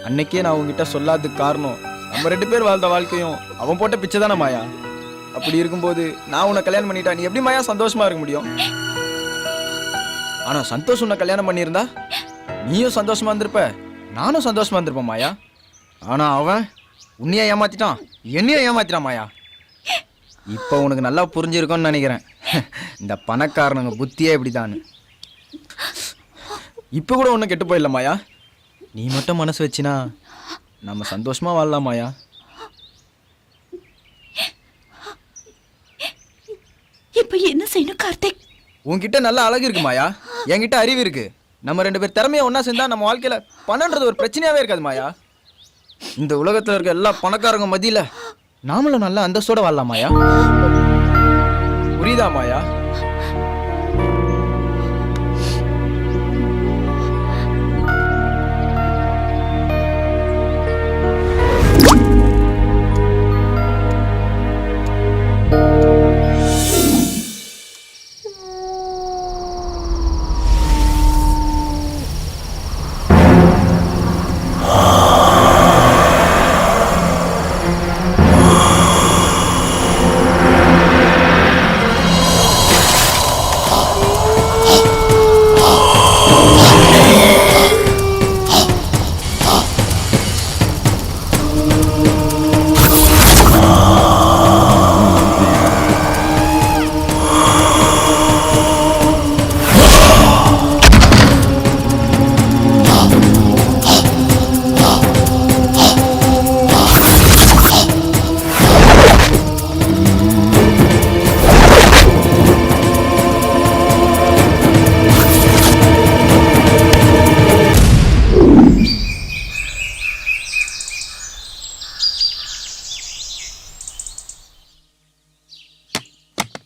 அன்னைக்கே நான் உன்கிட்ட சொல்லாததுக்கு காரணம் நம்ம 2 பேர் வாழ்ந்த வாழ்க்கையும் அவன் போட்ட பிச்சை தானே மாயா. அப்படி இருக்கும்போது நான் உன்னை கல்யாணம் பண்ணிட்டா நீ எப்படி மாயா சந்தோஷமா இருக்க முடியும்? ஆனா சந்தோஷ் உன்னை கல்யாணம் பண்ணியிருந்தா நீயும் சந்தோஷமா இருந்திருப்ப, நானும் சந்தோஷமா இருந்திருப்பேன் மாயா. ஆனா அவன் உன்னைய ஏமாத்திட்டான், என்னைய ஏமாத்திட்டான் மாயா. இப்போ உனக்கு நல்லா புரிஞ்சிருக்கும்னு நினைக்கிறேன் இந்த பணக்காரனுங்க புத்தியே இப்படிதான். இப்போ கூட ஒன்றும் கெட்டு போயிடல மாயா. நீ மட்டும் மனசு வச்சினா நம்ம சந்தோஷமா வாழலாம் மாயா. இப்ப என்ன செய்யணும் கார்த்திக்? உன்கிட்ட நல்ல அழகு இருக்கு மாயா, என்கிட்ட அறிவு இருக்கு. நம்ம 2 பேர் திறமையை ஒன்னா சேர்ந்தா நம்ம வாழ்க்கையில பணன்றது ஒரு பிரச்சனையாவே இருக்காது மாயா. இந்த உலகத்துல இருக்க எல்லா பணக்காரங்க மத்தியில நாமளும் நல்ல அந்தஸ்தோட வாழலாம் மாயா. புரியுதா மாயா?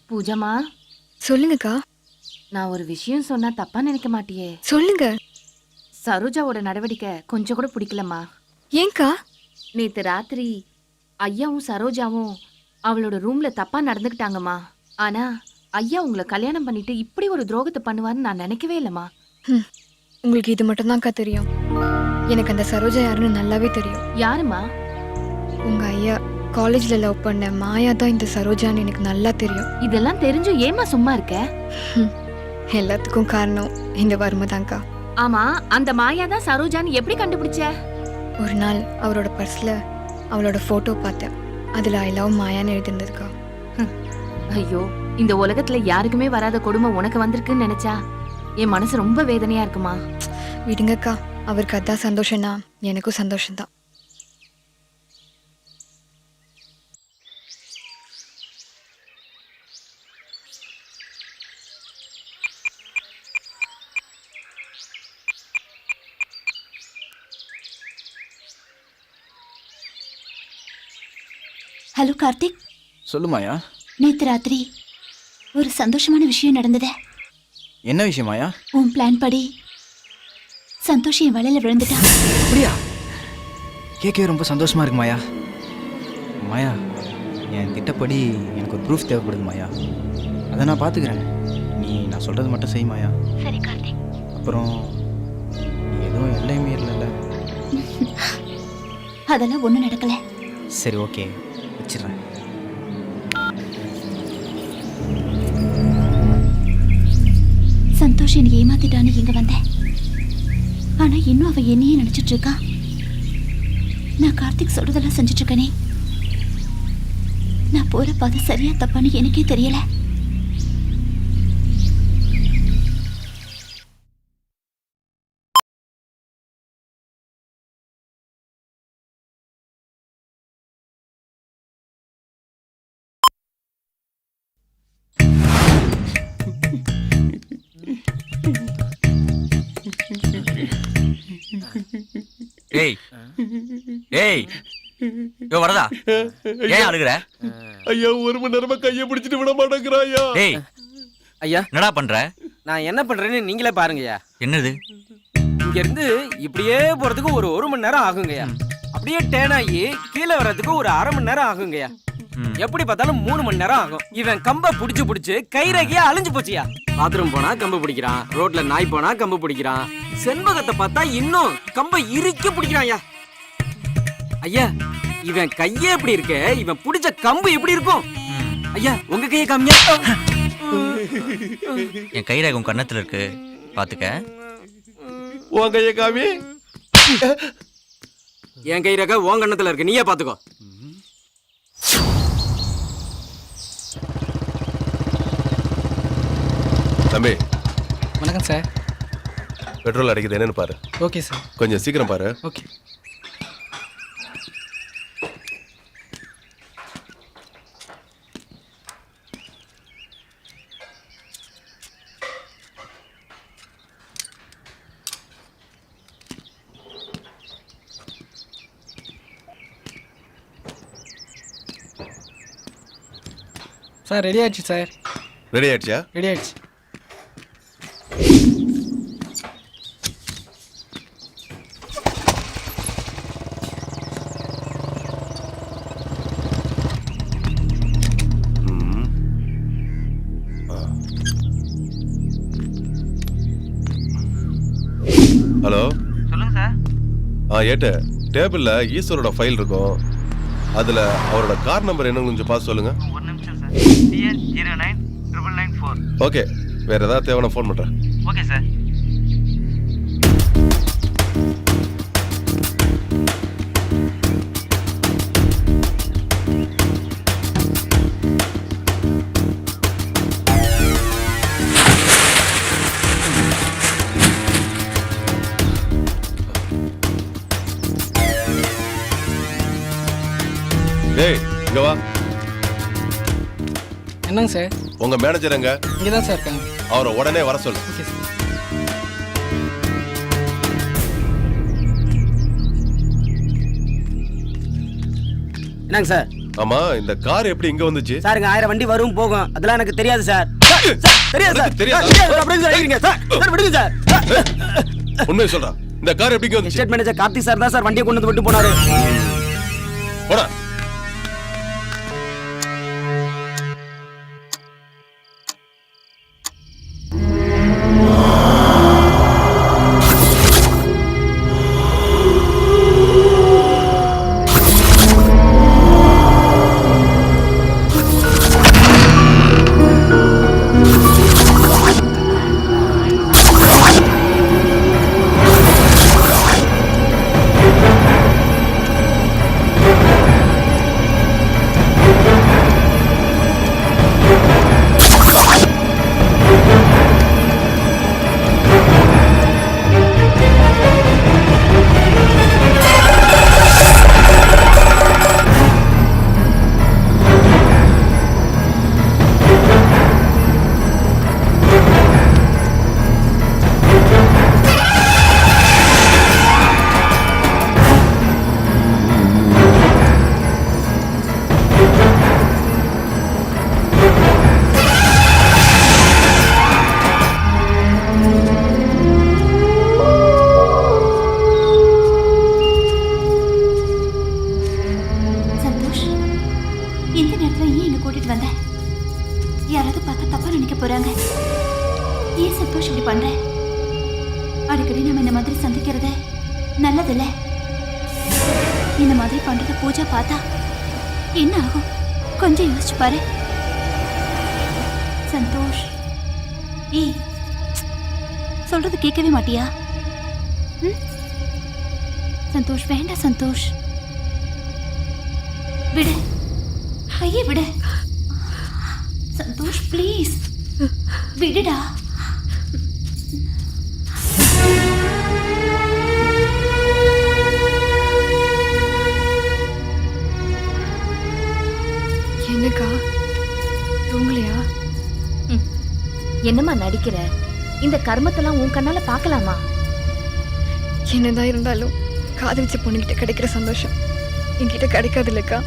பூஜாமா, சொல்லுங்கக்கா. நான் ஒரு விஷயம் சொன்னா தப்பா நினைக்க மாட்டியே? சொல்லுங்க. சரோஜாவோட நடவடிக்கை கொஞ்சம் கூட பிடிக்கலம்மா. ஏன்க்கா? நேத்து ராத்திரி ஐயாவும் சரோஜாவும் அவளோட ரூம்ல தப்பா நடந்துக்கிட்டாங்கம்மா. ஆனா ஐயா உங்களை கல்யாணம் பண்ணிட்டு இப்படி ஒரு துரோகத்தை பண்ணுவான்னு நான் நினைக்கவே இல்லம்மா. உங்களுக்கு இது மட்டும்தான்க்கா தெரியும். எனக்கு அந்த சரோஜா யாருன்னு நல்லாவே தெரியும். யாருமா? உங்க ஐயா காலேஜ்ல லவ் பண்ண மாயா தான் இந்த சரோஜான்னு எனக்கு நல்லா தெரியும். இதெல்லாம் தெரிஞ்சும் ஏமா சும்மா இருக்க? எல்லாத்துக்கும் காரணம் இந்த வறுமை தான்க்கா. ஆமா, அந்த மாயா தான் சரோஜான்னு எப்படி கண்டுபிடிச்ச? ஒரு நாள் அவரோட பர்ஸ்ல அவளோட போட்டோ பார்த்தேன். அதுல ஐ லவ் மாயான்னு எழுதிருந்ததுக்கா. ஐயோ, இந்த உலகத்துல யாருக்குமே வராத கொடுமை உனக்கு வந்திருக்குன்னு நினைச்சா என் மனசு ரொம்ப வேதனையா இருக்குமா. விடுங்கக்கா, அவருக்கு அதான் சந்தோஷம்னா எனக்கும் சந்தோஷம்தான். ஹலோ கார்த்திக், சொல்லு மாயா. நேத்து ராத்திரி ஒரு சந்தோஷமான விஷயம் நடந்ததே. என்ன விஷயம் மாயா? உன் பிளான் படி சந்தோஷ் என் வலையில விழுந்துட்டான். அப்படியா? கேட்கவே ரொம்ப சந்தோஷமா இருக்கு மாயா. மாயா, என் திட்டப்படி எனக்கு ஒரு ப்ரூஃப் தேவைப்படுது மாயா. அதை நான் பார்த்துக்கிறேன். நீ நான் சொல்றது மட்டும் செய் மாயா. சரி கார்த்திக். அப்புறம் நீ எதுவும் எல்லை மீறல? அதெல்லாம் ஒண்ணும் நடக்கல. சரி, ஓகே, வச்சிடுறேன். சந்தோஷ் என்னை ஏமாத்திட்டான்னு இங்க வந்தேன். ஆனா இன்னும் அவ என்னையே நினைச்சிட்டு இருக்கா. நான் கார்த்திக் சொல்றதெல்லாம் செஞ்சுட்டு இருக்கனே. நான் போற பாதை சரியா தப்பான்னு எனக்கே தெரியல. ஏய் ஏய், யோ வரதா, ஏன் அழுகுற? ஐயா, 1 மணி நேரமா கையை பிடிச்சிட்டு விட மாட்டேங்கிறாயா. ஏய் ஐயா, என்னடா பண்ற? நான் என்ன பண்றேன்னு நீங்களே பாருங்கய்யா. என்னது? இங்க இருந்து இப்படியே போறதுக்கு ஒரு மணி நேரம் ஆகுங்கய்யா. அப்படியே டேன் ஆகி கீழே வர்றதுக்கு ஒரு 1/2 மணி நேரம் ஆகுங்கய்யா. எப்படி பார்த்தாலும் 3 மணி நேரம் ஆகும். இவன் கம்ப புடிச்சு கைரேகையா அழிஞ்சு போச்சியா. பாத்ரூம் போனா கம்பு பிடிக்கிறான், ரோட்ல நாய் போனா கம்பு பிடிக்கிறான், செண்பகத்தை பார்த்தா இன்னும் கம்ப இறுக்கி பிடிக்கிறான். ஐயா ஐயா, இவன் கையே எப்படி இருக்கு, இவன் பிடிச்ச கம்பு எப்படி இருக்கும்? ஐயா, உங்க கையை காமியா. என் கைரேகம் கன்னத்துல இருக்கு, பாத்துக்க. உன் கையை காமி. என் கைரேகை உன் கன்னத்துல இருக்கு, நீயே பாத்துக்கோ. தம்பி, வணக்கம் சார். பெட்ரோல் அடிக்குது என்னன்னு பாரு. Okay sir. கொஞ்சம் சீக்கிரம் பாரு. ஓகே. சார் ரெடி ஆயிடுச்சு சார். ரெடி ஆயிடுச்சா? ரெடி ஆயிடுச்சு. ஹலோ, சொல்லுங்க சார். ஏட்டு, டேபிள்ல ஈஸ்வரோட ஃபைல் இருக்கும். அதுல அவரோட கார் நம்பர் என்னன்னு கொஞ்சம் பார்த்து சொல்லுங்க. ஒரு நிமிஷம் சார். TN 099994. ஓகே, வேற ஏதாவது தேவைன்னா ஃபோன் பண்றேன். Okay sir. டேய், இங்க வா. என்னங்க சார்? உங்க மேனேஜர் எங்க? இங்கே தான் சார் இருக்காங்க. அவரை உடனே வர சொல்லு. Okay sir. என்னங்க சார்? ஆமா, இந்த கார் எப்படி இங்க வந்துச்சு? சார், இங்க 1000 வண்டி வரும் போகும், அதெல்லாம் எனக்கு தெரியாது சார். தெரியாது சார். தெரியாதா? அப்படியே சார் எழுதிங்க சார். சார் விடுங்க சார். உண்மையை சொல்றா, இந்த கார் எப்படி இங்க வந்துச்சு? ஸ்டேட் மேனேஜர் கார்த்திக் சார் தான் சார் வண்டியை கொண்டு வந்து விட்டு போனாரு. போடா. ஏன் சந்தோஷ் இப்படி பண்ற? அடிக்கடி நம்ம இந்த மாதிரி சந்திக்கிறது நல்லதில்ல. இந்த மாதிரி பண்றத பூஜா பார்த்தா என்ன ஆகும்? கொஞ்சம் யோசிச்சு பாரு. சந்தோஷ், ஏய், சொல்றது கேட்கவே மாட்டியா? சந்தோஷ், வேண்டாம் சந்தோஷ், விடு, கையை விடு சந்தோஷ், ப்ளீஸ் விடுடா. என்னக்கா தூங்கலையா? என்னம்மா நடிக்கிற? இந்த கர்மத்தெல்லாம் உன் கண்ணால பார்க்கலாமா? என்னதான் இருந்தாலும் காதலிச்ச பொண்ணுகிட்ட கிடைக்கிற சந்தோஷம் என்கிட்ட கிடைக்காது இல்லக்கா.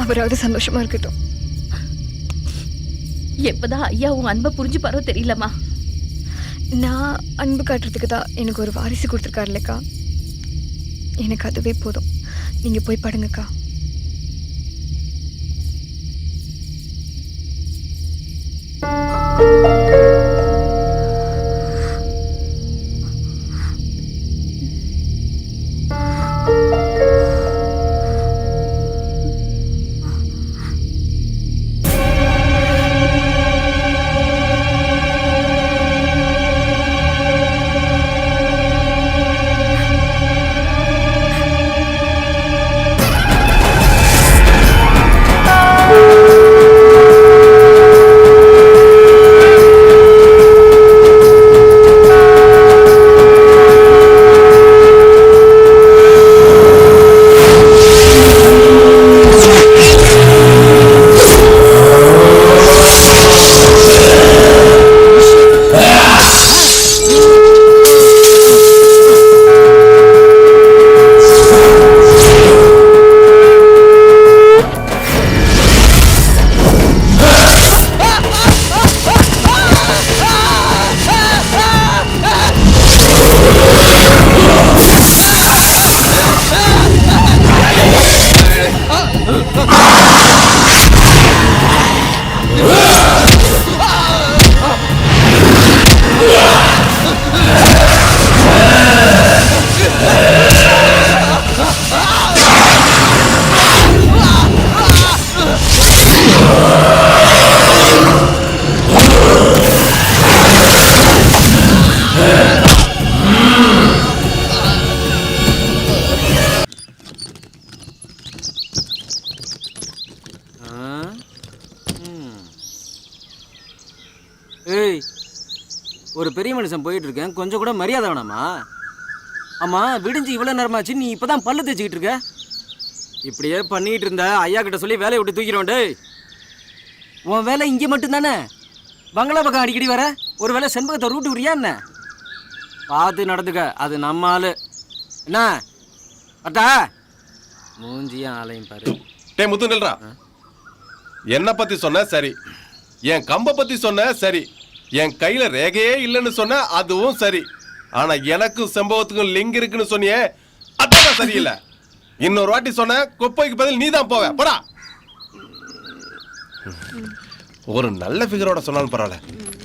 அவராவது சந்தோஷமா இருக்கட்டும். எப்பதான் ஐயா உன் அன்பை புரிஞ்சு பாரோ தெரியலம்மா. நான் அன்பு காட்டுறதுக்கு தான் எனக்கு ஒரு வாரிசு கொடுத்துருக்காரு இல்லக்கா. எனக்கு அதுவே போதும். நீங்க போய் படுங்கக்கா. ஏய், ஒரு பெரிய மனுஷன் போயிட்டு இருக்கேன், கொஞ்சம் கூட மரியாதை வேணாமா? ஆமா, விடிஞ்சு இவ்வளவு நேரமாச்சு, நீ இப்பதான் பல்லு தேய்ச்சிக்கிட்டு இருக்க. இப்படியே பண்ணிட்டு இருந்த ஐயா கிட்ட சொல்லி வேலையை விட்டு தூக்கிடுவோம். டேய், உன் வேலை இங்கே மட்டும் தானே? பங்களா பக்கம் அடிக்கடி வர, ஒரு வேலை செண்பகத்தை ரூட்டு விரியா என்ன? பார்த்து நடந்துக்க, அது நம்ம ஆளு. என்ன அட்டா மூஞ்சியும் ஆளையும் பாரு. டே முத்து நில்றா. என்ன பத்தி சொன்ன சரி, என் கம்ப பத்தி சொன்ன சரி, என் கையில ரேகையே இல்லைன்னு சொன்ன அதுவும் சரி. ஆனா எனக்கும் செம்பவத்துக்கும் லிங்க் இருக்குன்னு சொன்னியே, அதான் சரியில்லை. இன்னொரு வாட்டி சொன்ன குப்பைக்கு பதில் நீ தான் போவ. போடா. ஒரு நல்ல ஃபிகரோட சொன்னாலும் பரவாயில்ல,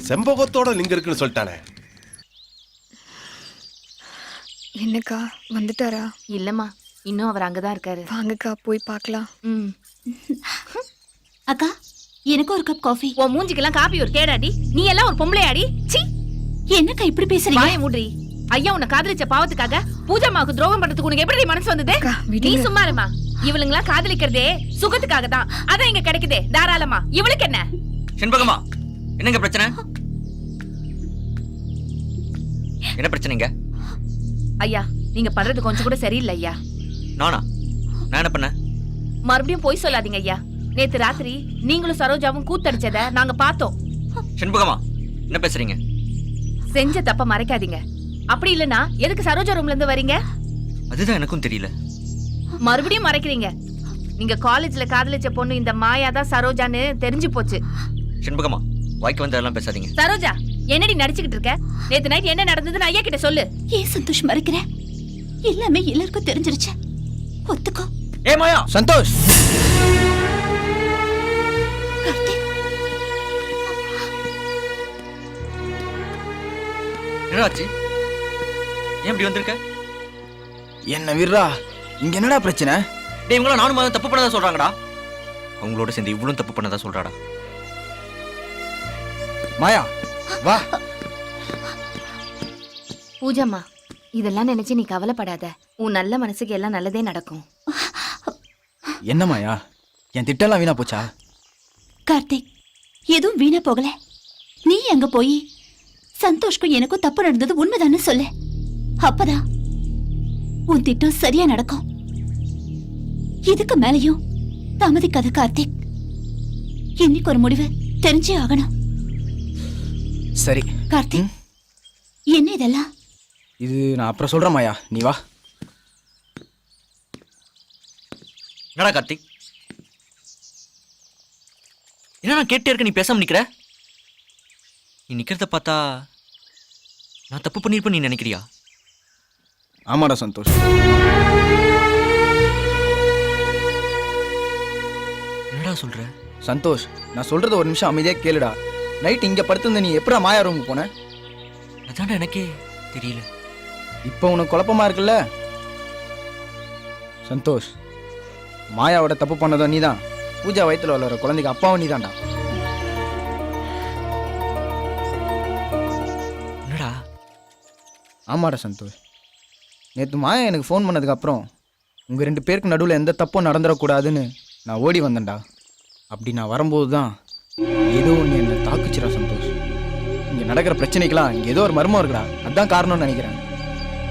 செம்பகத்தோட லிங்க் இருக்குன்னு சொல்லிட்டானே. என்னக்கா வந்துட்டாரா? இல்லம்மா, இன்னும் அவர் அங்கதான் இருக்காரு. வாங்கக்கா போய் பார்க்கலாம். அக்கா, எனக்கு ஒரு கப் காஃபி. உன் மூஞ்சிக்கெல்லாம் காப்பி ஒரு கேடாடி. நீ எல்லாம் ஒரு பொம்பளையாடி. சீ, என்னக்கா இப்படி பேசுறீங்க? வாயை மூடி. ஐயா உன்னை காதலிச்ச பாவத்துக்காக பூஜாமாவுக்கு துரோகம் பண்றதுக்கு உனக்கு எப்படி மனசு வந்தது? நீ சும்மா இருமா. இவளுங்களா காதலிக்கிறதே சுகத்துக்காக தான். அதான் இங்க கிடைக்குதே தாராளமா. இவளுக்கு என்ன? செண்பகமா, என்னங்க பிரச்சனை? என்ன பிரச்சனைங்க? ஐயா, நீங்க பண்றது கொஞ்சம் கூட சரியில்லை ஐயா. நானா? நான் என்ன பண்ண? மறுபடியும் போய் சொல்லாதீங்க ஐயா. நேத்து ராத்திரி நீங்களும் சரோஜாவும் கூத்தடிச்சத நாங்க பார்த்தோம். செண்பகமா, என்ன பேசுறீங்க? செஞ்ச தப்ப மறைக்காதீங்க. அப்படி இல்லனா எதுக்கு சரோஜா ரூம்ல இருந்து வரீங்க? அதுதான் எனக்கும் தெரியல. மறுபடியும் மறைக்கிறீங்க. நீங்க காலேஜ்ல காதலிச்ச பொண்ணு இந்த மாயா தான் சரோஜான்னு தெரிஞ்சு போச்சு. செண்பகமா, வாய்க்கு வந்ததெல்லாம் பேசாதீங்க. சரோஜா, என்னடி நடிச்சுக்கிட்டு இருக்க? நேத்து நைட் என்ன நடந்ததுன்னு ஐயா கிட்ட சொல்லு. ஏன் சந்தோஷ் மறைக்கிற? எல்லாமே எல்லாருக்கும் தெரிஞ்சிருச்சு. ஒத்துக்கோ. ஏ மாயா. சந்தோஷ், என்னடா ஆச்சு? ஏன் இப்படி வந்திருக்க? என்ன விர்ரா, இங்க என்னடா பிரச்சனை? டேய் இவங்கள நானும் மாதிரி தப்பு பண்ணதா சொல்றாங்கடா. அவங்களோட சேர்ந்து இவ்வளவு தப்பு பண்ணதா சொல்றாடா. மாயா வா. பூஜாம்மா, இதெல்லாம் நினைச்சு நீ கவலைப்படாத. உன் நல்ல மனசுக்கு எல்லாம் நல்லதே நடக்கும். என்ன மாயா, என் திட்டம்லாம் வீணா போச்சா? கார்த்திக், எதுவும் வீணா போகல. நீ அங்க போய் சந்தோஷ்க்கும் எனக்கும் தப்பு நடந்தது உண்மைதான்னு சொல்லு. அப்பதான் உன் திட்டம் சரியா நடக்கும். இதுக்கு மேலையும் தாமதிக்காத கார்த்திக். இன்னைக்கு ஒரு முடிவு தெரிஞ்சே ஆகணும். சரி கார்த்திக், என்ன இதெல்லாம்? இது நான் அப்புறம் சொல்றேன் மாயா, நீ வா. என்னடா கார்த்திக், என்ன நான் கேட்டே இருக்க, நீ பேசாம நிக்கிற? நீ நிக்கிறத பார்த்தா நான் தப்பு பண்ணிருப்பேன் நீ நினைக்கிறியா? ஆமாடா சந்தோஷ். என்னடா சொல்ற? சந்தோஷ், நான் சொல்றத ஒரு நிமிஷம் அமைதியா கேளுடா. நைட் இங்க படுத்திருந்த நீ எப்படா மாயா ரூமுக்கு போன? அதான்டா எனக்கே தெரியல. இப்போ உனக்கு குழப்பமா இருக்குல்ல? சந்தோஷ், மாயாவோட தப்பு பண்ணதோ நீதான். பூஜா வயித்துல வளர குழந்தைக்கு அப்பாவும் நீதான்டா. என்னடா? ஆமாடா சந்தோஷ், நேற்று மாயா எனக்கு ஃபோன் பண்ணதுக்கு அப்புறம் உங்கள் 2 பேருக்கு நடுவில் எந்த தப்பும் நடந்துடக்கூடாதுன்னு நான் ஓடி வந்தேன்டா. அப்படி நான் வரும்போது தான் ஏதோ ஒன்று என்னை தாக்குச்சுடா சந்தோஷ். இங்கே நடக்கிற பிரச்சனைக்கெல்லாம் இங்கே ஏதோ ஒரு மர்மம் இருக்குடா. அதுதான் காரணம்னு நினைக்கிறேன்.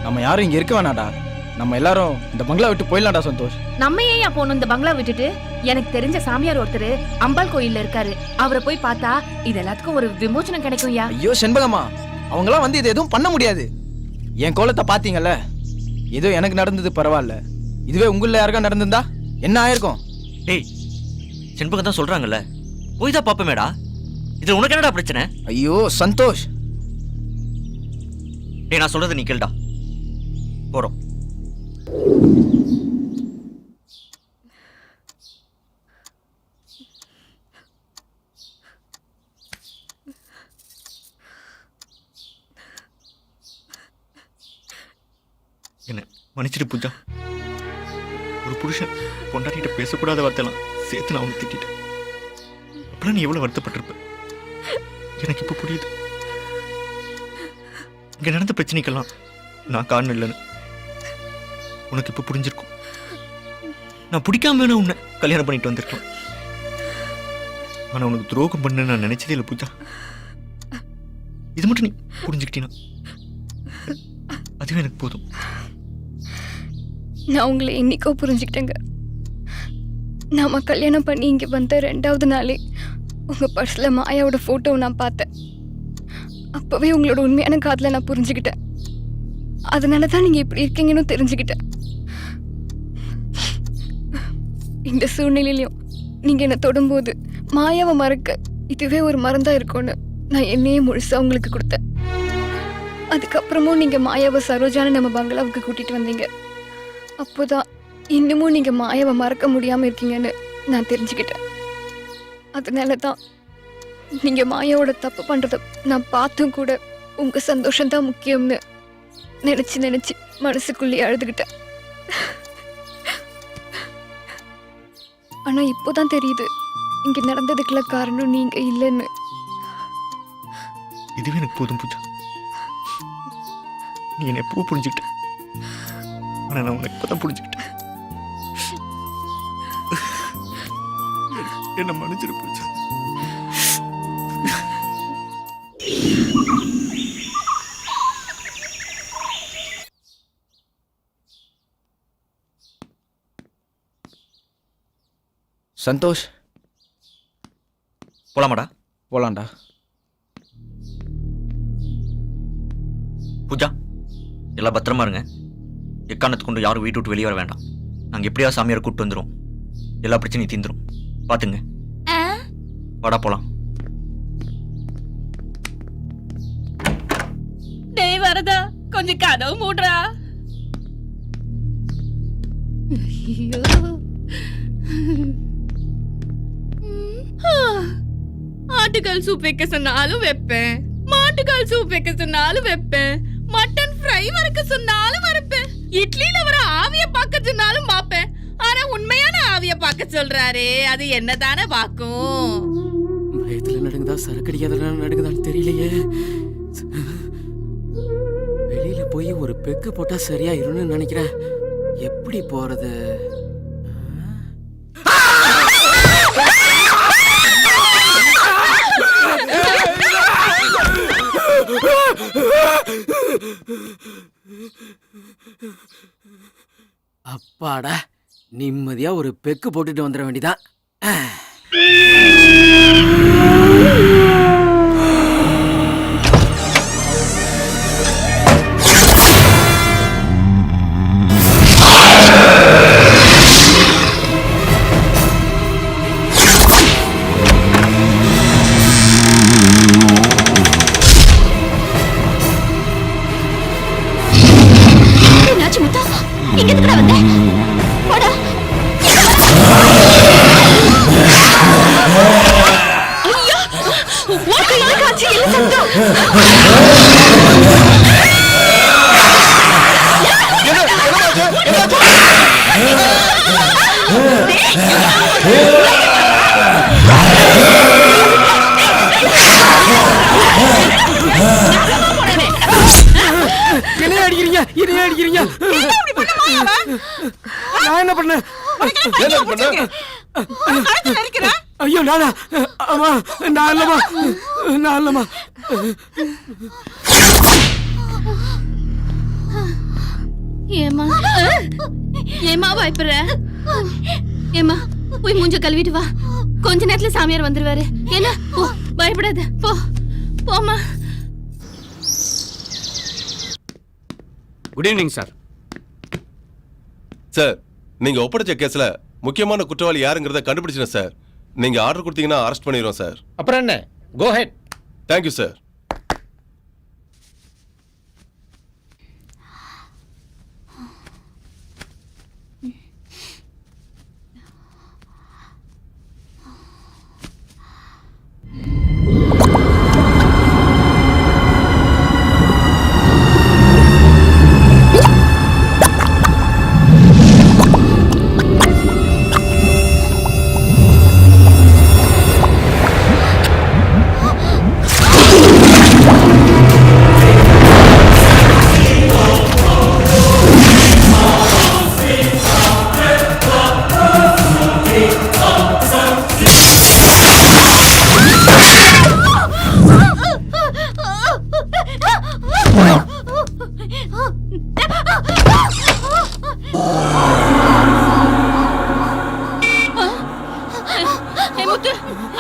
நம்ம யாரும் இங்கே இருக்க வேணாடா. நம்ம எல்லாரும் இந்த பங்களா விட்டு போயிடலாம்டா சந்தோஷ். நம்ம ஏன் போகணும் இந்த பங்களா விட்டுட்டு? எனக்கு தெரிஞ்ச சாமியார் ஒருத்தர் அம்பாள் கோயில்ல இருக்காரு. அவரை போய் பார்த்தா இது எல்லாத்துக்கும் ஒரு விமோசனம் கிடைக்கும். யா ஐயோ செண்பகம்மா, அவங்களாம் வந்து இது எதுவும் பண்ண முடியாது. என் கோலத்தை பார்த்தீங்கல்ல, ஏதோ எனக்கு நடந்தது பரவாயில்ல. இதுவே உங்களில் யாருக்கா நடந்திருந்தா என்ன ஆயிருக்கும்? டேய், செண்பகம் தான் சொல்றாங்கல்ல, போய் தான் பாப்பமேடா. இதுல உனக்கு என்னடா பிரச்சனை? ஐயோ சந்தோஷ். டேய், நான் சொல்றது நீ கேளுடா. போறோம். என்ன மன்னிச்சிட்டு பூஜா. ஒரு புருஷன் பொண்டாட்டிகிட்ட பேசக்கூடாத வார்த்தைலாம் சேர்த்து நான் அவனை திட்டேன். அப்பெல்லாம் நீ எவ்வளவு வருத்தப்பட்டிருப்ப எனக்கு இப்ப புரியுது. இங்க நடந்த பிரச்சனைக்கெல்லாம் நான் காரணம் இல்லைன்னு உனக்கு இப்ப புரிஞ்சிருக்கும். நான் பிடிக்காம வேணா உன்னை கல்யாணம் பண்ணிட்டு வந்திருக்கேன். ஆனா உனக்கு துரோகம் பண்ண நான் நினைச்சதே இல்லை பூஜா. இது மட்டும் நீ புரிஞ்சுக்கிட்டீனா அதுவே எனக்கு போதும். நான் உங்களை இன்னைக்கோ புரிஞ்சுக்கிட்டேங்க. நாம கல்யாணம் பண்ணி இங்கே வந்த 2வது நாளே உங்க பர்ஸ்ல மாயாவோட போட்டோவை நான் பார்த்தேன். அப்பவே உங்களோட உண்மையான காதலை நான் புரிஞ்சுக்கிட்டேன். அதனால தான் நீங்க இப்படி இருக்கீங்கன்னு தெரிஞ்சுக்கிட்டேன். இந்த சூழ்நிலையிலையும் நீங்க என்ன தொடும்போது மாயாவை மறக்க இதுவே ஒரு மருந்தா இருக்கும்னு நான் என்னையே முழுசா உங்களுக்கு கொடுத்தேன். அதுக்கப்புறமும் நீங்க மாயாவை சரோஜான நம்ம பங்களாவுக்கு கூட்டிட்டு வந்தீங்க. அப்போதான் இன்னமும் நீங்க மாயாவை மறக்க முடியாம இருக்கீங்கன்னு நான் தெரிஞ்சுக்கிட்டேன். அதனால தான் நீங்க மாயாவோட தப்பு பண்றத நான் பார்த்தும் கூட உங்க சந்தோஷம்தான் முக்கியம்னு நினைச்சு மனசுக்குள்ளேயே அழுதுகிட்டேன். ஆனா இப்போதான் தெரியுது இங்க நடந்ததுக்குள்ள காரணம் நீங்க இல்லைன்னு. இதுவே எனக்கு போதும் பூஜா. நீ என்னை எப்போ புரிஞ்சுக்கிட்ட, ஆனா நான் உனக்கு இப்பதான் புரிஞ்சுக்கிட்டேன். என்ன மன்னிச்சிரு பூஜா. சந்தோஷ், போலாமாடா? போலாம்டா. பூஜா, எல்லாம் பத்திரமா இருங்க. எக்காரணத்தை கொண்டு யாரும் வீட்டு விட்டு வெளியே வர வேண்டாம். நாங்கள் எப்படியா சாமியாரை கூப்பிட்டு வந்துடும். எல்லா பிரச்சனையும் தீந்துரும். பார்த்துங்க. வாடா போலாம். டேய் வரதா, கொஞ்சம் கதவு மூடுறா. ஐயோ, ஆட்டுக்கால் சூப் வைக்க சொன்னாலும் வைப்பேன், மாட்டுக்கால் சூப் வைக்க சொன்னாலும் வைப்பேன், மட்டன் ஃப்ரை வறுக்க சொன்னாலும் வறுப்பேன், இட்லியில வர ஆவிய பார்க்க சொன்னாலும் பாப்பேன். ஆனா உண்மையான ஆவிய பார்க்க சொல்றாரே, அது என்னதானே பாக்கும்? பயத்துல நடுங்குதா சரக்கடிக்காத நடுங்குதான்னு தெரியலையே. வெளியில போய் ஒரு பெக்கு போட்டா சரியாயிரும்னு நினைக்கிறேன். எப்படி போறது? அப்பாடா, நிம்மதியா ஒரு பெக்கு போட்டுட்டு வந்துட வேண்டியதான். என்னாச்சு முத்தா? இங்க எதுக்குடா வந்த? போடா. ஐயா, ஓட்டையா காட்சி என்ன சத்தம்? என்னைய அடிக்கிறீங்க, என்னைய அடிக்கிறீங்க. நான் என்ன பண்ணேன்? ஐயோ நானா? ஆமா, நான் இல்லமா, நான் இல்லமா. ஏமா ஏமா பயப்படுற? ஏமா போய் மூஞ்ச கழுவிட்டு வா, கொஞ்ச நேரத்துல சாமியார் வந்துருவாரு. என்ன போ, பயப்படாத, போ போமா. Good evening sir. சார், நீங்க ஒப்படைச்ச கேஸ்ல முக்கியமான குற்றவாளி யாருங்கிறத கண்டுபிடிச்சிட்டேன் சார். நீங்க ஆர்டர் கொடுத்தீங்கன்னா அரெஸ்ட் பண்ணிடுவோம் சார். அப்புறம் என்ன, கோ ஹெட். Thank you sir.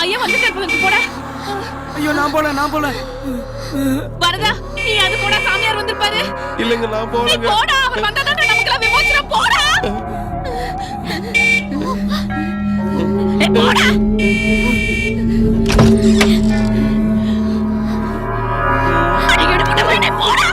ஐயா வந்து போடா. ஐயோ நான் போல, நான் போல. வரதா, நீ அது போடா, சாமியார் வந்திருப்பாரு. இல்லங்க நான் நீ போறேங்க. போடா, அவர் வந்தாதான் நமக்கெல்லாம் விமோசனம். போடா. போடா. அடிக்கடி போடா, போடா.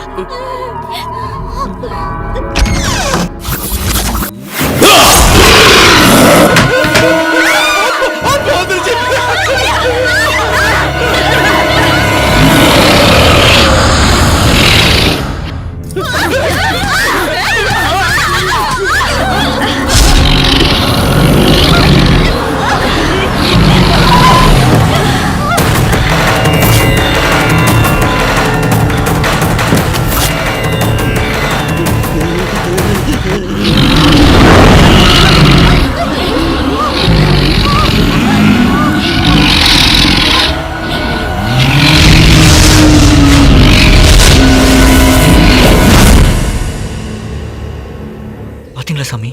சாமி,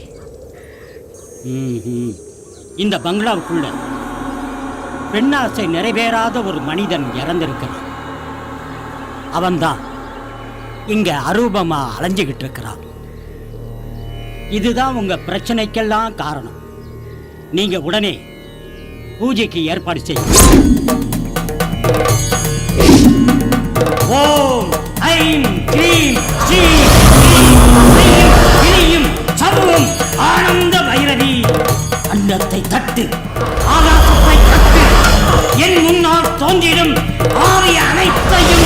இந்த பங்களாவுக்குள்ள பெண்ணாசை நிறைவேறாத ஒரு மனிதன் இறந்திருக்கிறான். அவன்தான் இங்க அரூபமா அலைஞ்சுகிட்டு இருக்கிறான். இதுதான் உங்க பிரச்சனைக்கெல்லாம் காரணம். நீங்க உடனே பூஜைக்கு ஏற்பாடு செய்யுங்க. ஓம் ஐம் க்ரீம் ஸ்ரீம் கிளியும் சர்வம் ஆனந்த பைரவி. அண்டத்தை தட்டு, ஆகாசத்தை தட்டு, என் முன்னால் தோன்றிடும் ஆவிய அனைத்தையும்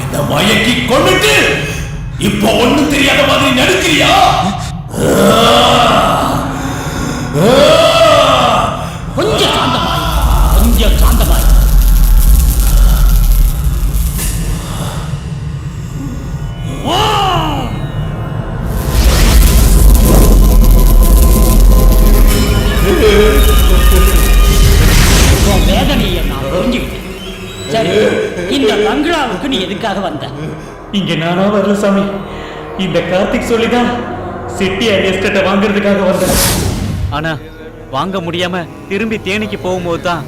என்ன மயக்கி கொண்டுட்டு இப்போ ஒண்ணும் தெரியாத மாதிரி நடுக்கிறியா? கொஞ்சம் சாந்தமாய், கொஞ்சம் சாந்தமாய். உன் வேதனையை நான் புரிஞ்சுக்கிட்டேன். சரி, இந்த பங்களாவுக்கு நீ எதுக்காக வந்த? இங்க நானா வரல சாமி. இந்த கார்த்திக் சொல்லிதான் செட்டியார் எஸ்டேட்டை வாங்குறதுக்காக வந்தேன். ஆனா வாங்க முடியாம திரும்பி தேனிக்கு போகும்போது தான்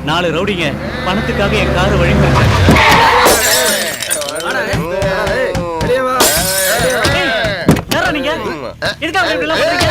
4 ரவுடிங்க பணத்துக்காக என் காரை வழிமறிச்சாங்க. நீங்க எதுக்காக இப்படி எல்லாம் பண்றீங்க?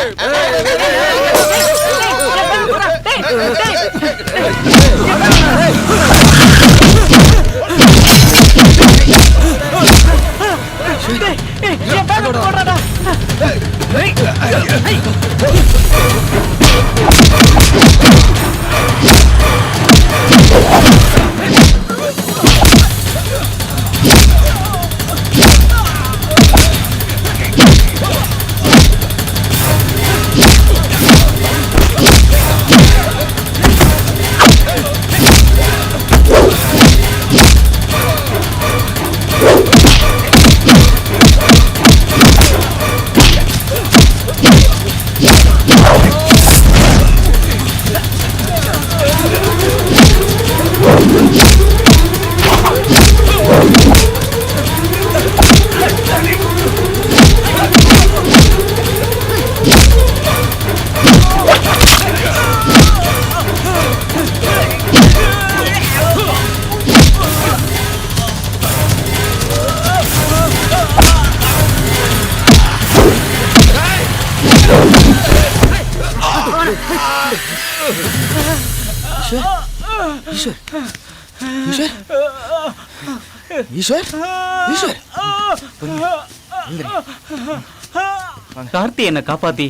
கார்த்தி என்ன காப்பாத்தி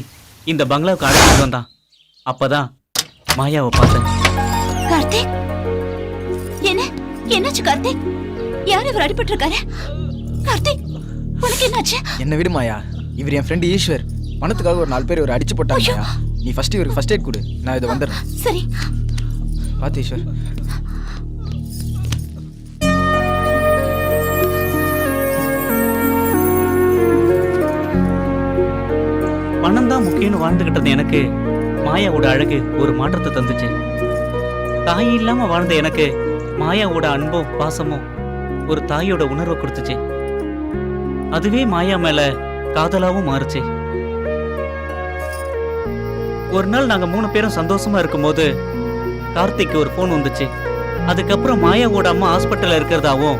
இந்த பங்களாவுக்கு அழைச்சிட்டு வந்தான். அப்பதான் மாயாவை பார்த்தேன். கார்த்திக், என்னாச்சு கார்த்திக்? யார் இவர் அடிபட்டு இருக்காரு? கார்த்திக், உனக்கு என்னாச்சு? என்ன விடு மாயா, இவர் என் ஃப்ரெண்ட் ஈஸ்வர். பணத்துக்காக ஒரு 4 பேர் இவர் அடிச்சு போட்டாங்க. நீ ஃபர்ஸ்ட் இவருக்கு ஃபர்ஸ்ட் எய்ட் கொடு, நான் இதை வந்துடுறேன். சரி. பார்த்து ஈஸ்வர். பணம் தான் முக்கியம்னு வாழ்ந்துகிட்டது எனக்கு மாயாவோட அழகு ஒரு மாற்றத்தை தந்துச்சு. தாய் இல்லாம வாழ்ந்த எனக்கு மாயாவோட அன்பும் பாசமும் ஒரு தாயோட உணர்வை கொடுத்துச்சு. அதுவே மாயா மேல காதலாவும் மாறுச்சு. ஒரு நாள் நாங்க 3 பேரும் சந்தோஷமா இருக்கும்போது கார்த்திக்கு ஒரு போன் வந்துச்சு. அதுக்கப்புறம் மாயாவோட அம்மா ஹாஸ்பிட்டல்ல இருக்கிறதாவும்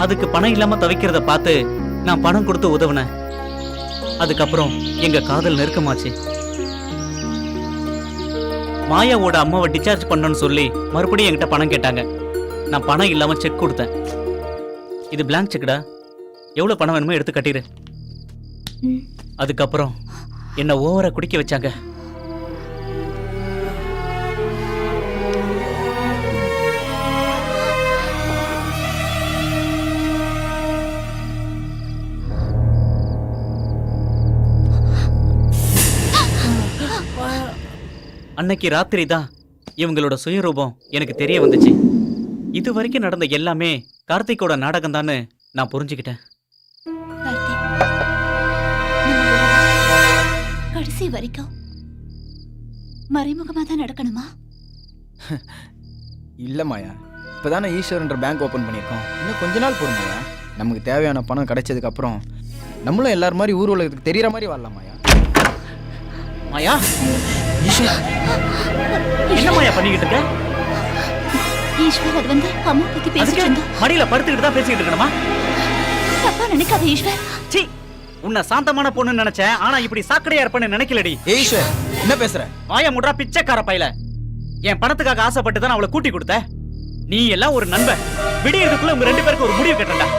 அதுக்கு பணம் இல்லாம தவிக்கிறத பார்த்து நான் பணம் கொடுத்து உதவுனேன். அதுக்கப்புறம் எங்க காதல் நெருக்கமாச்சு. மாயாவோட அம்மாவை டிஸ்சார்ஜ் பண்ணணும்னு சொல்லி மறுபடியும் என்கிட்ட பணம் கேட்டாங்க. நான் பணம் இல்லாம செக் கொடுத்தேன். இது பிளாங்க் செக்டா, எவ்வளவு பணம் வேணுமோ எடுத்து கட்டிடு. அதுக்கப்புறம் என்ன ஓவரா குடிக்க வச்சாங்க. அன்னைக்கு ராத்திரி தான் இவங்களோட சுயரூபம் எனக்கு தெரிய வந்துச்சு. இது வரைக்கும் நடந்த எல்லாமே கார்த்திகோட நாடகம் தான்னு நான் புரிஞ்சுக்கிட்டேன். கடைசி வரைக்கும் மறைமுகமா தான் நடக்கணுமா? இல்ல மாயா, இப்பதானே ஈஸ்வரன்ற பேங்க் ஓபன் பண்ணியிருக்கோம். இன்னும் கொஞ்ச நாள் போதும் மாயா. நமக்கு தேவையான பணம் கிடைச்சதுக்கு அப்புறம் நம்மளும் எல்லாரும் மாதிரி ஊர் உலகத்துக்கு தெரியற மாதிரி வாழலாம் மாயா. மாயா, என்ன மாயா பண்ணிக்கிட்டு இருக்க? ஈஸ்வர், அது வந்து அம்மா பத்தி பேசிட்டு இருந்தோம். மடியில படுத்துக்கிட்டு தான் பேசிக்கிட்டு இருக்கணுமா? தப்பா நினைக்காத ஈஸ்வர். சீ, உன்னை சாந்தமான பொண்ணுன்னு நினைச்சேன். ஆனா இப்படி சாக்கடையா இருப்பேன்னு நினைக்கலடி. ஈஸ்வர், என்ன பேசுற? மாயா முட்ரா பிச்சைக்கார பையல. என் பணத்துக்காக ஆசைப்பட்டு தான் அவளை கூட்டி கொடுத்த. நீ எல்லாம் ஒரு நண்பன். விடியறதுக்குள்ள உங்க 2 பேருக்கு ஒரு முடிவு கட்டண்டா.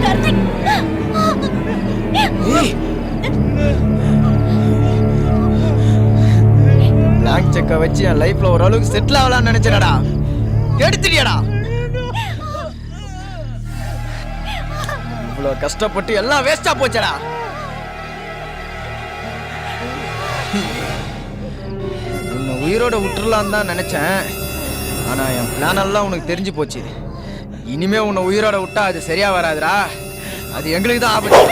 கார்த்திக், பிளாங்க் செக்கை வச்சு என் லைஃப்ல ஓரளவுக்கு செட்டில் ஆகலாம்னு நினைச்சேனடா, கெடுத்துட்டியடா. இவ்வளோ கஷ்டப்பட்டு எல்லாம் வேஸ்டா போச்சடா. உன்னை உயிரோட விட்டுறலான்னு தான் நினைச்சேன். ஆனா என் பிளான் எல்லாம் உனக்கு தெரிஞ்சு போச்சு. இனிமே உன்னை உயிரோட விட்டா அது சரியா வராதுடா. அது எங்களுக்கு தான் ஆபத்து.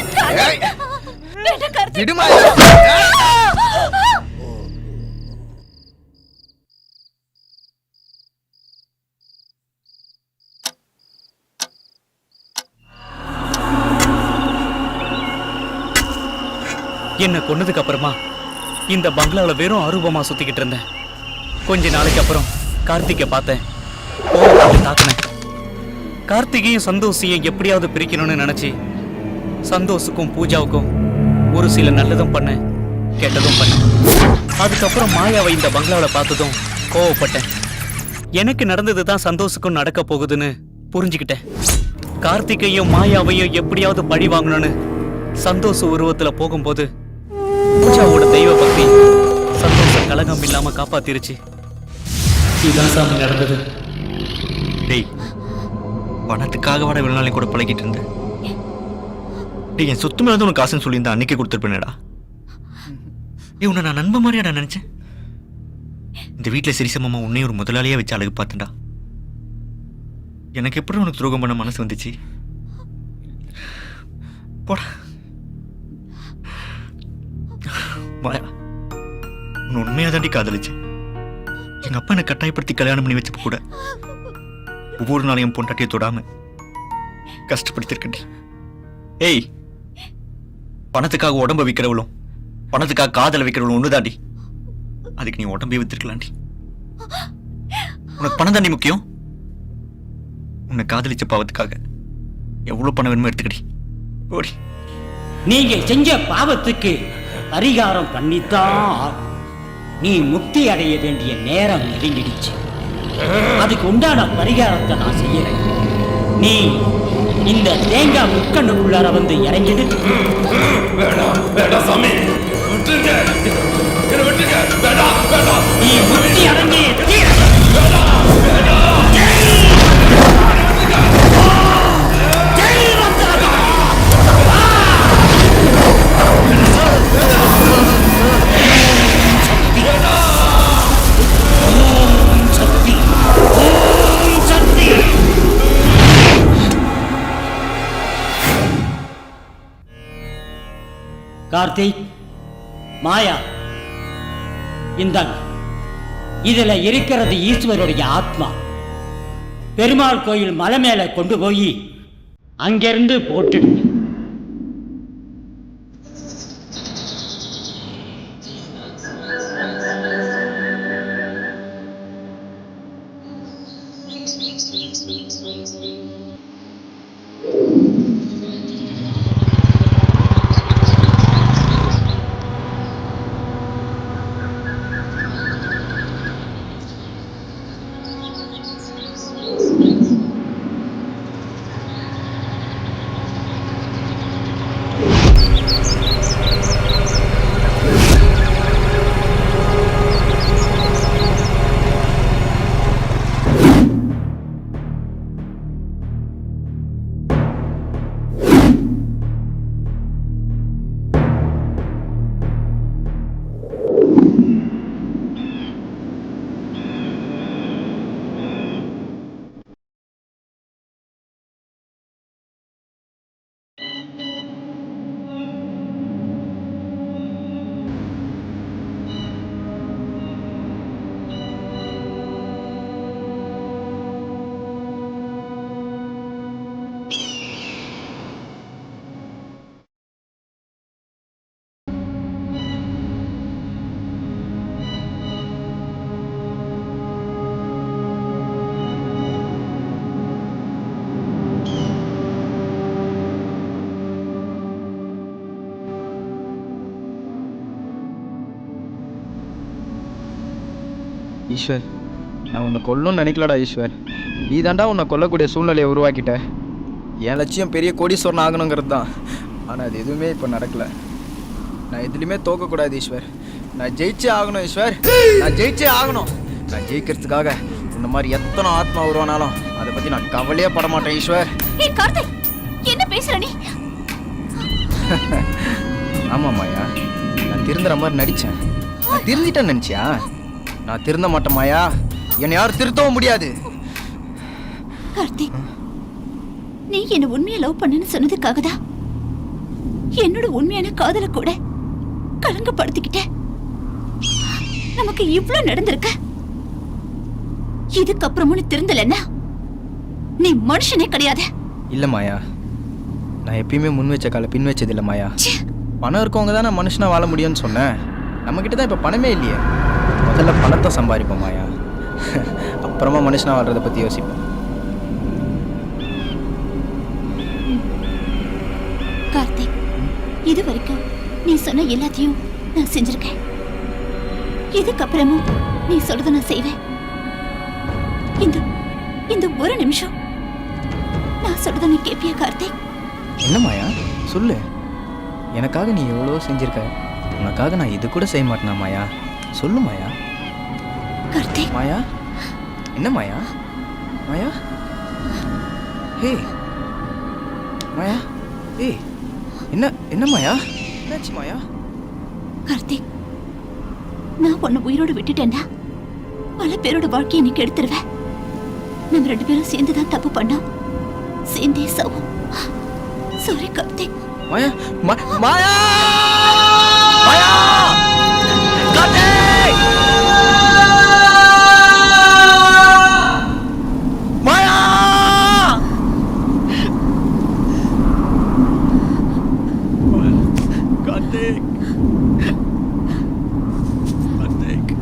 ஏய், விடுமா. என்ன கொன்னதுக்கு அப்புறமா இந்த பங்களாவில் வெறும் அரூபமா சுத்திக்கிட்டு இருந்தேன். கொஞ்ச நாளைக்கு அப்புறம் கார்த்திகை பார்த்தேன், கோவப்பட்டு தாக்குனேன். கார்த்திகையும் சந்தோஷையும் எப்படியாவது பிரிக்கணும்னு நினைச்சு சந்தோஷுக்கும் பூஜாவுக்கும் ஒரு சில நல்லதும் பண்ணேன், கெட்டதும் பண்ணேன். அதுக்கப்புறம் மாயாவை இந்த பங்களாவில் பார்த்ததும் கோவப்பட்டேன். எனக்கு நடந்தது தான் சந்தோஷுக்கும் நடக்க போகுதுன்னு புரிஞ்சுக்கிட்டேன். கார்த்திகையும் மாயாவையும் எப்படியாவது பழி வாங்கணும்னு சந்தோஷ உருவத்துல போகும்போது பூஜாவோட தெய்வ பக்தி சந்தோஷ கலகம் இல்லாம காப்பாத்திருச்சு. இதான் சாமி நடந்தது. டேய், பணத்துக்காக வாட வெளிநாளையும் கூட பழகிட்டு இருந்தேன். டேய், என் சொத்து மேலே உனக்கு காசுன்னு சொல்லியிருந்தா அன்னைக்கே கொடுத்துருப்பேனடா. ஏய், உன்னை நான் நண்ப மாதிரியாடா நினைச்சேன். இந்த வீட்டில் சிரிசமமா உன்னையும் ஒரு முதலாளியா வச்சு அழகு பார்த்தேன்டா. எனக்கு எப்படி உனக்கு துரோகம் பண்ண மனசு வந்துச்சு? போடா மாயா, உன்னை உண்மையாக தாண்டி காதலிச்சு. எங்க அப்பா என்னை கட்டாயப்படுத்தி கல்யாணம் பண்ணி வச்சப்ப கூட ஒவ்வொரு நாளையும் என் பொண்டாட்டியை தொடாம கஷ்டப்படுத்திருக்கேன். ஏய், பணத்துக்காக உடம்ப விற்கிறவளும் பணத்துக்காக காதலை வைக்கிறவளும் ஒன்று தாண்டி. அதுக்கு நீ உடம்பே வித்திருக்கலாண்டி. உனக்கு பணம் தாண்டி முக்கியம். உன்னை காதலிச்ச பாவத்துக்காக எவ்வளவு பணம் வேணுமோ எடுத்துக்கடி, ஓடி. நீங்க செஞ்ச பாவத்துக்கு பரிகாரம் பண்ணித்தான் நீ முக்தி அடைய வேண்டிய நேரம் நெருங்கிடுச்சு. அதுக்கு உண்டான பரிகாரத்தை நான் செய்யறேன். நீ இந்த தேங்காய் முக்கண்ணுக்குள்ளார வந்து இறங்கிடு. நீ முக்தி அடைஞ்சே தீர. கார்த்திக், மாயா, இந்தாங்க. இதுல இருக்கிறது ஈஸ்வருடைய ஆத்மா. பெருமாள் கோயில் மலை மேல கொண்டு போய் அங்கிருந்து போட்டுடுங்க. ஈஸ்வர், நான் உன்னை கொல்லணும்னு நினைக்கலடா ஈஸ்வர். நீ தாண்டா உன்னை கொல்லக்கூடிய சூழ்நிலையை உருவாக்கிட்ட. என் லட்சியம் பெரிய கோடீஸ்வரன் ஆகணுங்கிறது தான். ஆனால் அது எதுவுமே இப்போ நடக்கலை. நான் எதுலையுமே தோக்கக்கூடாது ஈஸ்வர். நான் ஜெயிச்சே ஆகணும் ஈஸ்வர். நான் ஜெயிச்சே ஆகணும். நான் ஜெயிக்கிறதுக்காக இந்த மாதிரி எத்தனை ஆத்மா உருவானாலும் அதை பற்றி நான் கவலையே பட மாட்டேன் ஈஸ்வர். ஏய் கார்த்திக், என்ன பேசுற நீ? ஆமாம் மாயா, நான் திருந்துற மாதிரி நடித்தேன். நான் திருந்திட்டேன்னு நினச்சியா? நான் திருந்த மாட்டேன் மாயா. என்னை யாரும் திருத்தவும் முடியாது. கார்த்திக், நீ என்ன உண்மையா லவ் பண்ணன்னு சொன்னதுக்காக தான் என்னோட உண்மையான காதல கூட கலங்கப்படுத்திக்கிட்ட. நமக்கு இவ்ளோ நடந்திருக்க. இதுக்கப்புறமும் நீ திருந்தலன்னா நீ மனுஷனே கிடையாது. இல்லை மாயா, நான் எப்பயுமே முன் வச்ச காலை பின் வச்சது இல்லை மாயா. பணம் இருக்கவங்க தானே மனுஷனா வாழ முடியும்னு சொன்னேன். நம்மக்கிட்ட தான் இப்போ பணமே இல்லையே. முதல்ல பணத்தை சம்பாதிப்போம் மாயா, அப்புறமா மனுஷனா வாழ்றதை பற்றி யோசிப்போம். கார்த்திக், இது வரைக்கும் நீ சொன்ன எல்லாத்தையும் நான் செஞ்சிருக்கேன். இதுக்கப்புறமும் நீ சொல்றத நான் செய்வேன். இந்த இந்த ஒரு நிமிஷம் நான் சொல்றத நீ கேப்பியா கார்த்திக்? என்ன மாயா சொல்லு. எனக்காக நீ எவ்வளோ செஞ்சிருக்க. உனக்காக நான் இது கூட செய்ய மாட்டேனா மாயா? சொல்லு மாயா. கார்த்திக். மாயா, என்ன மாயா? மாயா, ஹே மாயா, ஏ என்ன என்ன மாயா, என்னாச்சு மாயா? கார்த்திக், நான் உன்னை உயிரோடு விட்டுட்டேன்னா பல பேரோட வாழ்க்கையை நீ கெடுத்துருவேன். நம்ம 2 பேரும் சேர்ந்து தான் தப்பு பண்ணோம். சேர்ந்தே சவும். சாரி கார்த்திக். மாயா, மாயா, மாயா, கார்த்திக், மாயா. கார்த்திக், கார்த்திக்.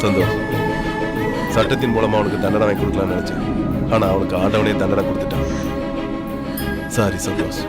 சந்தோஷ், சட்டத்தின் மூலமா அவனுக்கு தண்டனை வாங்கி கொடுக்கலாம்னு நினைச்சேன். ஆனா அவனுக்கு ஆண்டவனே தண்டனை கொடுத்துட்டான். சாரி சந்தோஷ்.